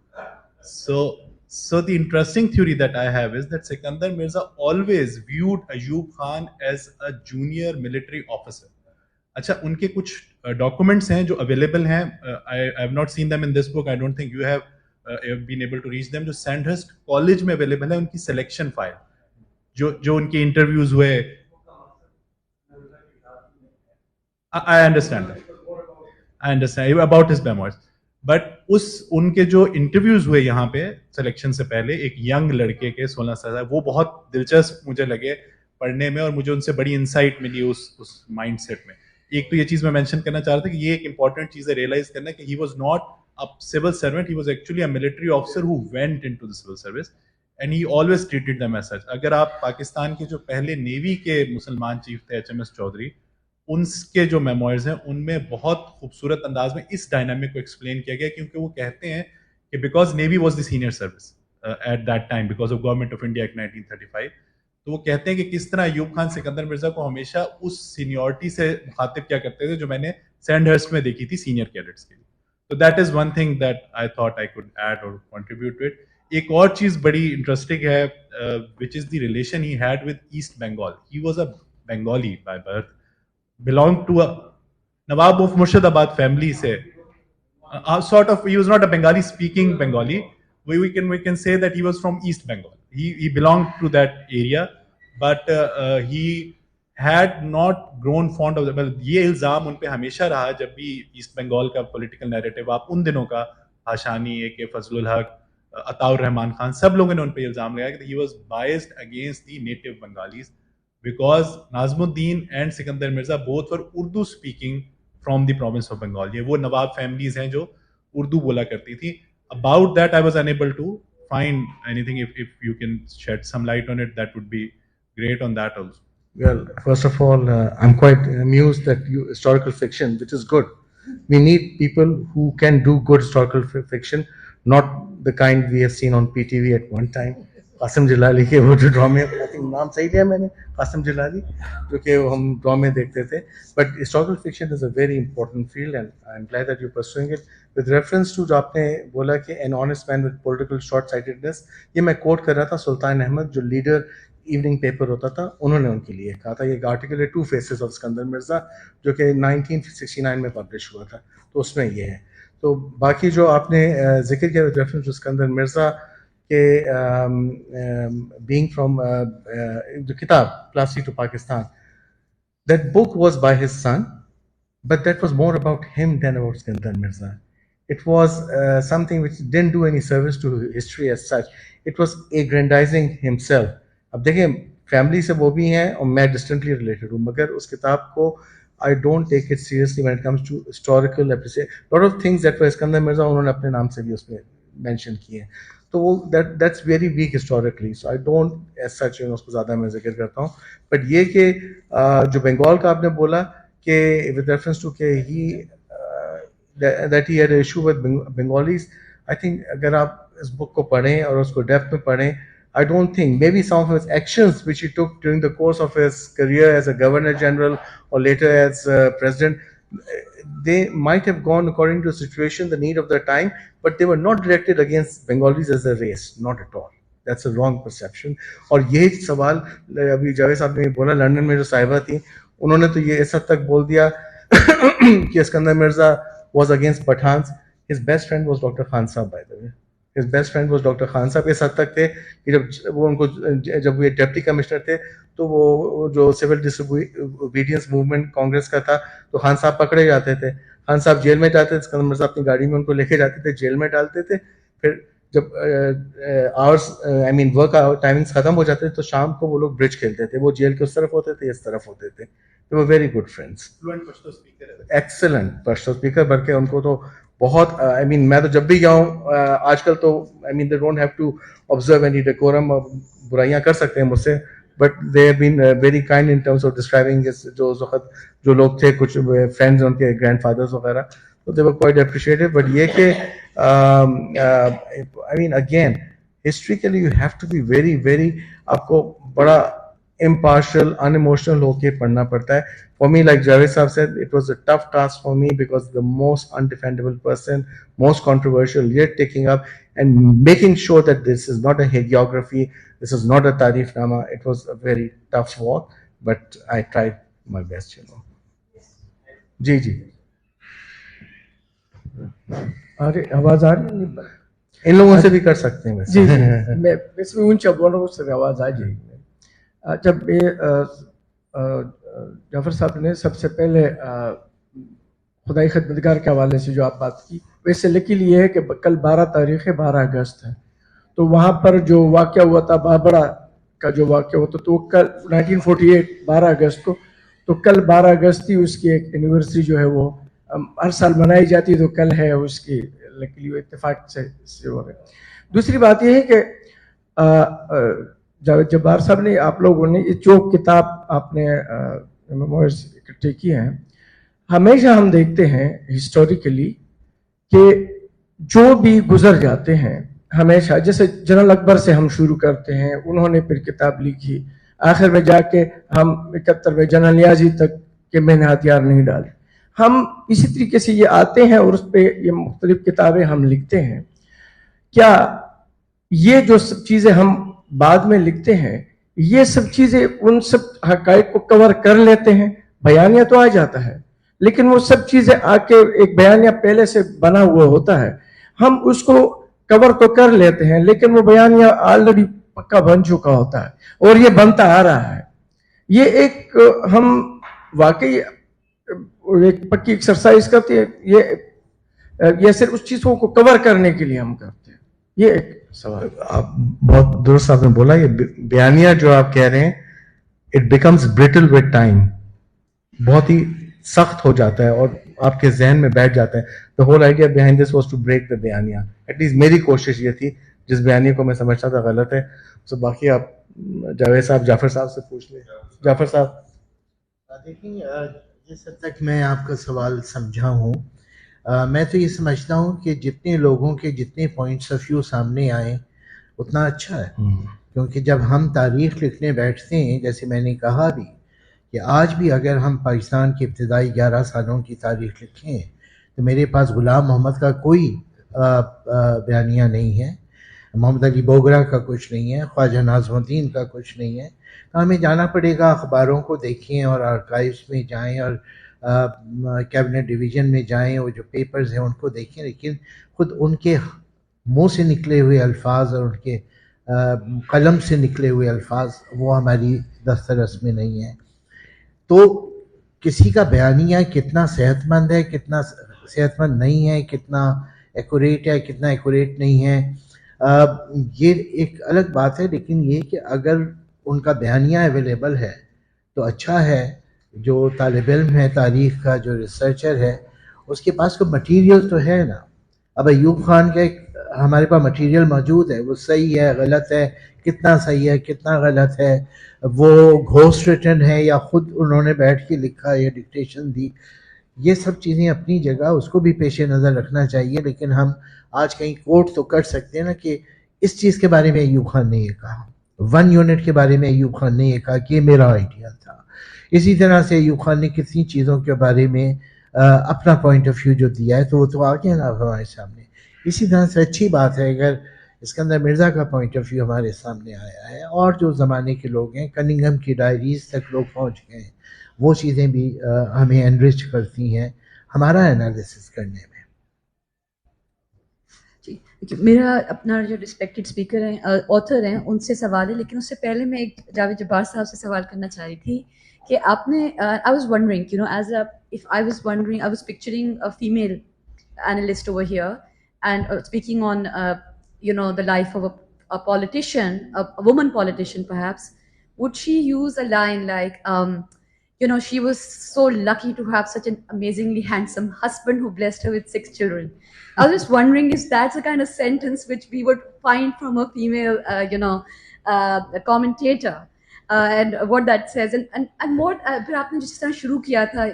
So the interesting theory that I have is that Iskander Mirza always viewed Ayub Khan as a junior military officer. اچھا, ان کے کچھ documents ہیں جو available ہیں, I have not seen them in this book, I don't think you have been able to reach them, جو سینڈہرسٹ college میں available ہے, ان کی سلیکشن فائل جو ان کے انٹرویوز ہوئے. I understand about his memoirs, but in کے جو انٹرویوز ہوئے یہاں پہ سلیکشن سے پہلے ایک ینگ لڑکے کے 16 سال, وہ بہت دلچسپ مجھے لگے پڑھنے میں, اور مجھے ان سے بڑی انسائٹ ملی اس مائنڈ سیٹ میں. ایک تو یہ چیز میں مینشن کرنا چاہ رہا تھا کہ یہ ایک امپورٹنٹ چیز ہے ریئلائز کرنا کہ he was not a civil servant, he was actually a military officer who went into the civil service and he always treated them as such. اگر آپ پاکستان کے جو پہلے نیوی کے مسلمان چیف تھے HMS چودھری, ان کے جو میموائرز ہیں ان میں بہت خوبصورت انداز میں اس ڈائنامک کو ایکسپلین کیا گیا, کیونکہ وہ کہتے ہیں کہ because navy was the senior service at that time because of government of India act 1935, تو وہ کہتے ہیں کہ کس طرح ایوب خان سکندر مرزا کو ہمیشہ اس سینیورٹی سے مخاطب کیا کرتے تھے جو میں نے سینڈہرسٹ میں دیکھی تھی سینئر کیڈٹس کے لیے. تو that is one thing that I thought I could add or contribute to it. ایک اور چیز بڑی انٹرسٹنگ ہے which is the relation he had with East Bengal. He was a Bengali by birth, belonged to a Nawab of Murshidabad family se sort of, he was not a Bengali speaking Bengali, we can say that he was from East Bengal. He belonged to that area, but he had not grown fond of the, یہ الزام ان پہ ہمیشہ رہا جب بھی asset Bengal کا political narrative آپ ان دنوں کا ہاشانی اے کے فضل الحق عطاء الرحمان خان سب لوگوں نے ان پہ الزام لگایا کہ he was biased against the native Bengalis, because Nazim Uddin and Iskander Mirza both were Urdu speaking from the province of Bengal. یہ وہ نواب فیملیز ہیں جو اردو بولا کرتی تھی. About that I was unable to find anything. If you can shed some light on it, that would be great on that also. Well, first of all, I'm quite amused that you historical fiction, which is good. We need people who can do good historical fiction, not the kind we have seen on PTV at one time. Qasim Jalali کے وہ جو ڈرامے, نام صحیح لیا میں نے, قاسم جلالی, جو کہ ہم ڈرامے دیکھتے تھے. But historical fiction is a very important field and I am glad that you pursuing it. With reference to جو آپ نے بولا کہ an honest man with political short sightedness, یہ میں کوٹ کر رہا تھا سلطان احمد جو لیڈر ایوننگ پیپر ہوتا تھا, انہوں نے ان کے لیے کہا تھا. یہ آرٹیکل ہے 2 Faces of اسکندر مرزا جو کہ 1969 میں پبلش ہوا تھا, تو اس میں یہ ہے. تو باقی جو آپ نے ذکر کیا with reference to Iskander Mirza کہ being from the کتاب Plastic to Pakistan, that book was by his son, but that was more about him than about Iskander Mirza. It was something which didn't do any service to history as such. It was aggrandizing himself. اب دیکھیں family سے وہ بھی ہیں اور میں ڈسٹنٹلی related ہوں, مگر اس کتاب کو I don't take it seriously when it comes to historical appreciation. Lot of things that were Iskander Mirza انہوں نے اپنے نام سے بھی اس میں مینشن کیے ہیں, تو وہ that's very weak historically, so I don't as such اس کو زیادہ میں ذکر کرتا ہوں. بٹ یہ کہ جو بنگال کا آپ نے بولا کہ with reference to کہ that he had an issue with Bengalis, I think اگر آپ اس بک کو پڑھیں اور اس کو ڈیپتھ میں پڑھیں, I don't think, maybe some of his actions which he took during the course of his career as a Governor General or later as President, they might have gone according to the situation, the need of the time, but they were not directed against Bengalis as a race, not at all. That's a wrong perception. اور یہ سوال ابھی جاوید صاحب نے بولا, London میں جو صاحبہ تھیں انہوں نے تو یہ اس حد تک بول دیا کہ Iskandar Mirza was against Pathans. His best friend was Dr. Khan Sahab, by the way. His best friend was Dr. Khan Sahab. اس حد تک تھے کہ جب وہ ڈپٹی کمشنر تھے تو وہ جو سول ڈس اوبیڈینس موومنٹ کانگریس کا تھا, تو خان صاحب پکڑے جاتے تھے, خان صاحب جیل میں جاتے تھے, اسکندر مرزا اپنی گاڑی میں ان کو لے کے جاتے تھے, جیل میں ڈالتے تھے. پھر جب آورس ورک ٹائمنگس ختم ہو جاتے تھے تو شام کو وہ لوگ برج کھیلتے تھے, وہ جیل کے اس طرف ہوتے تھے, اس طرف ہوتے تھے. They were very good friends. Excellent Pashto speaker, بلکہ ان کو تو بہت میں تو جب بھی گیا ہوں آج کل تو they don't have to observe any decorum, برائیاں کر سکتے ہیں مجھ سے, but they have been very kind in terms of describing this. جو اس وقت جو لوگ تھے کچھ friends ان کے grandfathers وغیرہ, so they were quite appreciative. But یہ کہ I mean again historically you have to be very very, آپ کو بڑا impartial, unemotional ہو کے پڑھنا پڑتا ہے. For me, like Jawed Sahab said, it was a tough task for me because the most undefendable person, most controversial, yet taking up and making sure that this is not a hagiography, this is not a Tarif Nama. It was a very tough walk, but I tried my best, you know. جی جی ارے آواز آ رہی ہے؟ ان لوگوں سے بھی کر سکتے ہیں جی جی میں اس میں اونچا بول رہا ہوں، اس سے آواز آ جائے گی. جب جعفر صاحب نے سب سے پہلے خدائی خدمتگار کے حوالے سے جو آپ بات کی، ویسے لیکن یہ ہے کہ کل 12 تاریخ ہے، 12 اگست ہے، تو وہاں پر جو واقعہ ہوا تھا بابرا کا جو واقعہ ہوا تھا تو کل 1948 12 اگست کو، تو کل 12 اگست ہی اس کی ایک اینیورسری جو ہے وہ ہر سال منائی جاتی ہے، تو کل ہے اس کی لیکن اتفاق سے ہو رہے. دوسری بات یہ ہے کہ جاوید جبار صاحب نے، آپ لوگوں نے یہ جو کتاب آپ نے میموائرز اکٹھے کی ہیں، ہمیشہ ہم دیکھتے ہیں ہسٹوریکلی کہ جو بھی گزر جاتے ہیں ہمیشہ، جیسے جنرل اکبر سے ہم شروع کرتے ہیں، انہوں نے پھر کتاب لکھی، آخر میں جا کے ہم 71 جنرل نیازی تک کہ میں نے ہتھیار نہیں ڈالے. ہم اسی طریقے سے یہ آتے ہیں اور اس پہ یہ مختلف کتابیں ہم لکھتے ہیں. کیا یہ جو سب چیزیں ہم بعد میں لکھتے ہیں، یہ سب چیزیں ان سب حقائق کو کور کر لیتے ہیں؟ بیانیہ تو آ جاتا ہے لیکن وہ سب چیزیں آ کے ایک بیانیہ پہلے سے بنا ہوا ہوتا ہے، ہم اس کو کور تو کر لیتے ہیں لیکن وہ بیانیہ آلریڈی پکا بن چکا ہوتا ہے اور یہ بنتا آ رہا ہے. یہ ایک ہم واقعی ایک پکی ایکسرسائز کرتے ہیں، یہ صرف اس چیزوں کو کور کرنے کے لیے ہم کرتے ہیں. یہ ایک سوال. آپ بہت درست آپ نے بولا، یہ بیانیہ جو آپ کہہ رہے ہیں it becomes brittle with time, بہت ہی سخت ہو جاتا ہے اور آپ کے ذہن میں بیٹھ جاتا ہے. the whole idea behind this was to break the بیانیہ. ایٹ لیسٹ میری کوشش یہ تھی، جس بیانیہ کو میں سمجھتا تھا غلط ہے. سو باقی آپ جاوید صاحب جعفر صاحب سے پوچھ لیں. جعفر صاحب دیکھیں، جس حد تک میں آپ کا سوال سمجھا ہوں، میں تو یہ سمجھتا ہوں کہ جتنے لوگوں کے جتنے پوائنٹس آف ویو سامنے آئیں اتنا اچھا ہے. کیونکہ جب ہم تاریخ لکھنے بیٹھتے ہیں، جیسے میں نے کہا بھی کہ آج بھی اگر ہم پاکستان کی ابتدائی 11 سالوں کی تاریخ لکھیں تو میرے پاس غلام محمد کا کوئی بیانیہ نہیں ہے، محمد علی بوگرا کا کچھ نہیں ہے، خواجہ ناظم الدین کا کچھ نہیں ہے. تو ہمیں جانا پڑے گا، اخباروں کو دیکھیں اور آرکائیوز میں جائیں اور کیبنٹ ڈویژن میں جائیں، وہ جو پیپرز ہیں ان کو دیکھیں، لیکن خود ان کے منہ سے نکلے ہوئے الفاظ اور ان کے قلم سے نکلے ہوئے الفاظ وہ ہماری دسترس میں نہیں ہیں. تو کسی کا بیانیہ کتنا صحت مند ہے، کتنا صحت مند نہیں ہے، کتنا ایکوریٹ ہے، کتنا ایکوریٹ نہیں ہے، یہ ایک الگ بات ہے. لیکن یہ کہ اگر ان کا بیانیہ اویلیبل ہے تو اچھا ہے. جو طالب علم ہے تاریخ کا، جو ریسرچر ہے، اس کے پاس کوئی مٹیریل تو ہے نا. اب ایوب خان کا ایک ہمارے پاس مٹیریل موجود ہے، وہ صحیح ہے غلط ہے، کتنا صحیح ہے کتنا غلط ہے، وہ گھوسٹ ریٹن ہے یا خود انہوں نے بیٹھ کے لکھا یا ڈکٹیشن دی. یہ سب چیزیں اپنی جگہ، اس کو بھی پیش نظر رکھنا چاہیے. لیکن ہم آج کہیں کوٹ تو کر سکتے ہیں نا کہ اس چیز کے بارے میں ایوب خان نے یہ کہا، 1 یونٹ کے بارے میں ایوب خان نے یہ کہا کہ یہ میرا آئیڈیا تھا. اسی طرح سے ایوب خان نے کتنی چیزوں کے بارے میں اپنا پوائنٹ آف ویو جو دیا ہے، تو وہ تو آ گیا نا ہمارے سامنے. اسی طرح سے اچھی بات ہے اگر اسکندر مرزا کا پوائنٹ آف ویو ہمارے سامنے آیا ہے، اور جو زمانے کے لوگ ہیں، کننگھم کی ڈائریز تک لوگ پہنچ گئے ہیں، وہ چیزیں بھی ہمیں انرچ کرتی ہیں ہمارا انالیسس کرنے میں. میرا اپنا جو رسپیکٹڈ اسپیکر ہیں، آتھر ہیں، ان سے سوال ہے، لیکن اس سے پہلے میں ایک جاوید جبار صاحب سے سوال کرنا چاہ رہی تھی کہ آپ نے I was wondering, you know, if I was wondering, I was picturing a female analyst over here and speaking on, you know, the life of a politician, a woman politician perhaps, would she use a line like, you know, she was so lucky to have such an amazingly handsome husband who blessed her with 6 children. I was just wondering if that's the kind of sentence which we would find from a female, you know, a commentator. and what that says and what پھر آپ نے جس طرح شروع کیا تھا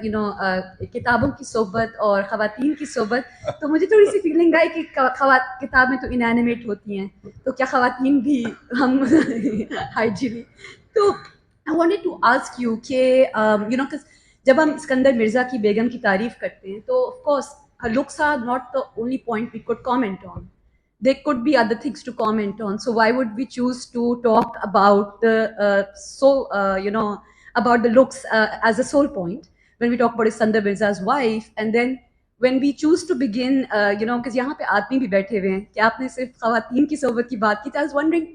کتابوں کی صحبت اور خواتین کی صحبت, تو مجھے تھوڑی سی فیلنگ آئی کہ کتابیں تو انینیمیٹ ہوتی ہیں, تو کیا خواتین بھی ہم ہائیجینک. تو I wanted to ask you کہ جب ہم اسکندر مرزا کی بیگم کی تعریف کرتے ہیں تو of course her looks are not the only point we could comment on. There could be other things to comment on. So why would we choose to talk about about the looks as a sole point when we talk about Iskander Mirza's wife? And then when we choose to begin, because یہاں پہ آدمی بھی بیٹھے ہوئے ہیں کہ آپ نے صرف خواتین کی صحبت کی بات کی. I was wondering,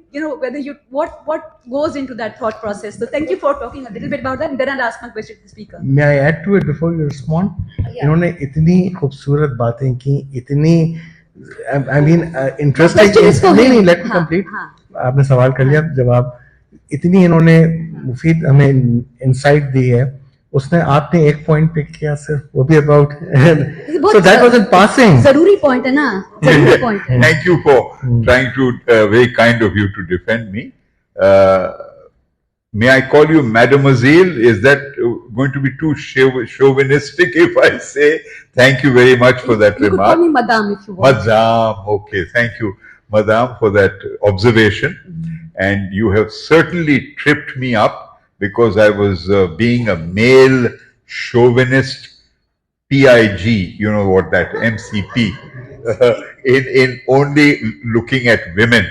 whether what goes into that thought process. So thank you for talking a little bit about that, and then I'll ask my question to the speaker. May I add to it before you respond? انہوں نے اتنی خوبصورت باتیں کی, اتنی interesting. نہیں, let me complete. آپ نے سوال کر لیا جواب. اتنی انہوں نے مفید ہمیں انسائٹ دی ہے. اس نے آپ نے ایک پوائنٹ پک کیا سر, وہ بھی about, so that was in passing. ضروری پوائنٹ ہے نا, ضروری پوائنٹ ہے. Thank you for trying to, very kind of you to defend me. May I call you mademoiselle? Is that going to be too chauvinistic if I say thank you very much for that remark? You could call me madame if you want. Madame, okay, thank you madame for that observation. And you have certainly tripped me up because I was being a male chauvinist, PIG, you know what that, MCP, in only looking at women.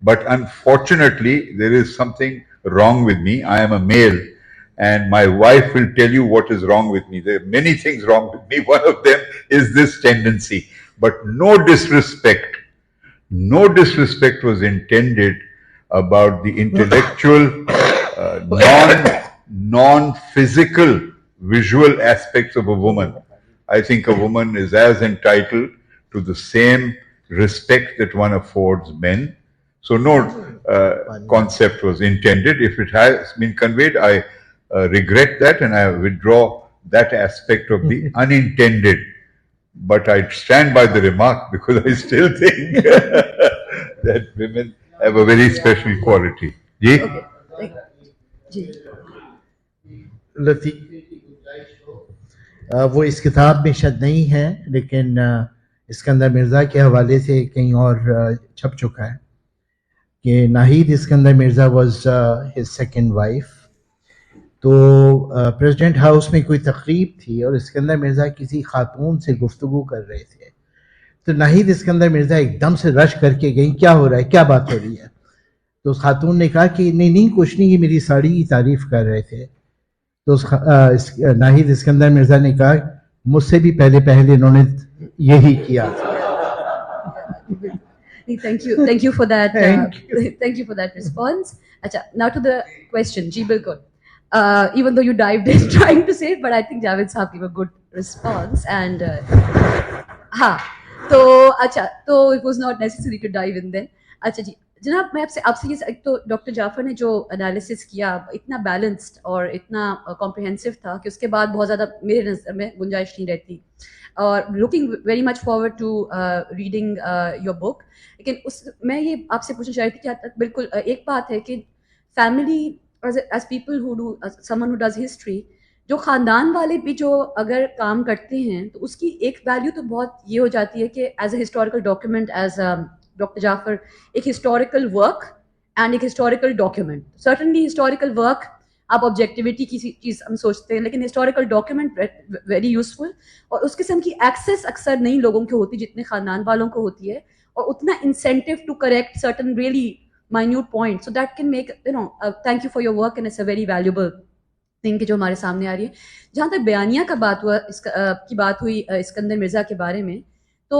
But unfortunately, there is something wrong with me. I am a male, and my wife will tell you what is wrong with me. There are many things wrong with me. One of them is this tendency. But no disrespect was intended about the intellectual, non-physical, visual aspects of a woman. I think a woman is as entitled to the same respect that one affords men. So no concept was intended. If it has been conveyed, I regret that and I withdraw that aspect of the unintended. But I stand by the remark because I still think that women have a very special quality. Ji? Okay. جی لطیفے کی گنجائش ہو وہ اس کتاب میں شاید نہیں ہے, لیکن اسکندر مرزا کے حوالے سے کہیں اور چھپ چکا ہے کہ Nahid Iskander Mirza was his second wife. تو پریزیڈنٹ ہاؤس میں کوئی تقریب تھی اور اسکندر مرزا کسی خاتون سے گفتگو کر رہے تھے, تو ناہید اسکندر مرزا ایک دم سے رش کر کے گئیں, کیا ہو رہا ہے, کیا بات ہو رہی ہے؟ تو اس خاتون نے کہا کہ نہیں کچھ نہیں, یہ میری ساڑی کی تعریف کر رہے تھے. تو ناہید اسکندر مرزا نے کہا مجھ سے بھی پہلے انہوں نے یہی کیا. Thank you for that. Thank you for that response. Acha, now to the question. Ji bilkul. Even though you dived in trying to say it, but I think Jawed sahab gave a good response. And so it was not necessary to dive in then. Acha ji, جناب میں آپ سے یہ ایک تو doctor جعفر نے جو analysis کیا اتنا بیلنسڈ اور اتنا کمپریہنسو تھا کہ اس کے بعد بہت زیادہ میرے نظر میں گنجائش نہیں رہتی, اور looking very much forward to reading your book. لیکن میں یہ آپ سے پوچھنا چاہ رہی تھی کہ بالکل ایک بات ہے کہ family as people who do سمن ہو ڈز ہسٹری, جو خاندان والے بھی جو اگر کام کرتے ہیں تو اس کی ایک ویلیو تو بہت یہ ہو جاتی ہے کہ as a historical document, as doctor Jafar ایک ہسٹوریکل ورک اینڈ ایک historical document. Certainly historical work آپ آبجیکٹیوٹی کی چیز ہم سوچتے ہیں, لیکن ہسٹوریکل ڈاکیومنٹ ویری یوزفل, اور اس قسم کی ایکسیس اکثر نہیں لوگوں کو ہوتی جتنے خاندان والوں کو ہوتی ہے, اور اتنا incentive to correct certain really minute point, so that can make thank you for your work, and it's a very valuable thing کہ جو ہمارے سامنے آ رہی ہے. جہاں تک بیانیہ کا بات ہوئی اسکندر مرزا کے بارے میں, تو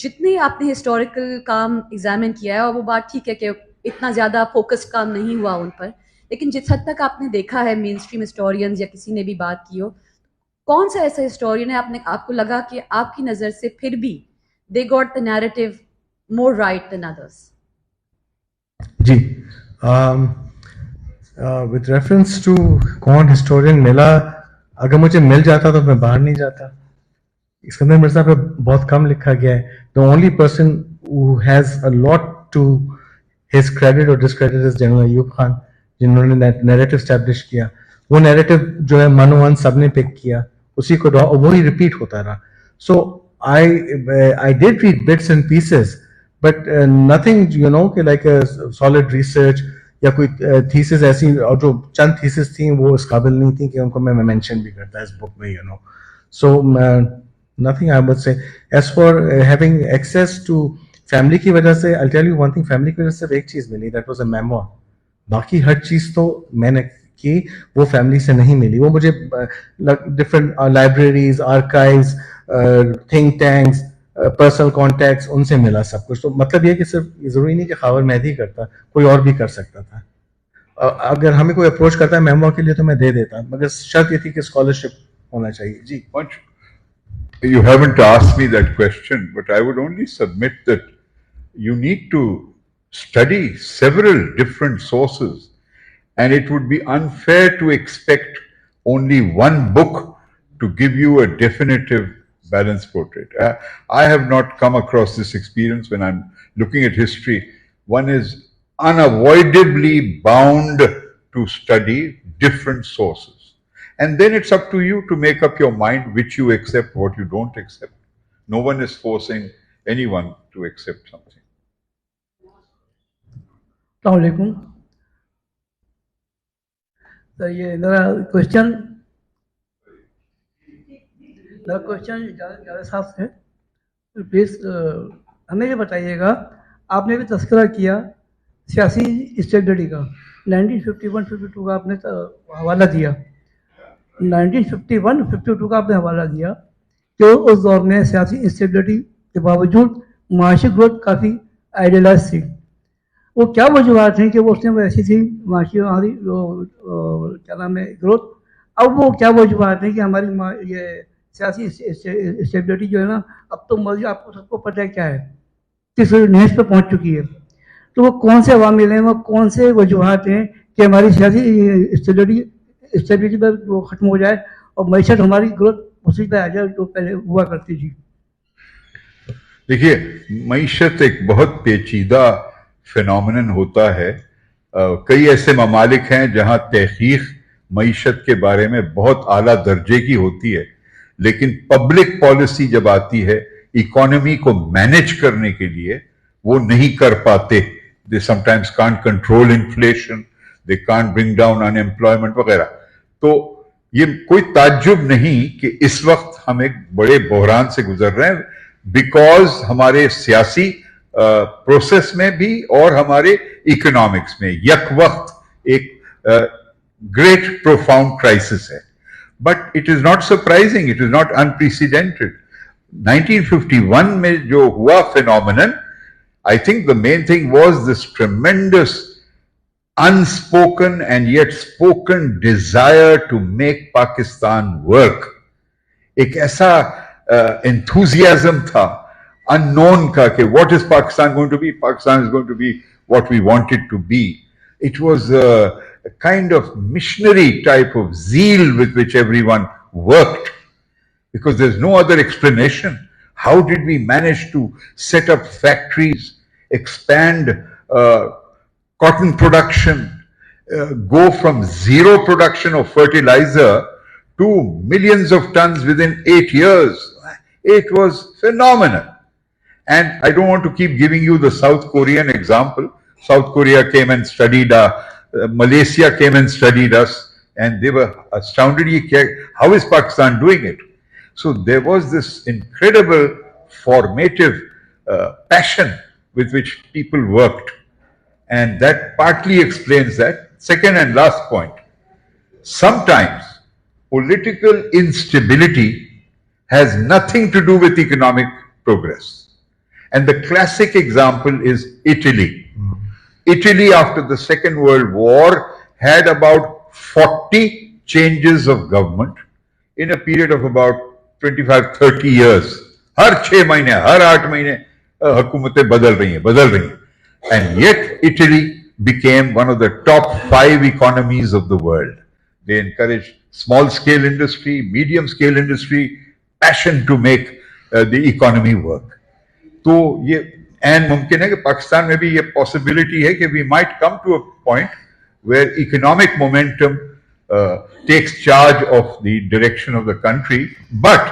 جتنے آپ نے ہسٹوریکل کام ایگزامن کیا ہے, اور وہ بات ٹھیک ہے کہ اتنا زیادہ فوکس کام نہیں ہوا ان پر, لیکن جس حد تک آپ نے دیکھا ہے مین اسٹریم ہسٹورینز یا کسی نے بھی بات کی ہو, کون سا ایسا ہسٹورین ہے آپ کو لگا کہ آپ کی نظر سے پھر بھی they got the narrative more right than others? جی وتھ ریفرنس ٹو کون ہسٹورین ملا, اگر مجھے مل جاتا تو میں باہر نہیں جاتا. اسکندر مرزا پہ بہت کم لکھا گیا ہے. The only person who has a lot to his credit or discredit is general Ayub Khan, جنہوں نے نیریٹو اسٹیبلش کیا. وہ نیریٹو جو ہے 1 on 1 سب نے پک کیا, اسی کو وہی ریپیٹ ہوتا رہا. سو I did read bits and pieces, but nothing, you know, like a solid research یا کوئی تھیسز ایسی, اور جو چند تھیسز تھیں وہ اس قابل نہیں تھیں کہ ان کو میں مینشن بھی کرتا اس بک میں, you know. So nothing I would say. As for having access to family کی وجہ سے, I'll tell you one thing, family کی وجہ سے ایک چیز ملی, that was a memoir. باقی ہر چیز تو میں نے کی وہ فیملی سے نہیں ملی, وہ مجھے different libraries, archives, think tanks, personal contacts, ان سے ملا سب کچھ. تو مطلب یہ کہ صرف ضروری نہیں کہ خاور مہدی کرتا, کوئی اور بھی کر سکتا تھا. اگر ہمیں کوئی اپروچ کرتا ہے میموار کے لیے تو میں دے دیتا, مگر شرط یہ تھی کہ اسکالرشپ ہونا چاہیے. جی. You haven't asked me that question, but I would only submit that you need to study several different sources, and it would be unfair to expect only one book to give you a definitive balanced portrait. I have not come across this experience when I'm looking at history. One is unavoidably bound to study different sources. And then it's up to you to make up your mind which you accept, what you don't accept. No one is forcing anyone to accept something. السلام علیکم سر. یہ میرا question Javed sahab سے, please ہمیں یہ بتائیے گا, آپ نے بھی تذکرہ کیا سیاسی اسٹیبلٹی کا, 1951-52 کا آپ نے حوالہ دیا, 1951-52 کا آپ نے حوالہ دیا کہ اس دور میں سیاسی انسٹیبلٹی کے باوجود معاشی گروتھ کافی آئیڈیلائز تھی. وہ کیا وجوہات ہیں کہ وہ اس میں ایسی تھی معاشی ہماری کیا نام ہے گروتھ, اب وہ کیا وجوہات ہیں کہ ہماری یہ سیاسی اسٹیبلٹی جو ہے نا اب تو مرضی آپ کو سب کو پتہ ہے کیا ہے, کس نہج پہ پہنچ چکی ہے. تو وہ کون سے عوامل ہیں, وہ کون سے وجوہات ہیں کہ ہماری سیاسی اسٹیبلٹی پر وہ ختم ہو جائے اور معیشت ہماری گروتھ اسی پہ آ جائے جو پہلے ہوا کرتی تھی. دیکھیے, معیشت ایک بہت پیچیدہ فینومینن ہوتا ہے. کئی ایسے ممالک ہیں جہاں تحقیق معیشت کے بارے میں بہت اعلیٰ درجے کی ہوتی ہے, لیکن پبلک پالیسی جب آتی ہے اکانومی کو مینیج کرنے کے لیے وہ نہیں کر پاتے. They sometimes can't control inflation, they can't bring down unemployment وغیرہ. تو یہ کوئی تعجب نہیں کہ اس وقت ہم ایک بڑے بحران سے گزر رہے ہیں, بیکاز ہمارے سیاسی پروسیس میں بھی اور ہمارے اکنامکس میں یک وقت ایک گریٹ پروفاؤنڈ کرائسس ہے. But it is not surprising, it is not unprecedented. 1951 میں جو ہوا phenomenon, I think the main thing was this tremendous unspoken and yet spoken desire to make Pakistan work. ایک ایسا enthusiasm تھا unknown کا کہ what is Pakistan going to be? Pakistan is going to be what we want it to be. It was a kind of missionary type of zeal with which everyone worked, because there's no other explanation. How did we manage to set up factories, expand cotton production, go from zero production of fertilizer to millions of tons within 8 years? It was phenomenal. And I don't want to keep giving you the South Korean example. South Korea came and studied, Malaysia came and studied us, and they were astounded. How is Pakistan doing it? So there was this incredible formative passion with which people worked, and that partly explains that. Second and last point, sometimes political instability has nothing to do with economic progress, and the classic example is Italy. Italy after the Second World War had about 40 changes of government in a period of about 25-30 years. ہر 6 مہینے ہر 8 مہینے حکومتیں بدل رہی ہیں. And yet Italy became one of the top 5 economies of the world. They encouraged small scale industry, medium scale industry, passion to make the economy work. تو یہ N ممکن ہے کہ پاکستان میں بھی یہ پاسبلٹی ہے کہ we might come to a point where economic momentum takes charge of the direction of the country, but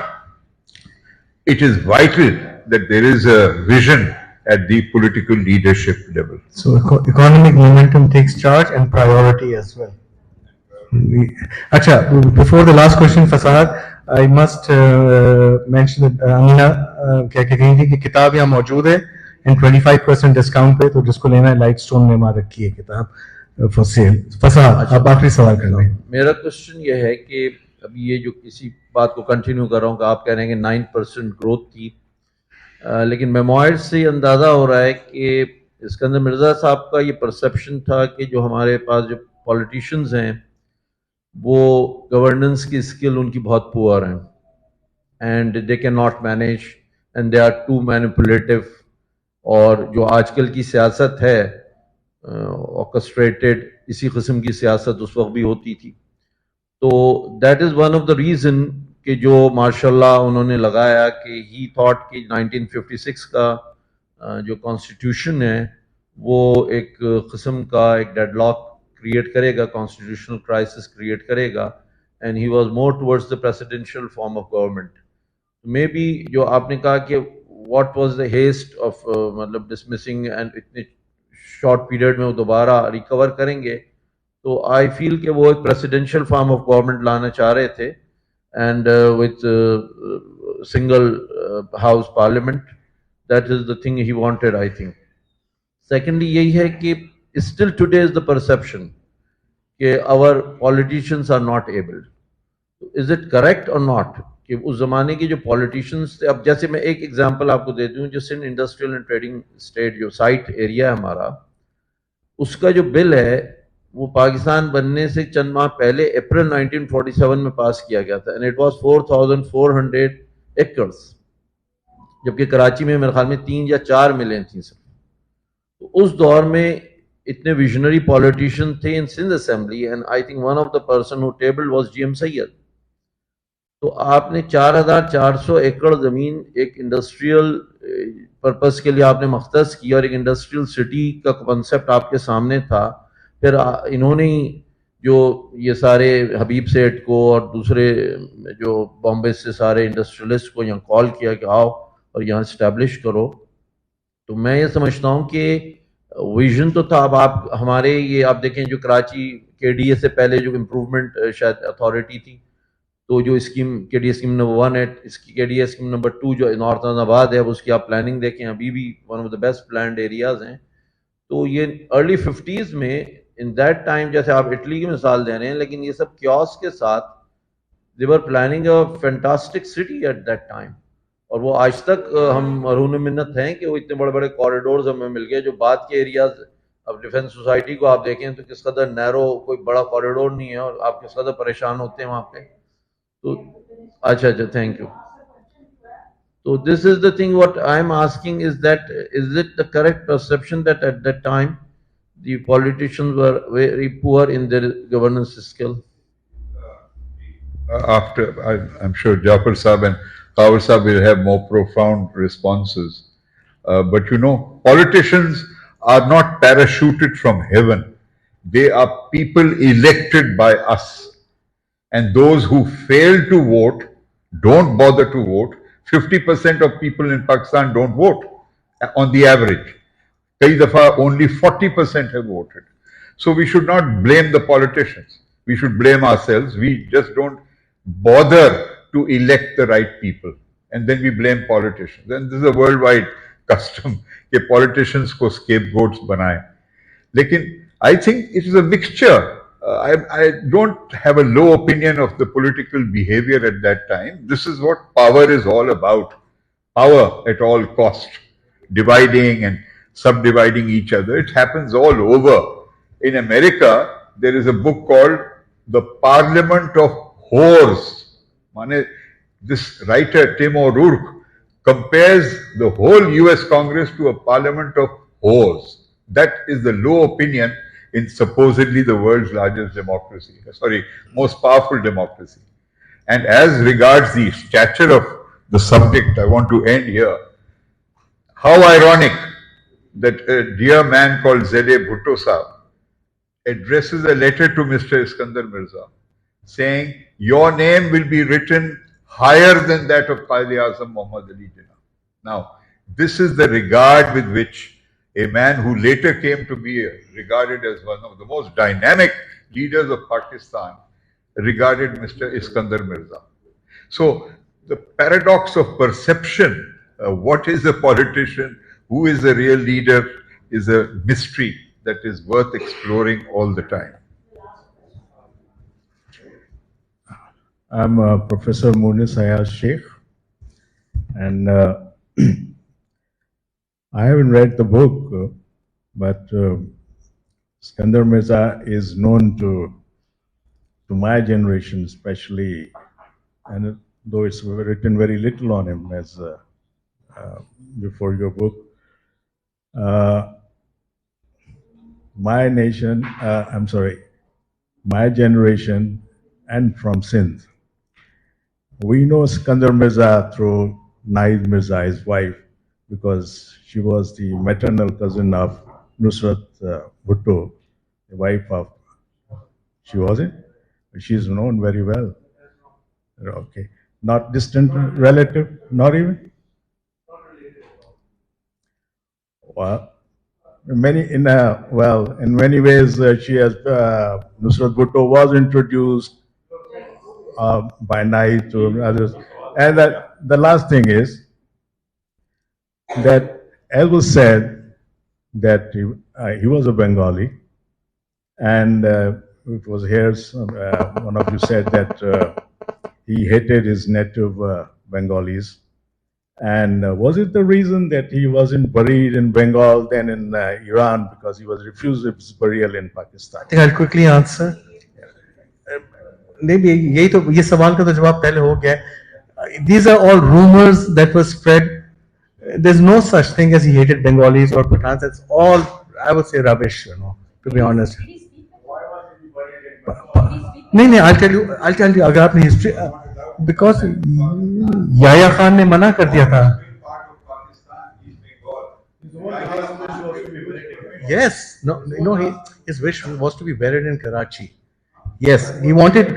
it is vital that there is a vision at the political leadership level. So economic momentum takes charge and priority as well. Acha, before the last question, Fasad, I must mention that Amina کیا کہہ رہی تھی کہ کتاب یہاں موجود ہے and 25% discount پہ, تو جس کو لینا ہے لائٹ سٹون میں ماں رکھی ہے کتاب فور سیل. فساد, آپ آخری سوال کر لیں. میرا کوشچن یہ ہے کہ ابھی یہ جو اسی بات کو کنٹینیو کر رہا ہوں کہ آپ کہہ رہے ہیں کہ 9% گروتھ تھی, لیکن میموائرز سے یہ اندازہ ہو رہا ہے کہ اسکندر مرزا صاحب کا یہ پرسیپشن تھا کہ جو ہمارے پاس جو پولیٹیشنز ہیں وہ گورننس کی اسکل ان کی بہت پور ہیں, and they can not manage and they are too manipulative, اور جو آج کل کی سیاست ہے آرکسٹریٹڈ, اسی قسم کی سیاست اس وقت بھی ہوتی تھی. تو that is one of the reason کہ جو ماشاء اللہ انہوں نے لگایا کہ ہی تھاٹ کہ 1956 کا جو کانسٹیٹیوشن ہے وہ ایک قسم کا ایک ڈیڈ لاک کریٹ کرے گا, کانسٹیٹیوشنل کرائسس کریٹ کرے گا, and he was more towards the presidential form of government. Maybe جو آپ نے کہا کہ what was the haste of مطلب ڈسمسنگ اینڈ اتنے شارٹ پیریڈ میں وہ دوبارہ ریکور کریں گے, تو آئی فیل کہ وہ ایک پریسیڈینشیل فارم آف گورنمنٹ لانا چاہ رہے تھے, and with single house parliament, that is the thing he wanted I think. Secondly یہی ہے کہ still today is the perception کہ our politicians are not able. Is it correct or not کہ اس زمانے کے جو پولیٹیشنس تھے, اب جیسے میں ایک ایگزامپل آپ کو دے دوں, جو Sindh industrial and trading state جو سائٹ ایریا ہے ہمارا, اس کا جو بل ہے وہ پاکستان بننے سے چند ماہ پہلے اپریل 1947 میں پاس کیا گیا تھا, and it was 4,400 acres, جبکہ کراچی میں میرے خیال میں 3 یا 4 ملیں تھیں سر. تو اس دور میں اتنے ویژنری پولیٹیشین تھے in Sindh assembly, and I think one of the person who tabled was G M Syed. تو آپ نے 4,400 ایکڑ زمین ایک انڈسٹریل پرپس کے لیے آپ نے مختص کی, اور ایک انڈسٹریل سٹی کا کنسیپٹ آپ کے سامنے تھا. پھر انہوں نے جو یہ سارے حبیب سیٹھ کو اور دوسرے جو بامبے سے سارے انڈسٹریلسٹ کو یہاں کال کیا کہ آؤ اور یہاں اسٹیبلش کرو. تو میں یہ سمجھتا ہوں کہ ویژن تو تھا. اب آپ ہمارے یہ آپ دیکھیں جو کراچی کے ڈی اے سے پہلے جو امپروومنٹ شاید اتھارٹی تھی, تو جو اسکیم کے ڈی اے اسکیم نمبر 1 ہے, اس کی کے ڈی اے اسکیم نمبر 2 جو نارتھ آباد ہے, اس کی آپ پلاننگ دیکھیں, ابھی بھی one of the best planned areas ہیں. تو یہ ارلی 50s میں ان دیٹ ٹائم, جیسے آپ اٹلی کی مثال دے رہے ہیں, لیکن یہ سب کیوس کے ساتھ they were planning a fantastic city at that time. اور وہ آج تک ہم مرہون منت ہیں کہ وہ اتنے بڑے بڑے کوریڈورز ہمیں مل گئے. جو بعد کے ایریاز, اب ڈیفینس سوسائٹی کو آپ دیکھیں تو کس قدر نیرو, کوئی بڑا کوریڈور نہیں ہے, اور آپ کس قدر پریشان ہوتے ہیں وہاں پہ. تو اچھا تھینک یو. تو this is the thing what I am asking is that is it the correct perception that at that time the politicians were very poor in their governance skill? After, I'm sure Ja'far Sahab and Khawar Sahab will have more profound responses. But you know, politicians are not parachuted from heaven. They are people elected by us. And those who fail to vote, don't bother to vote. 50% of people in Pakistan don't vote on the average. Kai dafa only 40% have voted. So we should not blame the politicians. We should blame ourselves. We just don't bother to elect the right people. And then we blame politicians. And this is a worldwide custom that politicians ko scapegoats banaye. Lekin I think it is a mixture. I don't have a low opinion of the political behavior at that time. This is what power is all about. Power at all cost. Dividing and subdividing each other. It happens all over. In America, there is a book called The Parliament of Whores. This writer, Tim O'Rourke, compares the whole US Congress to a parliament of whores. That is the low opinion in supposedly the world's largest democracy. Sorry, most powerful democracy. And as regards the stature of the subject, I want to end here. How ironic that a dear man called Zede Bhutto Sahab addresses a letter to Mr. Iskander Mirza saying, your name will be written higher than that of Quaid-e-Azam Muhammad Ali Jinnah. Now, this is the regard with which a man who later came to be regarded as one of the most dynamic leaders of Pakistan regarded Mr. Iskander Mirza. So, the paradox of perception, what is a politician, who is a real leader, is a mystery that is worth exploring all the time. I'm Professor Munis Ayaz Sheikh, and I haven't read the book, but Iskander Mirza is known to my generation especially, and though it's written very little on him as before your book. My generation and from Sindh, we know Iskander Mirza through Naid Mirza, his wife, because she was the maternal cousin of Nusrat Bhutto, the wife of, she wasn't? She's known very well. Okay. Not distant relative, not even? Well, in many ways, she has, Nusrat Bhutto was introduced by Naid to others. And the last thing is that, as was said, that he was a Bengali, and it was here, one of you said that he hated his native Bengalis. And was it the reason that he wasn't buried in Bengal then in Iran because he was refused his burial in Pakistan? I think I'll quickly answer. These are all rumors that were spread. There's no such thing as he hated Bengalis or Pathans. That's all, I would say, rubbish, to be honest. No, I'll tell you, agar aapne history, because Yahya Khan ne mana kar diya tha. Yes, his wish was to be buried in Karachi. Yes, he wanted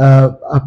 a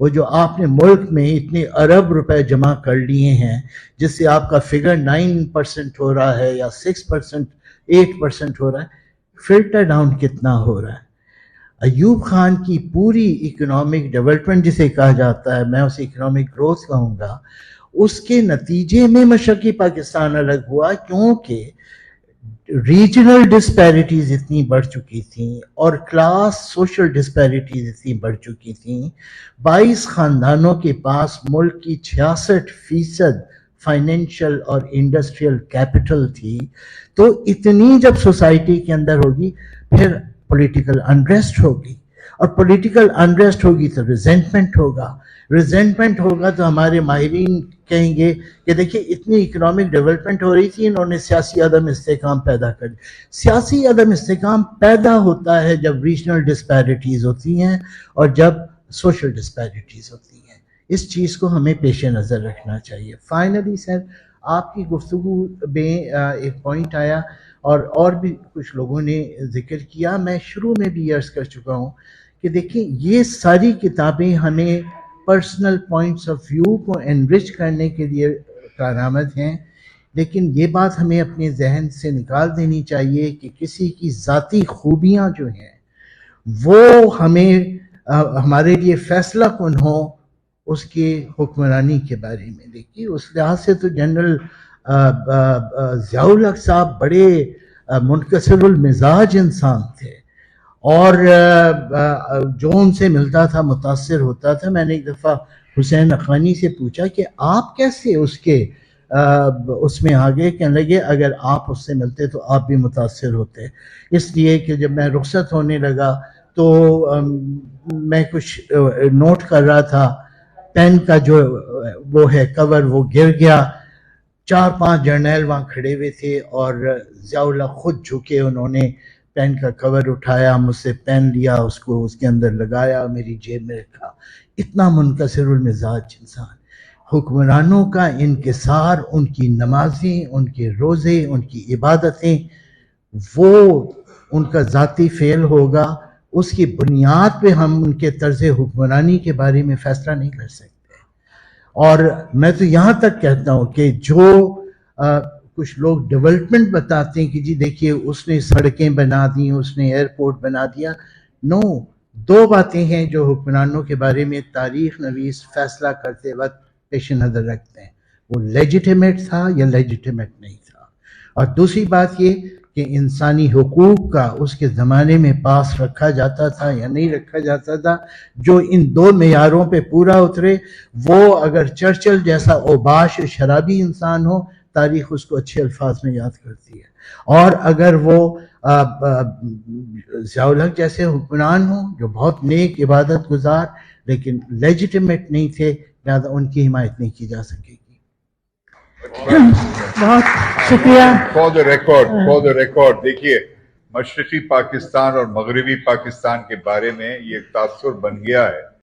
وہ جو آپ نے ملک میں اتنے ارب روپے جمع کر لیے ہیں جس سے آپ کا فگر 9% ہو رہا ہے یا 6%, 8% ہو رہا ہے, فلٹر ڈاؤن کتنا ہو رہا ہے. ایوب خان کی پوری اکنامک ڈیولپمنٹ جسے کہا جاتا ہے, میں اسے اکنامک گروتھ کہوں گا, اس کے نتیجے میں مشرقی پاکستان الگ ہوا کیونکہ ریجنل ڈسپیرٹیز اتنی بڑھ چکی تھیں اور کلاس سوشل ڈسپیرٹیز اتنی بڑھ چکی تھیں. 22 خاندانوں کے پاس ملک کی 66% فائنینشیل اور انڈسٹریل کیپٹل تھی. تو اتنی جب سوسائٹی کے اندر ہوگی پھر پولیٹیکل انریسٹ ہوگی, اور پولیٹیکل انریسٹ ہوگی تو ریزنٹمنٹ ہوگا, ریزنٹمنٹ ہوگا تو ہمارے ماہرین کہیں گے کہ دیکھیں اتنی اکنامک ڈیولپمنٹ ہو رہی تھی, انہوں نے سیاسی عدم استحکام پیدا کر دی. سیاسی عدم استحکام پیدا ہوتا ہے جب ریجنل ڈسپیرٹیز ہوتی ہیں اور جب سوشل ڈسپیرٹیز ہوتی ہیں. اس چیز کو ہمیں پیش نظر رکھنا چاہیے. فائنلی سر, آپ کی گفتگو میں ایک پوائنٹ آیا اور بھی کچھ لوگوں نے ذکر کیا, میں شروع میں بھی عرض کر چکا ہوں کہ دیکھیں یہ ساری کتابیں ہمیں پرسنل پوائنٹس آف ویو کو انرچ کرنے کے لیے کارآمد ہیں, لیکن یہ بات ہمیں اپنے ذہن سے نکال دینی چاہیے کہ کسی کی ذاتی خوبیاں جو ہیں وہ ہمیں ہمارے لیے فیصلہ کن ہوں اس کے حکمرانی کے بارے میں. دیکھیے اس لحاظ سے تو جنرل ضیاء الحق صاحب بڑے منکسر المزاج انسان تھے, اور جو ان سے ملتا تھا متاثر ہوتا تھا. میں نے ایک دفعہ حسین اخوانی سے پوچھا کہ آپ کیسے اس میں آگے, کہنے لگے اگر آپ اس سے ملتے تو آپ بھی متاثر ہوتے, اس لیے کہ جب میں رخصت ہونے لگا تو میں کچھ نوٹ کر رہا تھا, پین کا جو وہ ہے کور وہ گر گیا, 4-5 جرنیل وہاں کھڑے ہوئے تھے اور ضیاء الحق خود جھکے, انہوں نے پین کا کور اٹھایا, مجھ سے پین لیا, اس کو اس کے اندر لگایا, میری جیب میں رکھا. اتنا منکسر المزاج انسان. حکمرانوں کا انکسار, ان کی نمازیں, ان کے روزے, ان کی عبادتیں, وہ ان کا ذاتی فعل ہوگا, اس کی بنیاد پہ ہم ان کے طرز حکمرانی کے بارے میں فیصلہ نہیں کر سکتے. اور میں تو یہاں تک کہتا ہوں کہ جو کچھ لوگ ڈیولپمنٹ بتاتے ہیں کہ جی دیکھیے اس نے سڑکیں بنا دیں, اس نے ایئرپورٹ بنا دیا, نو, 2 باتیں ہیں جو حکمرانوں کے بارے میں تاریخ نویس فیصلہ کرتے وقت پیش نظر رکھتے ہیں, وہ لیجیٹیمیٹ تھا یا لیجیٹیمیٹ نہیں تھا. اور دوسری بات یہ کہ انسانی حقوق کا اس کے زمانے میں پاس رکھا جاتا تھا یا نہیں رکھا جاتا تھا. جو ان 2 معیاروں پہ پورا اترے, وہ اگر چرچل جیسا اوباش شرابی انسان ہو, تاریخ اس کو اچھے الفاظ میں یاد کرتی ہے, اور اگر وہ ضیاء الحق جیسے حکمران ہوں جو بہت نیک عبادت گزار لیکن لیجیٹیمیٹ نہیں تھے, لہٰذا ان کی حمایت نہیں کی جا سکے گی. بہت شکریہ. فار دا ریکارڈ دیکھیے, مشرقی پاکستان اور مغربی پاکستان کے بارے میں یہ ایک تاثر بن گیا ہے